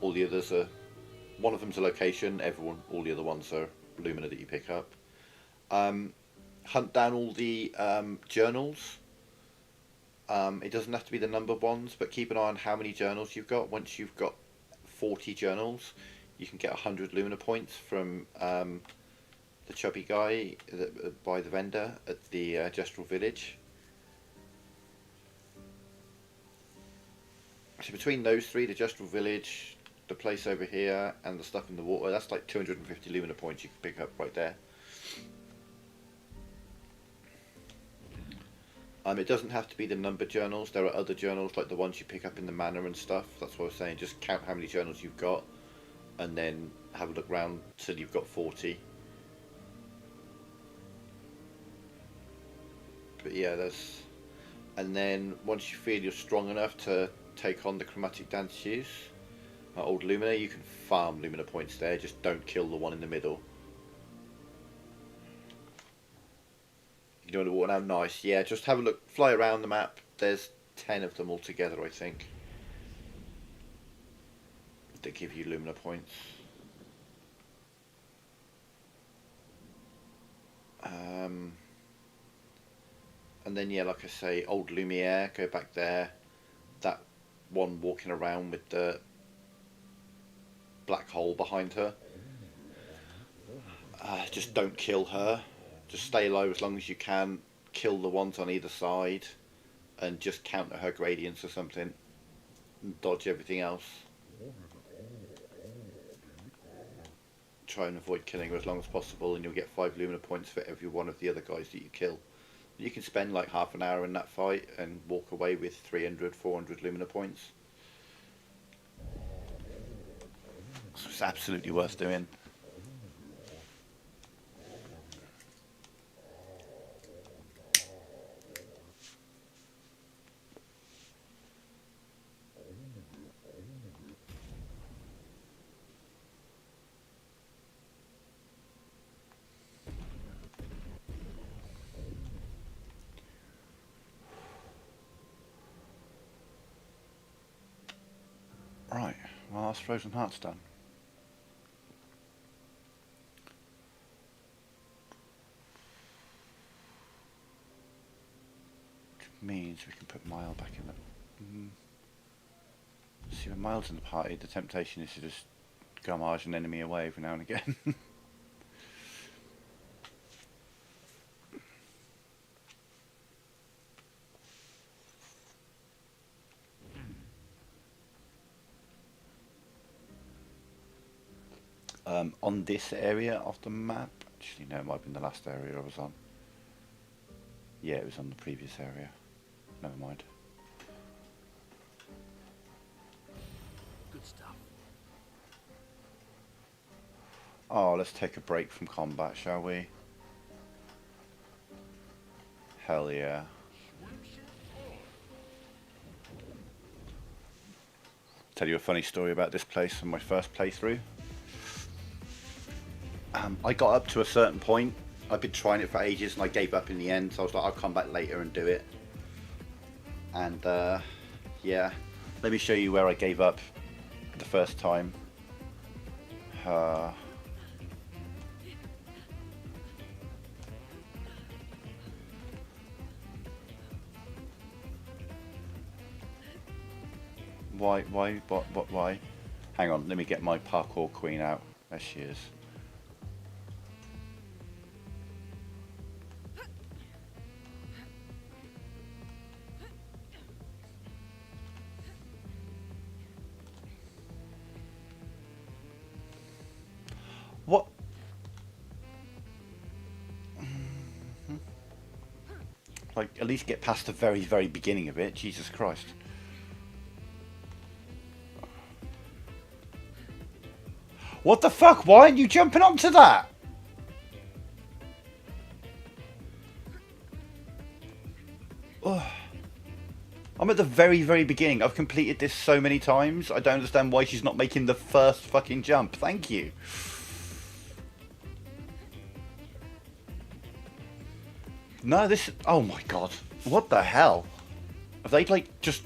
All the others are, one of them's a location, all the other ones are Lumina that you pick up. Hunt down all the journals. It doesn't have to be the numbered ones, but keep an eye on how many journals you've got. Once you've got 40 journals, you can get 100 Lumina points from the chubby guy by the vendor at the Gestural Village. So between those three, the Gestural Village, the place over here, and the stuff in the water, that's like 250 Lumina points you can pick up right there. It doesn't have to be the numbered journals. There are other journals like the ones you pick up in the manor and stuff. That's what I was saying. Just count how many journals you've got and then have a look round till you've got 40. But yeah, and then once you feel you're strong enough to take on the chromatic dance use, old Lumina, you can farm Lumina points there. Just don't kill the one in the middle. You know what? Now, nice. Yeah, just have a look. Fly around the map. There's 10 of them altogether, I think, that give you Lumina points. And then, yeah, like I say, old Lumiere, go back there. That one walking around with the black hole behind her. Just don't kill her. Just stay low as long as you can. Kill the ones on either side. And just counter her gradients or something. And dodge everything else. Try and avoid killing her as long as possible, and you'll get 5 Lumina points for every one of the other guys that you kill. You can spend like half an hour in that fight and walk away with 300, 400 Lumina points. So it's absolutely worth doing. Right, well, that's Frozen Hearts done. Which means we can put Mile back in the... See, when Mile's in the party, the temptation is to just gomage an enemy away every now and again. On this area of the map, actually no, it might have been the last area I was on. Yeah, it was on the previous area. Never mind. Good stuff. Oh, let's take a break from combat, shall we? Hell yeah. Tell you a funny story about this place from my first playthrough. I got up to a certain point. I've been trying it for ages and I gave up in the end, so I was like, I'll come back later and do it. And yeah, let me show you where I gave up the first time. Why? Hang on, let me get my parkour queen out. There she is. What? Like, at least get past the very, very beginning of it. Jesus Christ. What the fuck? Why aren't you jumping onto that? Ugh. I'm at the very, very beginning. I've completed this so many times. I don't understand why she's not making the first fucking jump. Thank you. No, this... Oh my god. What the hell? Have they, like, just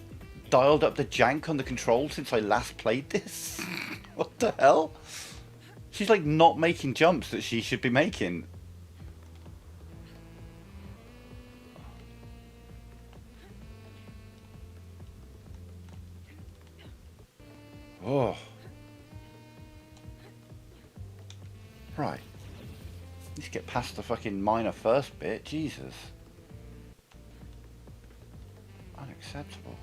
dialed up the jank on the controls since I last played this? What the hell? She's, like, not making jumps that she should be making. Oh. Right. Let's get past the fucking minor first bit. Jesus. Unacceptable.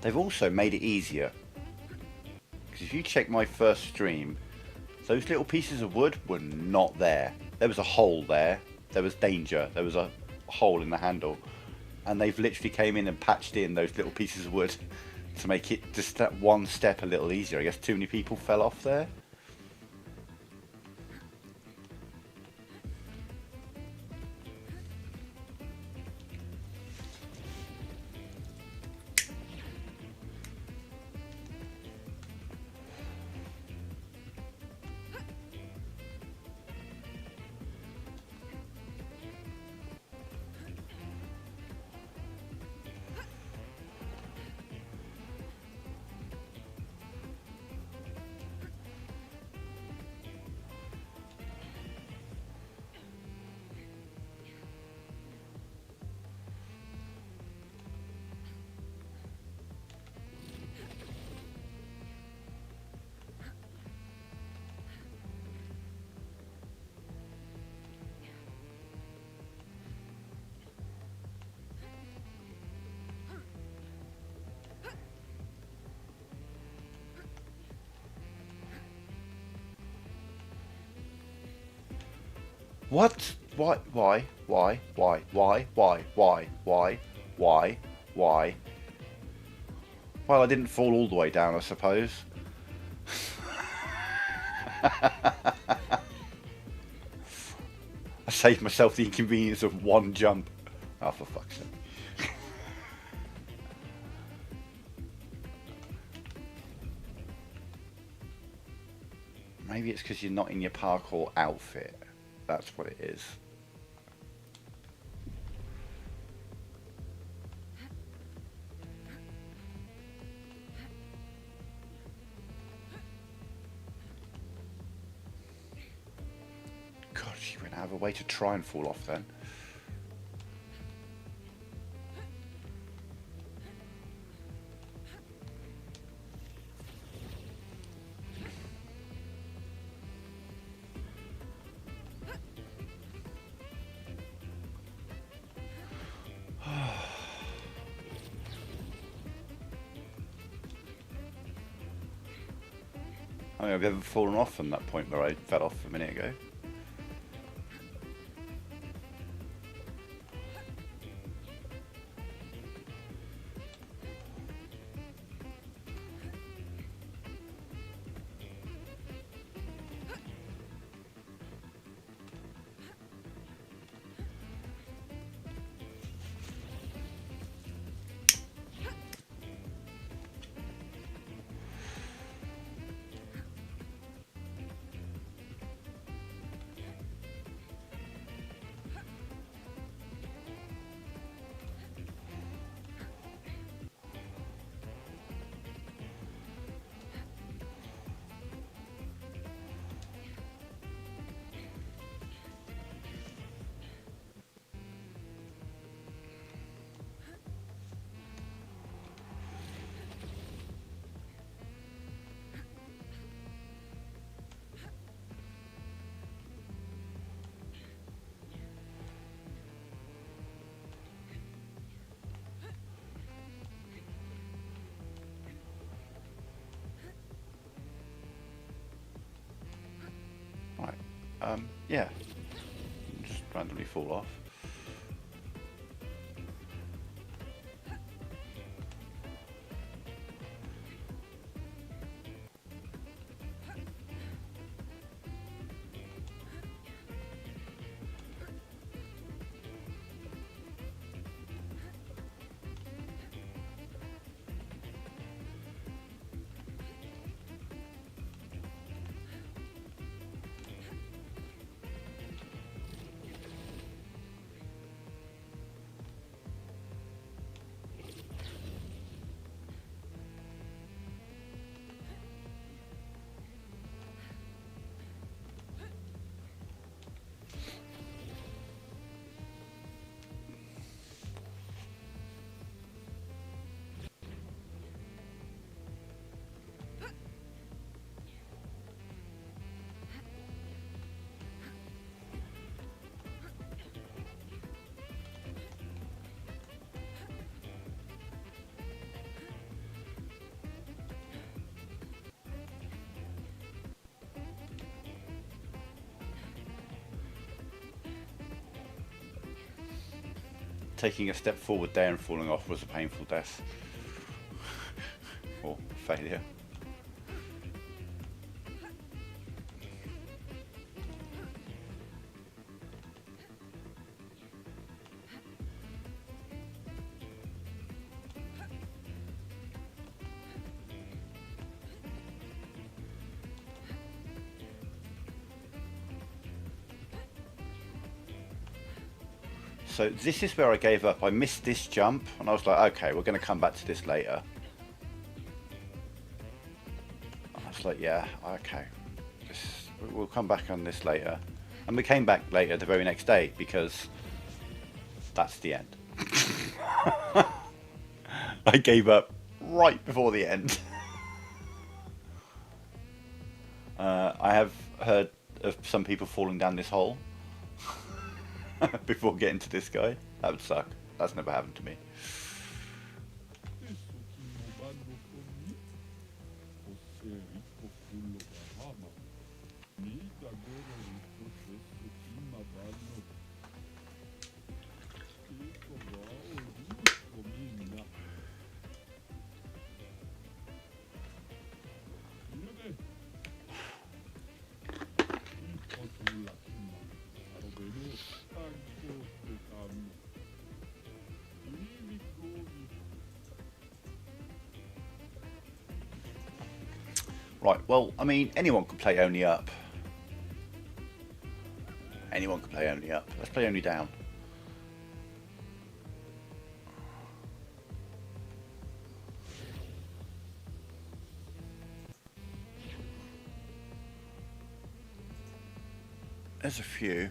They've also made it easier. Because if you check my first stream, those little pieces of wood were not there. There was a hole there. There was danger. There was a hole in the handle. And they've literally came in and patched in those little pieces of wood to make it just that one step a little easier. I guess too many people fell off there. What? Why? Why? Why? Why? Why? Why? Why? Why? Why? Why? Well, I didn't fall all the way down, I suppose. I saved myself the inconvenience of one jump. Oh, for fuck's sake. Maybe it's because you're not in your parkour outfit. That's what it is. God, she went out of her way to try and fall off then. I mean, I've ever fallen off from that point where I fell off a minute ago. yeah, just randomly fall off. Taking a step forward there and falling off was a painful death. Or failure. So this is where I gave up. I missed this jump and I was like, okay, we're going to come back to this later. I was like, yeah, okay. We'll come back on this later. And we came back later the very next day because that's the end. I gave up right before the end. I have heard of some people falling down this hole before getting to this guy. That would suck. That's never happened to me. Right, well, I mean, anyone can play only up. Anyone can play only up. Let's play only down. There's a few.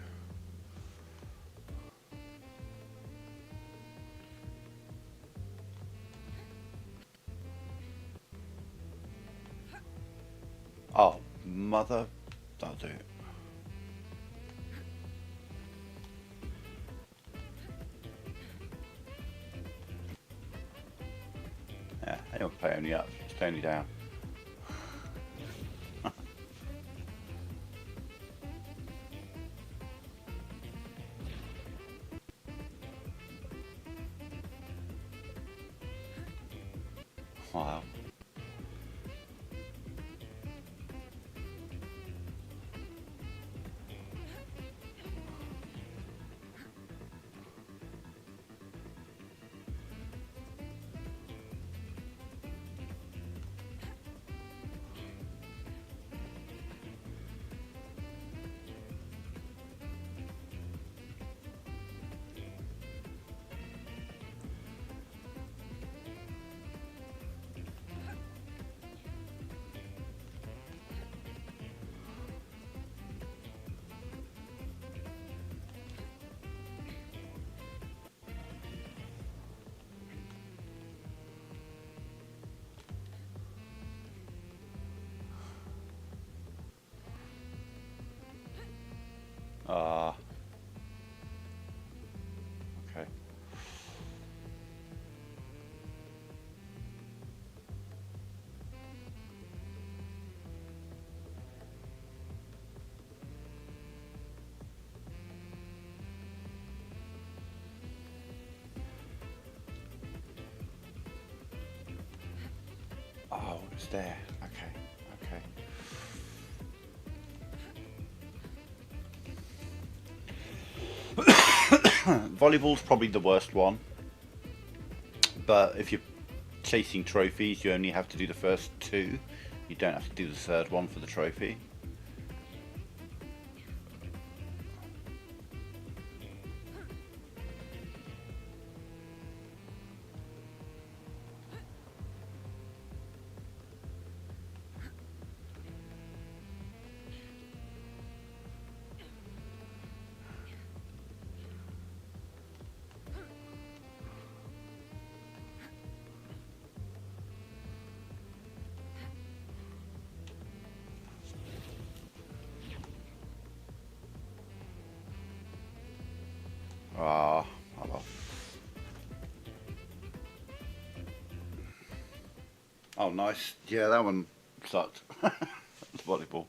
Oh, mother. That'll do. Yeah, anyone can play only up. Just play only down. Wow. Okay. It's there. Okay. Volleyball's probably the worst one, but if you're chasing trophies, you only have to do the first two. You don't have to do the third one for the trophy. Ah, oh well. Oh, nice. Yeah, that one sucked. The volleyball.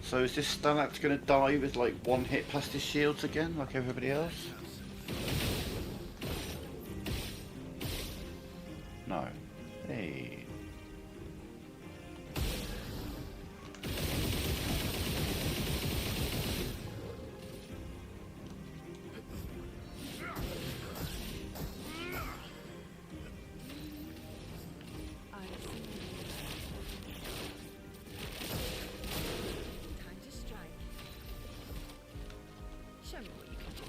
So is this Stanak's going to die with like one hit past his shields again, like everybody else? No. Hey. I see. Time to strike. Show me what you can do.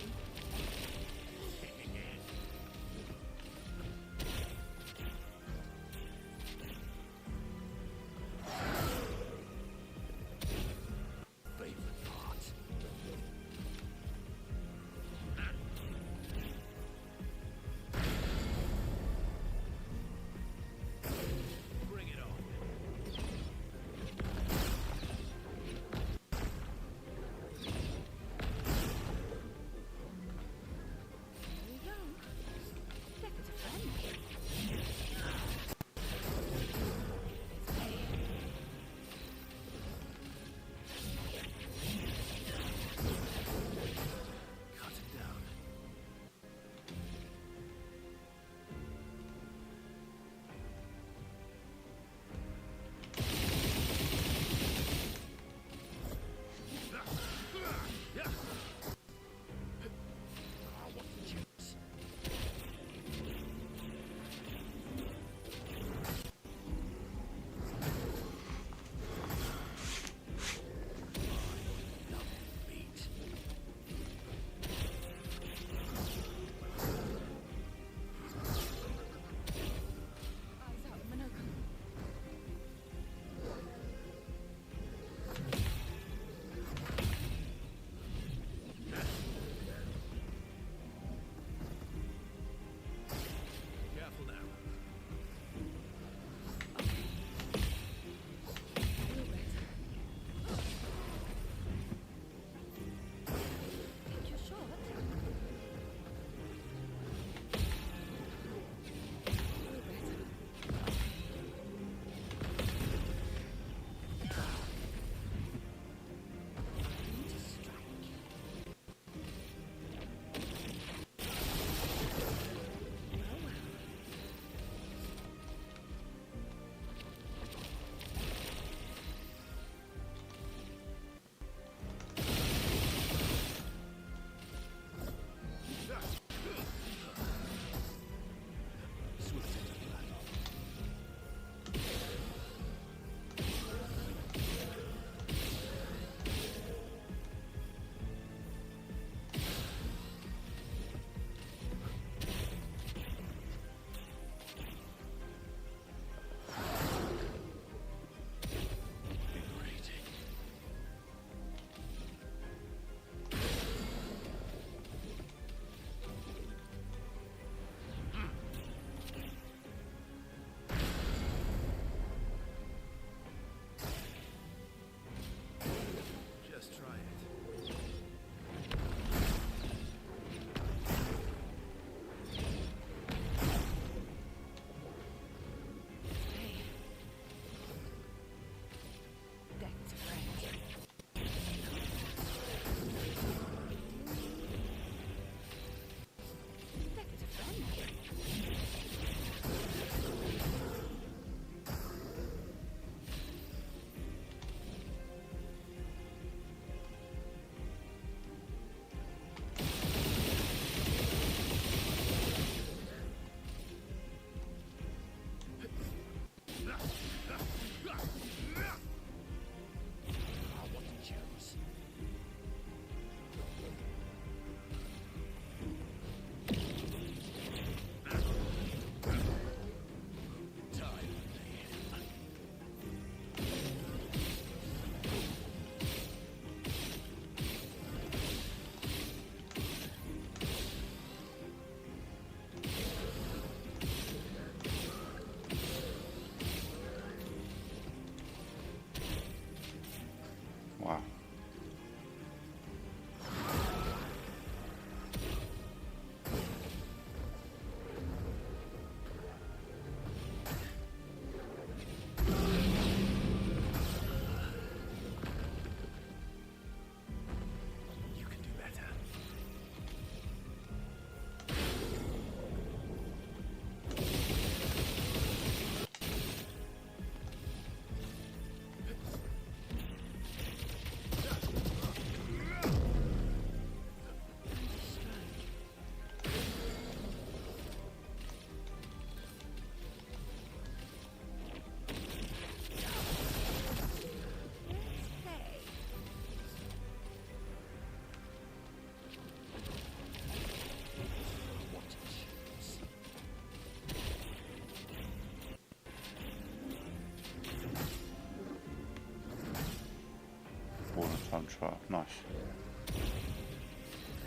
Time trial, nice.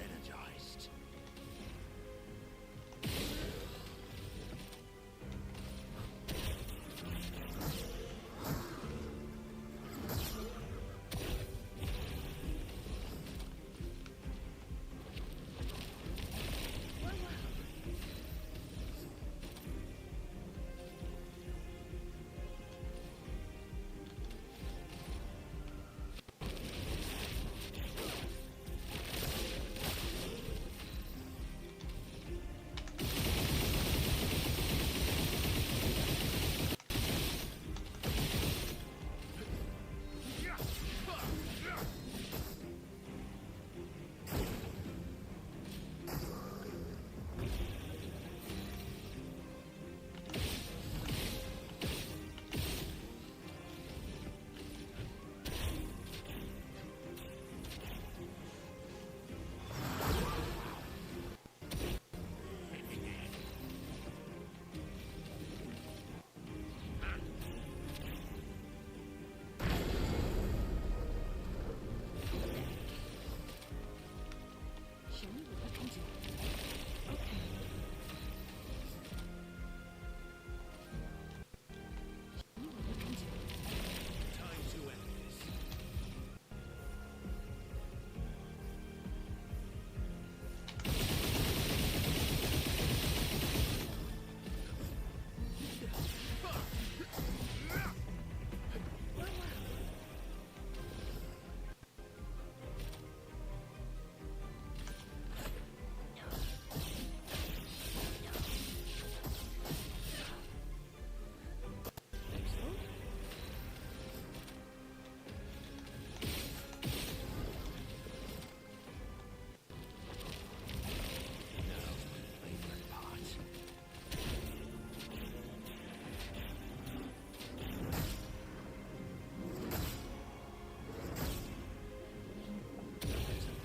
Energized. Show me what I can do. Okay. Show me what I can do. Time to end this. Favorite part.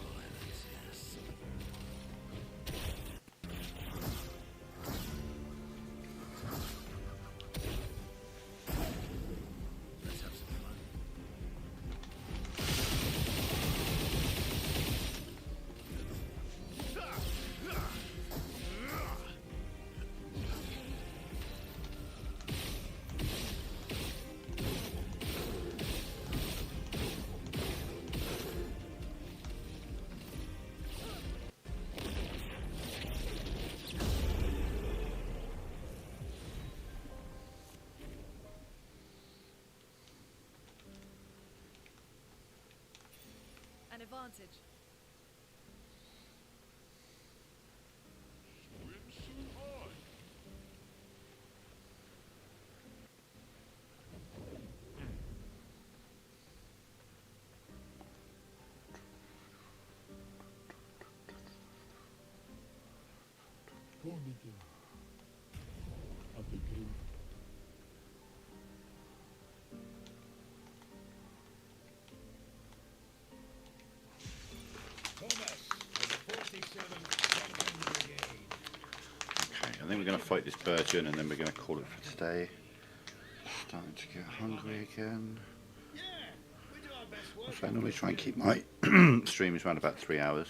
Violence, yes. Let's have some fun. An advantage. Okay, I think we're going to fight this Burgeon and then we're going to call it for today. Starting to get hungry again. So I normally try and keep my streams around about 3 hours.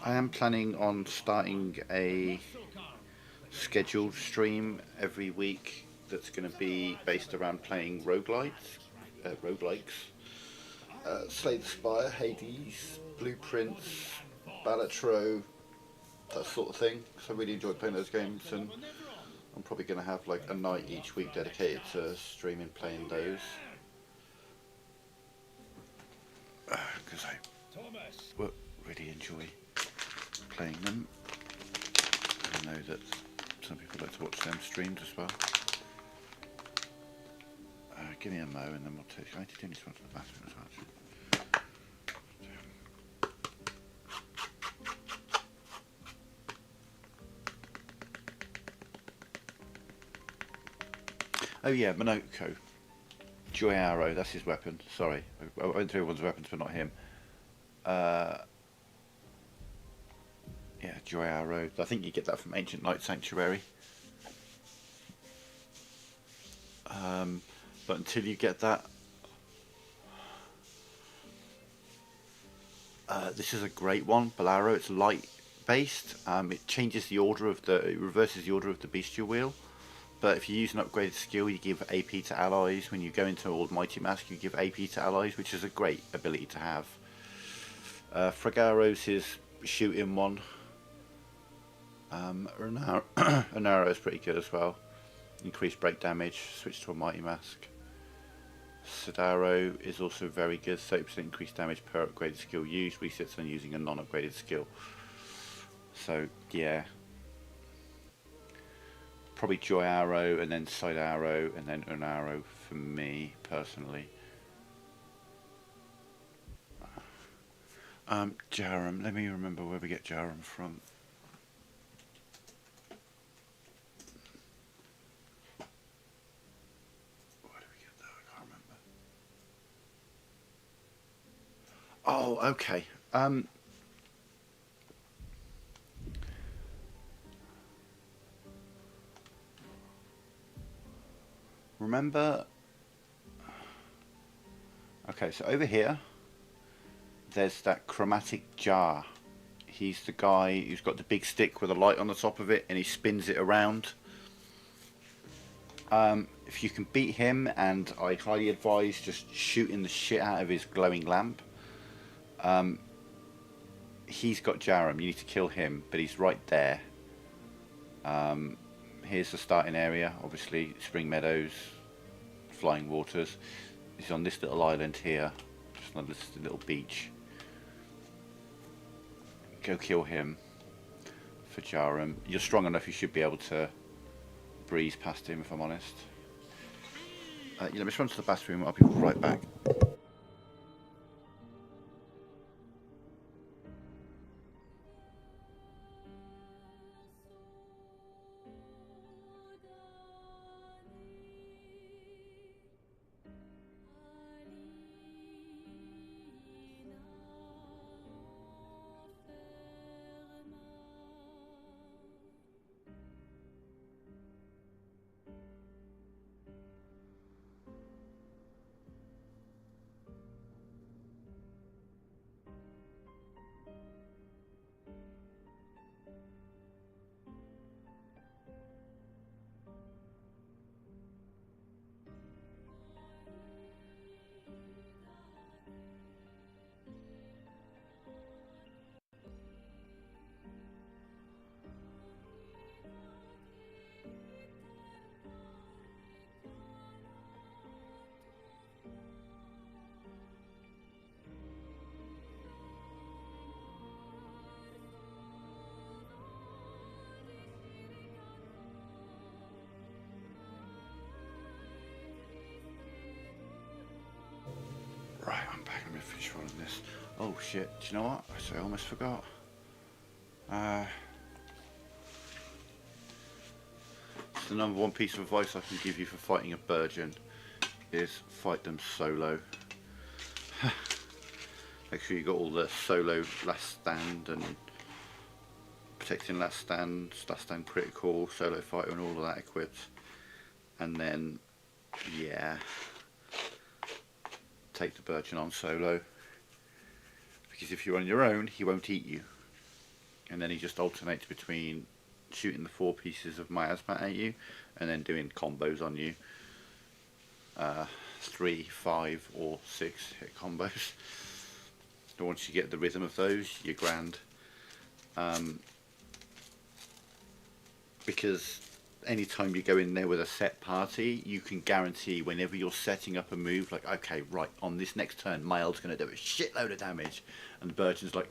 I am planning on starting a scheduled stream every week that's going to be based around playing roguelikes, Slay the Spire, Hades, Blueprints, Balatro, that sort of thing. So I really enjoy playing those games, and I'm probably going to have like a night each week dedicated to streaming playing those. Because I really enjoy playing them. I know that some people like to watch them streamed as well. Give me a mo and then we'll take. I need to do this one for the bathroom as well. Oh yeah, Monoko. Joy Arrow, that's his weapon. Sorry, I went through everyone's weapons but not him. Yeah, Joy Arrow. I think you get that from Ancient Knight Sanctuary. But until you get that, this is a great one, Bolaro. It's light based. It changes the order of it reverses the order of the bestial wheel. But if you use an upgraded skill, you give AP to allies. When you go into Almighty Mask, you give AP to allies, which is a great ability to have. Fragaro's his shooting one. Anaro is pretty good as well. Increased break damage, switch to a Mighty Mask. Sadaro is also very good, 30% increased damage per upgraded skill used, resets on using a non-upgraded skill. So yeah, probably Joy Arrow and then Side Arrow and then an arrow for me personally. Jaram, let me remember where we get Jaram from. Where do we get that? I can't remember. Oh, okay. Remember? Okay, so over here, there's that chromatic jar. He's the guy who's got the big stick with a light on the top of it, and he spins it around. If you can beat him, and I highly advise just shooting the shit out of his glowing lamp. He's got Jaram. You need to kill him, but he's right there. Here's the starting area. Obviously, Spring Meadows, Flying Waters. He's on this little island here, just on this little beach. Go kill him for Jaram. You're strong enough, you should be able to breeze past him, if I'm honest. Let me just run to the bathroom. I'll be right back. Right, I'm back. I'm going to finish rolling this. Oh shit, do you know what? I almost forgot. It's the number one piece of advice I can give you for fighting a Burgeon is fight them solo. Make sure you got all the solo last stand and protecting last stand critical, solo fighter and all of that equipped. And then, yeah, take the Burgeon on solo, because if you're on your own he won't eat you, and then he just alternates between shooting the 4 pieces of miasma at you and then doing combos on you, 3, 5 or 6 hit combos. So once you get the rhythm of those, you're grand. Because anytime you go in there with a set party, you can guarantee whenever you're setting up a move, like, okay, right, on this next turn, my L's going to do a shitload of damage. And the Burgeon's like,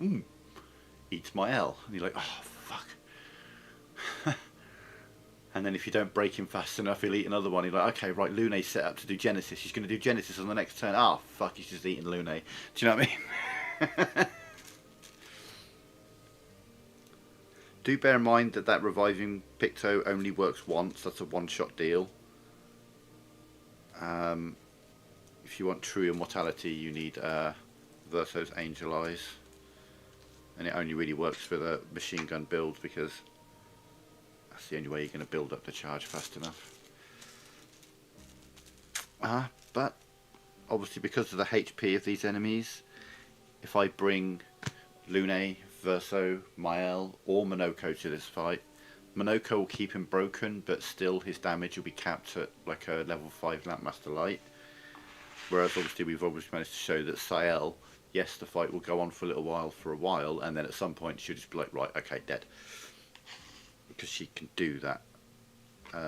eats my L. And you're like, oh, fuck. And then if you don't break him fast enough, he'll eat another one. You're like, okay, right, Lune's set up to do Genesis. He's going to do Genesis on the next turn. Oh, fuck, he's just eating Lune. Do you know what I mean? Do bear in mind that reviving Picto only works once. That's a one-shot deal. If you want true immortality, you need Verso's Angel Eyes. And it only really works for the machine gun build, because that's the only way you're going to build up the charge fast enough. But obviously because of the HP of these enemies, if I bring Lune, Verso, Mael or Monoko to this fight, Monoko will keep him broken, but still his damage will be capped at like a level 5 Lampmaster Light. Whereas obviously we've managed to show that Sael, yes, the fight will go on for a while, and then at some point she'll just be like, right, okay, dead. Because she can do that.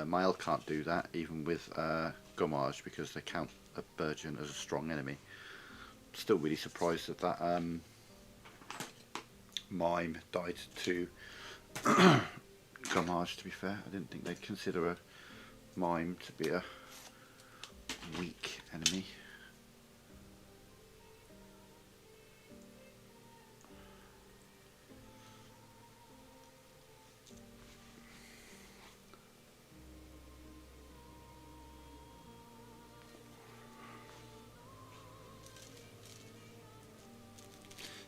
Mael can't do that, even with Gommage, because they count a Burgeon as a strong enemy. Still really surprised that that Mime died to Gommage, to be fair. I didn't think they'd consider a Mime to be a weak enemy.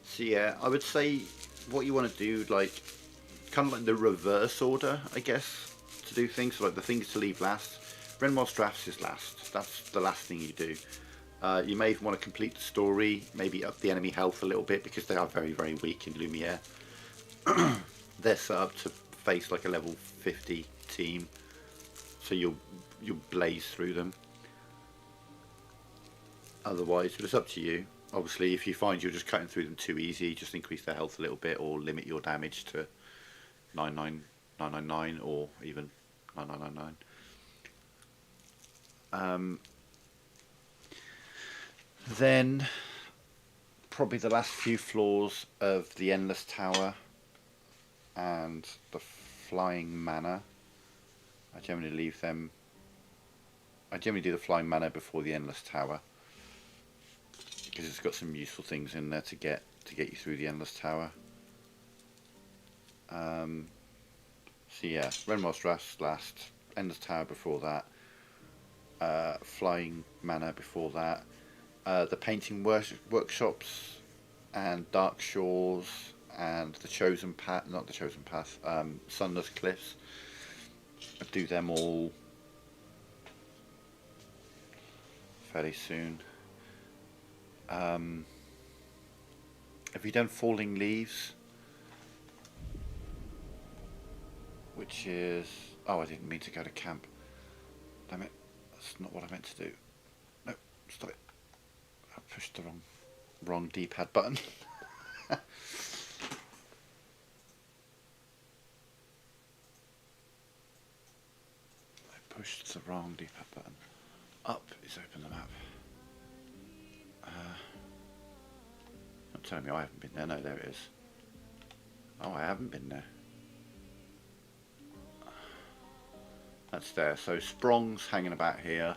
So yeah, I would say what you want to do, like, kind of like the reverse order, I guess, to do things. So like the things to leave last. Renmar's Drafts is last. That's the last thing you do. You may even want to complete the story, maybe up the enemy health a little bit, because they are very, very weak in Lumiere. They're set up to face like a level 50 team, so you'll blaze through them. Otherwise, but it's up to you. Obviously, if you find you're just cutting through them too easy, just increase their health a little bit, or limit your damage to 999 or even 9999. Then probably the last few floors of the Endless Tower and the Flying Manor. I generally leave them. I generally do the Flying Manor before the Endless Tower, because it's got some useful things in there to get you through the Endless Tower. So yeah, Renmar's Drafts last, Endless Tower before that, Flying Manor before that, the Painting Workshops and Dark Shores and the Chosen Path, not the Chosen Path, Sunless Cliffs. I do them all fairly soon. Have you done Falling Leaves? Which is... Oh, I didn't mean to go to camp. Damn it. That's not what I meant to do. No, stop it. I pushed the wrong D-pad button. I pushed the wrong D-pad button. Up is open the map. Not telling me I haven't been there. No, there it is. Oh, I haven't been there. That's there. So Sprong's hanging about here.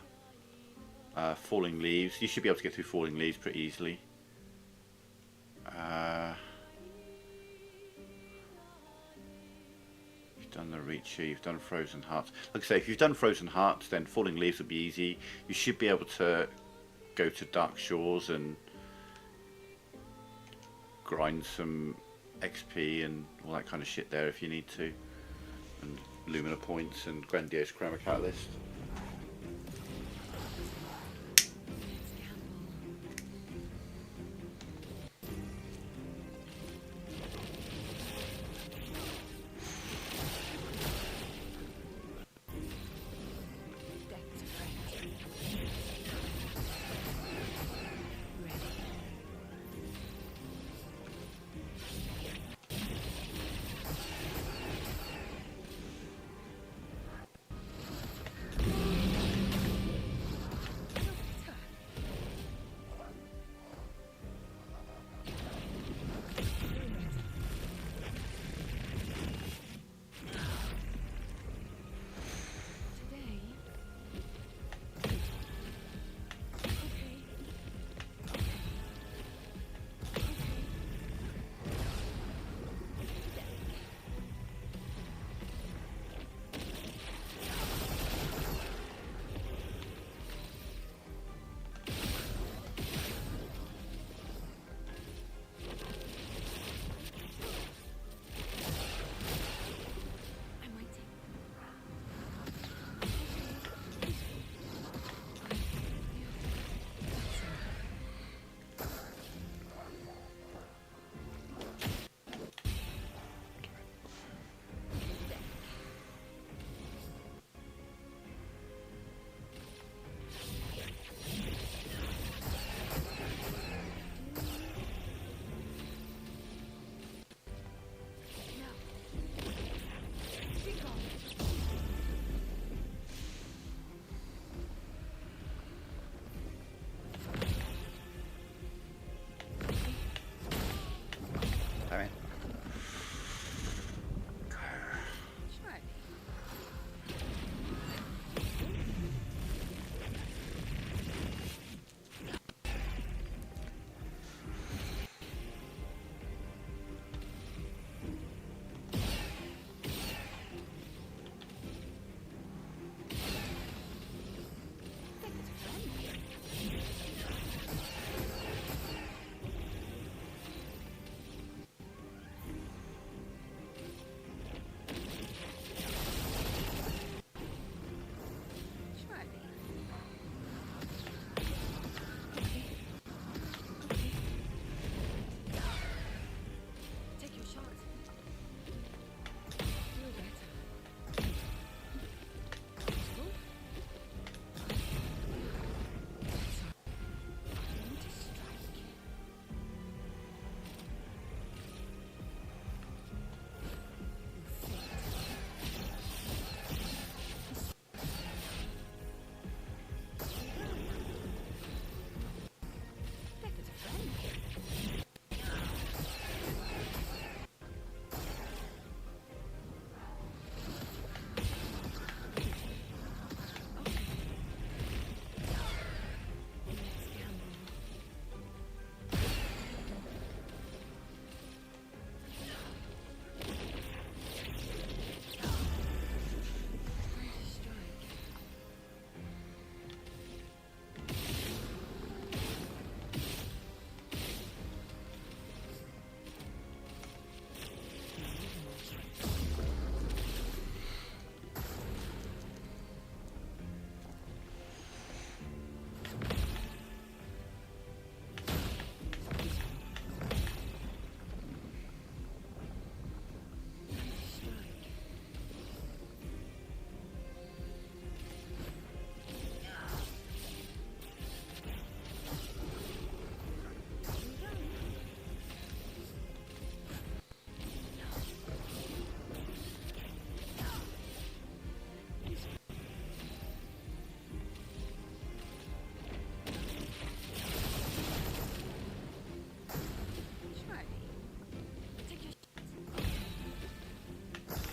Falling Leaves. You should be able to get through Falling Leaves pretty easily. You've done the Reacher, you've done Frozen Hearts. Like I say, if you've done Frozen Hearts, then Falling Leaves will be easy. You should be able to go to Dark Shores and grind some XP and all that kind of shit there if you need to. And Lumina points and Grandiose Chroma Catalyst.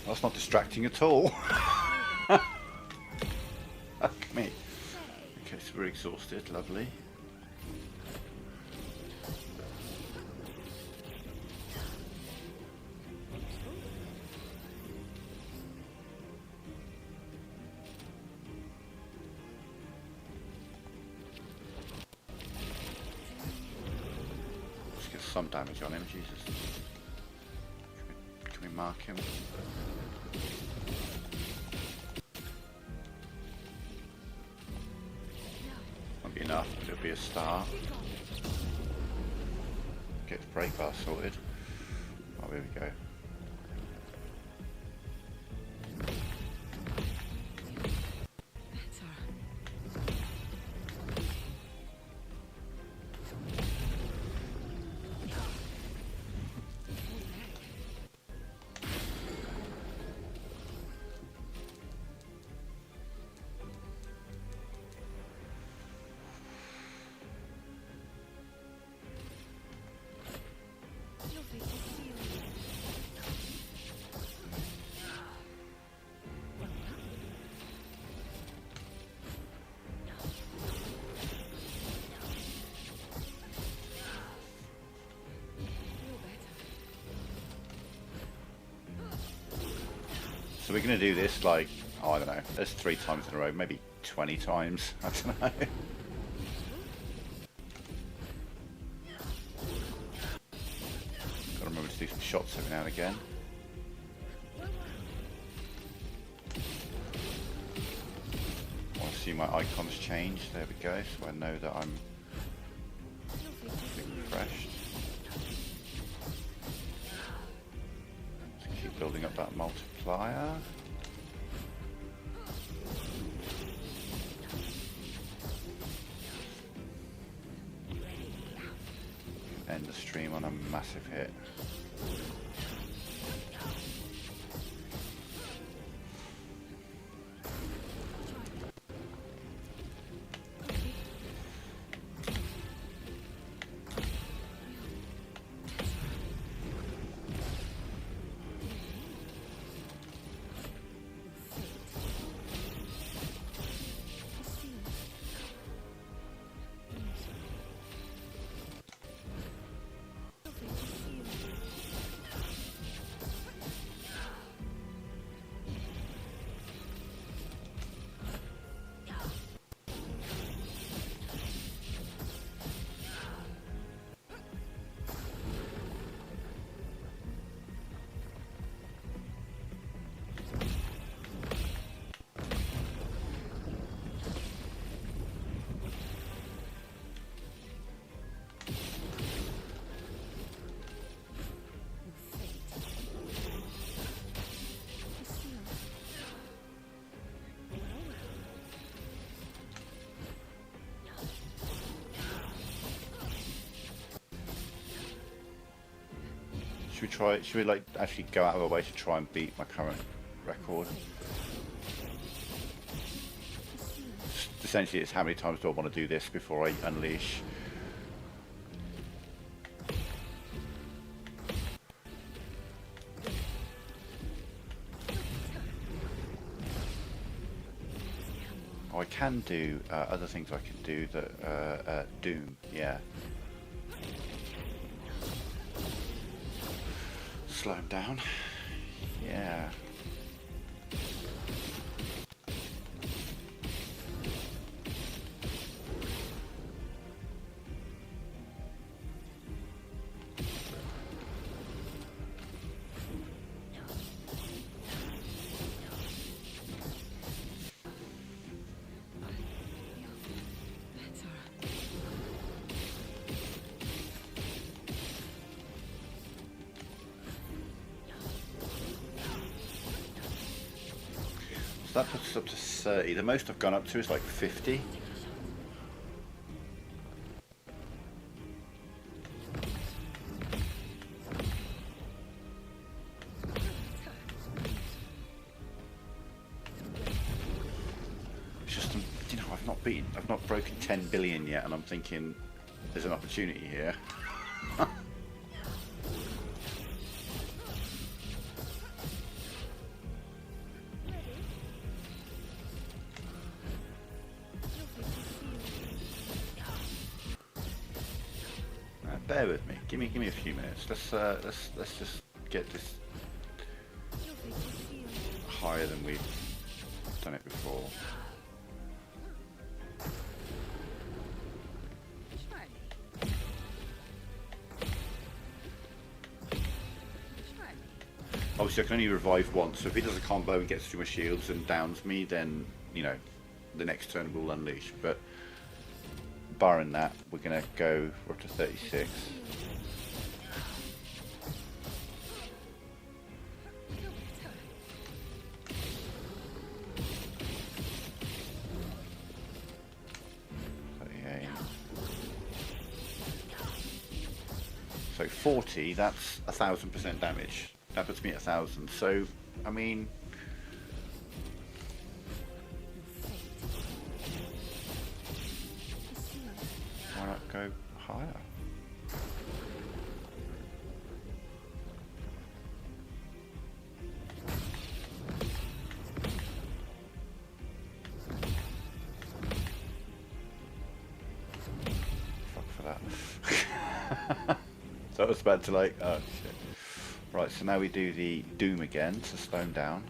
That's not distracting at all. Fuck me. Okay, so we're exhausted. Lovely. Let's get some damage on him. Jesus. Can we mark him? Won't be enough, but it'll be a start. Get the brake bar sorted. Oh, here we go. So we're going to do this like, oh, I don't know, there's 3 times in a row, maybe 20 times, I don't know. Gotta remember to do some shots every now and again. I want to see my icons change, there we go, so I know that I'm refreshed. Keep building up that multiplier. End the stream on a massive hit. Should we like actually go out of our way to try and beat my current record? Essentially, it's how many times do I want to do this before I unleash? Oh, I can do other things I can do that Doom, yeah. Slow him down. Yeah. That puts us up to 30. The most I've gone up to is like 50. It's just, you know, I've not broken 10 billion yet, and I'm thinking there's an opportunity here. bear with me. Give me a few minutes. Let's just get this Your fate is sealed. higher than we've done it before. Try me. Try me. Obviously, I can only revive once, so if he does a combo and gets through my shields and downs me, then, you know, the next turn will unleash. But barring that, we're going to go, we're up to 36. Feel better. 38. So 40, that's 1,000% damage. That puts me at 1,000. So, I mean, Your fate is sealed. why not go higher? Fuck for that. So I was about to like, oh shit. Right, so now we do the Doom again to slow him down.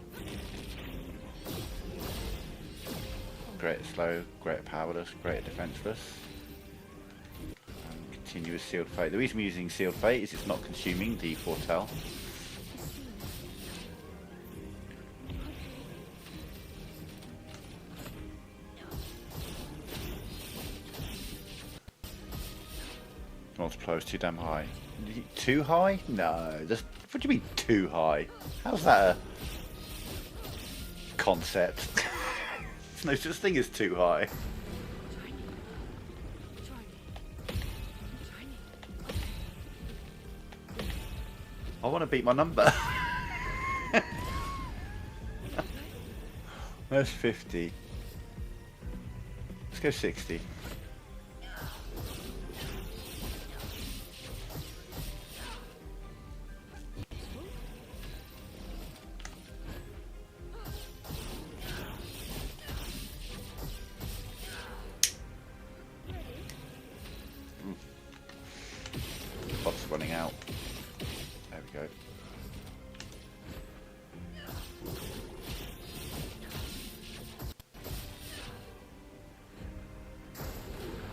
Greater slow, greater powerless, greater defenseless. And continuous sealed fate. The reason we're using sealed fate is it's not consuming the foretell. Multiplier is too damn high. Too high? No. What do you mean too high? How's that a concept? There's no such thing as too high. Try me. Try me. Try me. I want to beat my number. That's 50. Let's go 60. Clock's running out. There we go.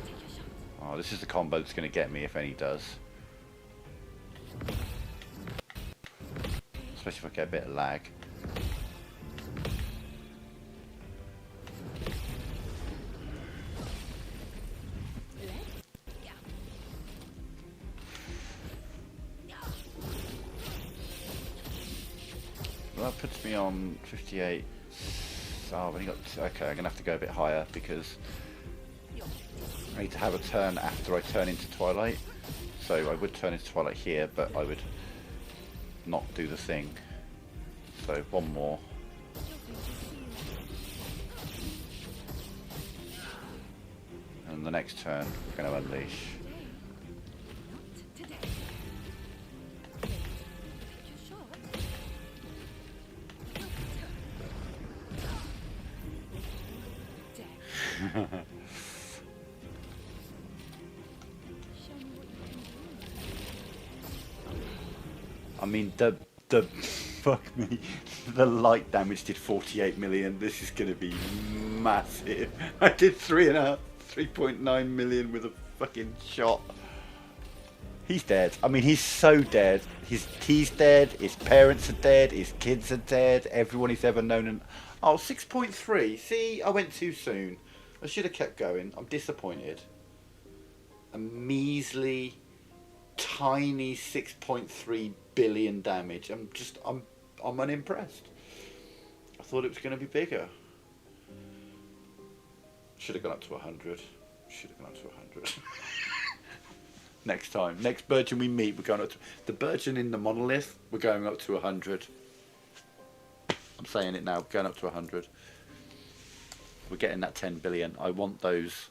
Take your shot. Oh, this is the combo that's going to get me if any does. Especially if I get a bit of lag. Yeah. Well, that puts me on 58. So I've only got. Okay, I'm going to have to go a bit higher because Your fate is sealed. I need to have a turn after I turn into Twilight. So I would turn into Twilight here, but I would not do the thing. So one more. Your fate is sealed. And the next turn, we're going to unleash. Today. Not today. Take your shot. Feel better. Death. Show me what you can do. I mean, the fuck me, the light damage did 48 million. This is going to be massive. I did 3.9 million with a fucking shot. He's dead. I mean, he's so dead. He's dead. His parents are dead. His kids are dead. Everyone he's ever known. And oh, 6.3. See, I went too soon. I should have kept going. I'm disappointed. A measly, tiny 6.3 billion damage. I'm unimpressed. I thought it was going to be bigger. Should have gone up to 100. Should have gone up to 100. Next time, next Burgeon we meet, we're going up to the Burgeon in the monolith. We're going up to 100. I'm saying it now. Going up to 100. We're getting that 10 billion. I want those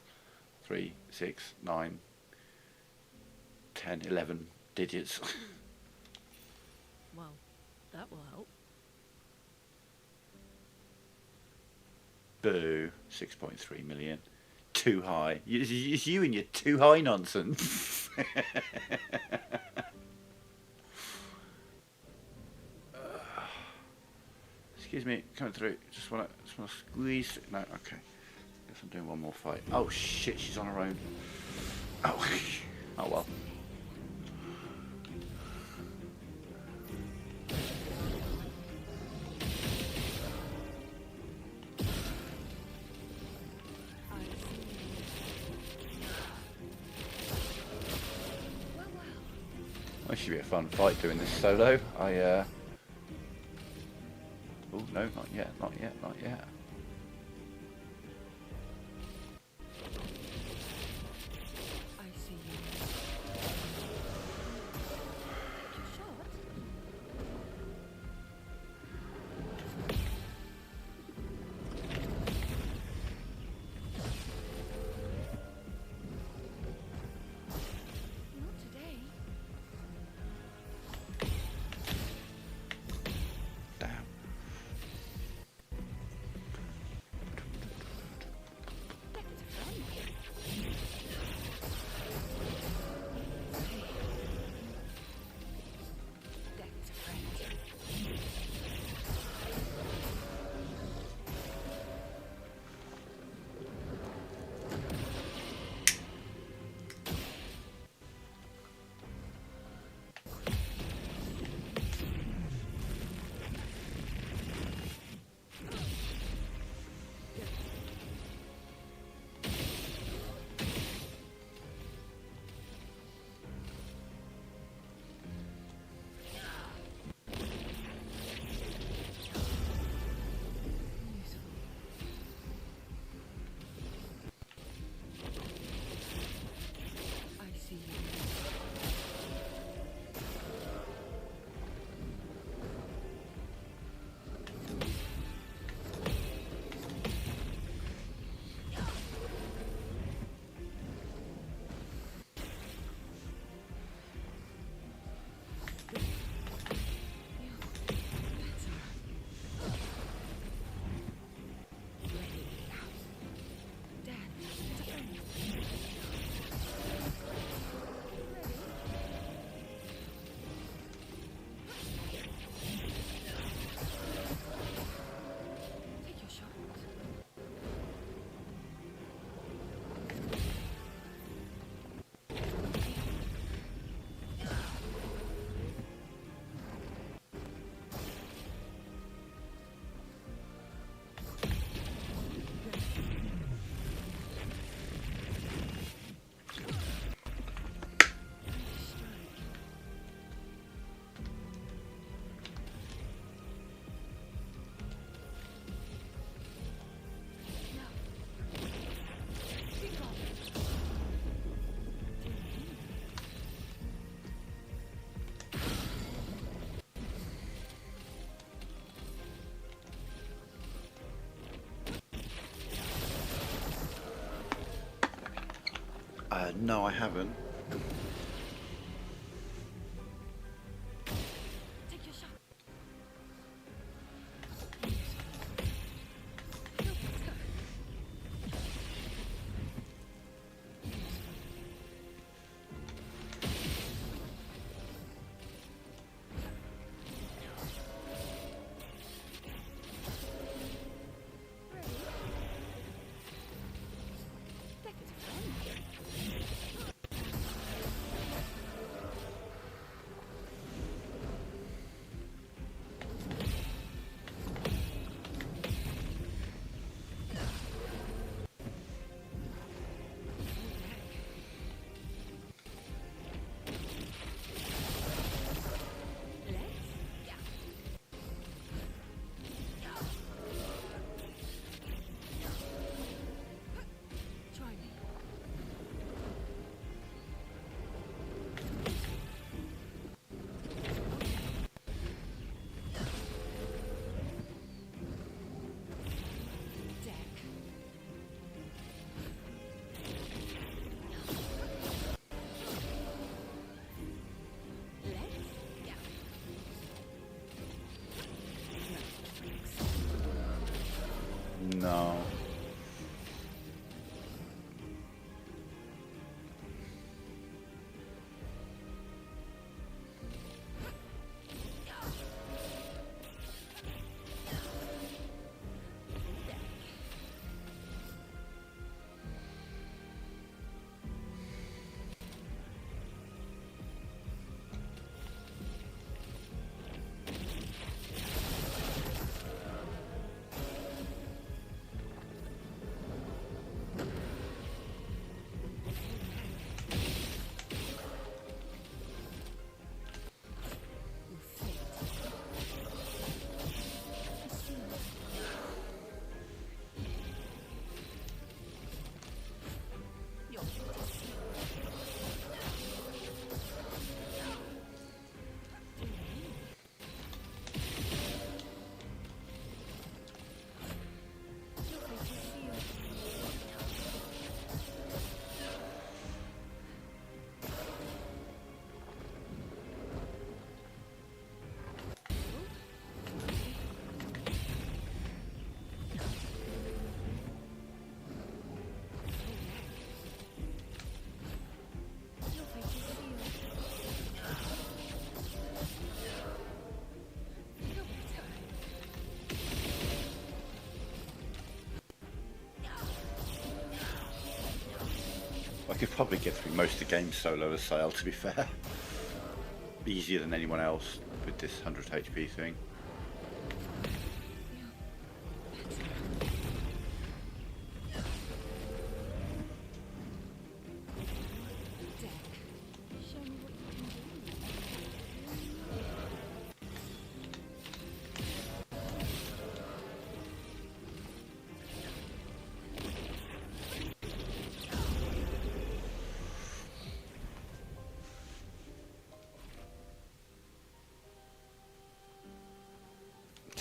3, 6, 9, 10, 11 digits. Well, that will help. Boo. 6.3 million. too high. It's you and your too high nonsense. Excuse me, coming through. Just wanna squeeze. No, okay. Guess I'm doing one more fight. Oh shit, she's on her own. Oh, oh well. This should be a fun fight doing this solo. Oh no, not yet, not yet, not yet. I see you. Your shot? Not today. Damn. That was a friend. That was a friend. I see you. Dad, it's a friend. Take your shot. No, I haven't. Take your shot. That was a friend. Try me. Deck. Let's. Yeah. No. could probably get through most of the game solo as Sail, to be fair. Easier than anyone else with this 100 HP thing.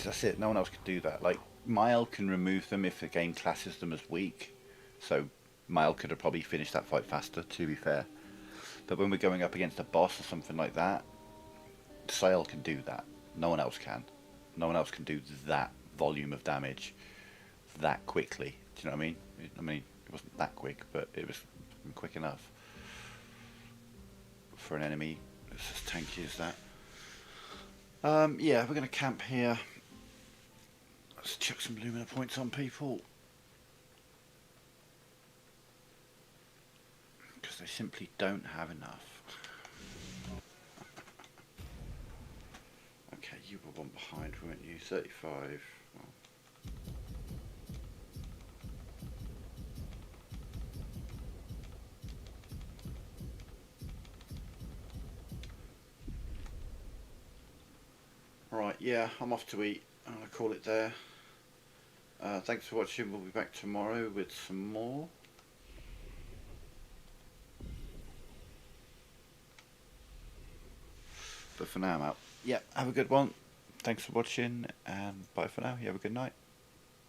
That's it, no one else can do that. Like, Mile can remove them if the game classes them as weak. So, Mile could have probably finished that fight faster, to be fair. But when we're going up against a boss or something like that, Sail can do that. No one else can. No one else can do that volume of damage that quickly. Do you know what I mean? I mean, it wasn't that quick, but it was quick enough for an enemy that's as tanky as that. Yeah, we're going to camp here. Let's chuck some Lumina points on people. Because they simply don't have enough. Okay, you were one behind, weren't you? 35. Well. Right, yeah, I'm off to eat. I'm going to call it there. Thanks for watching. We'll be back tomorrow with some more. But for now, I'm out. Yeah, have a good one. Thanks for watching, and bye for now. You have a good night.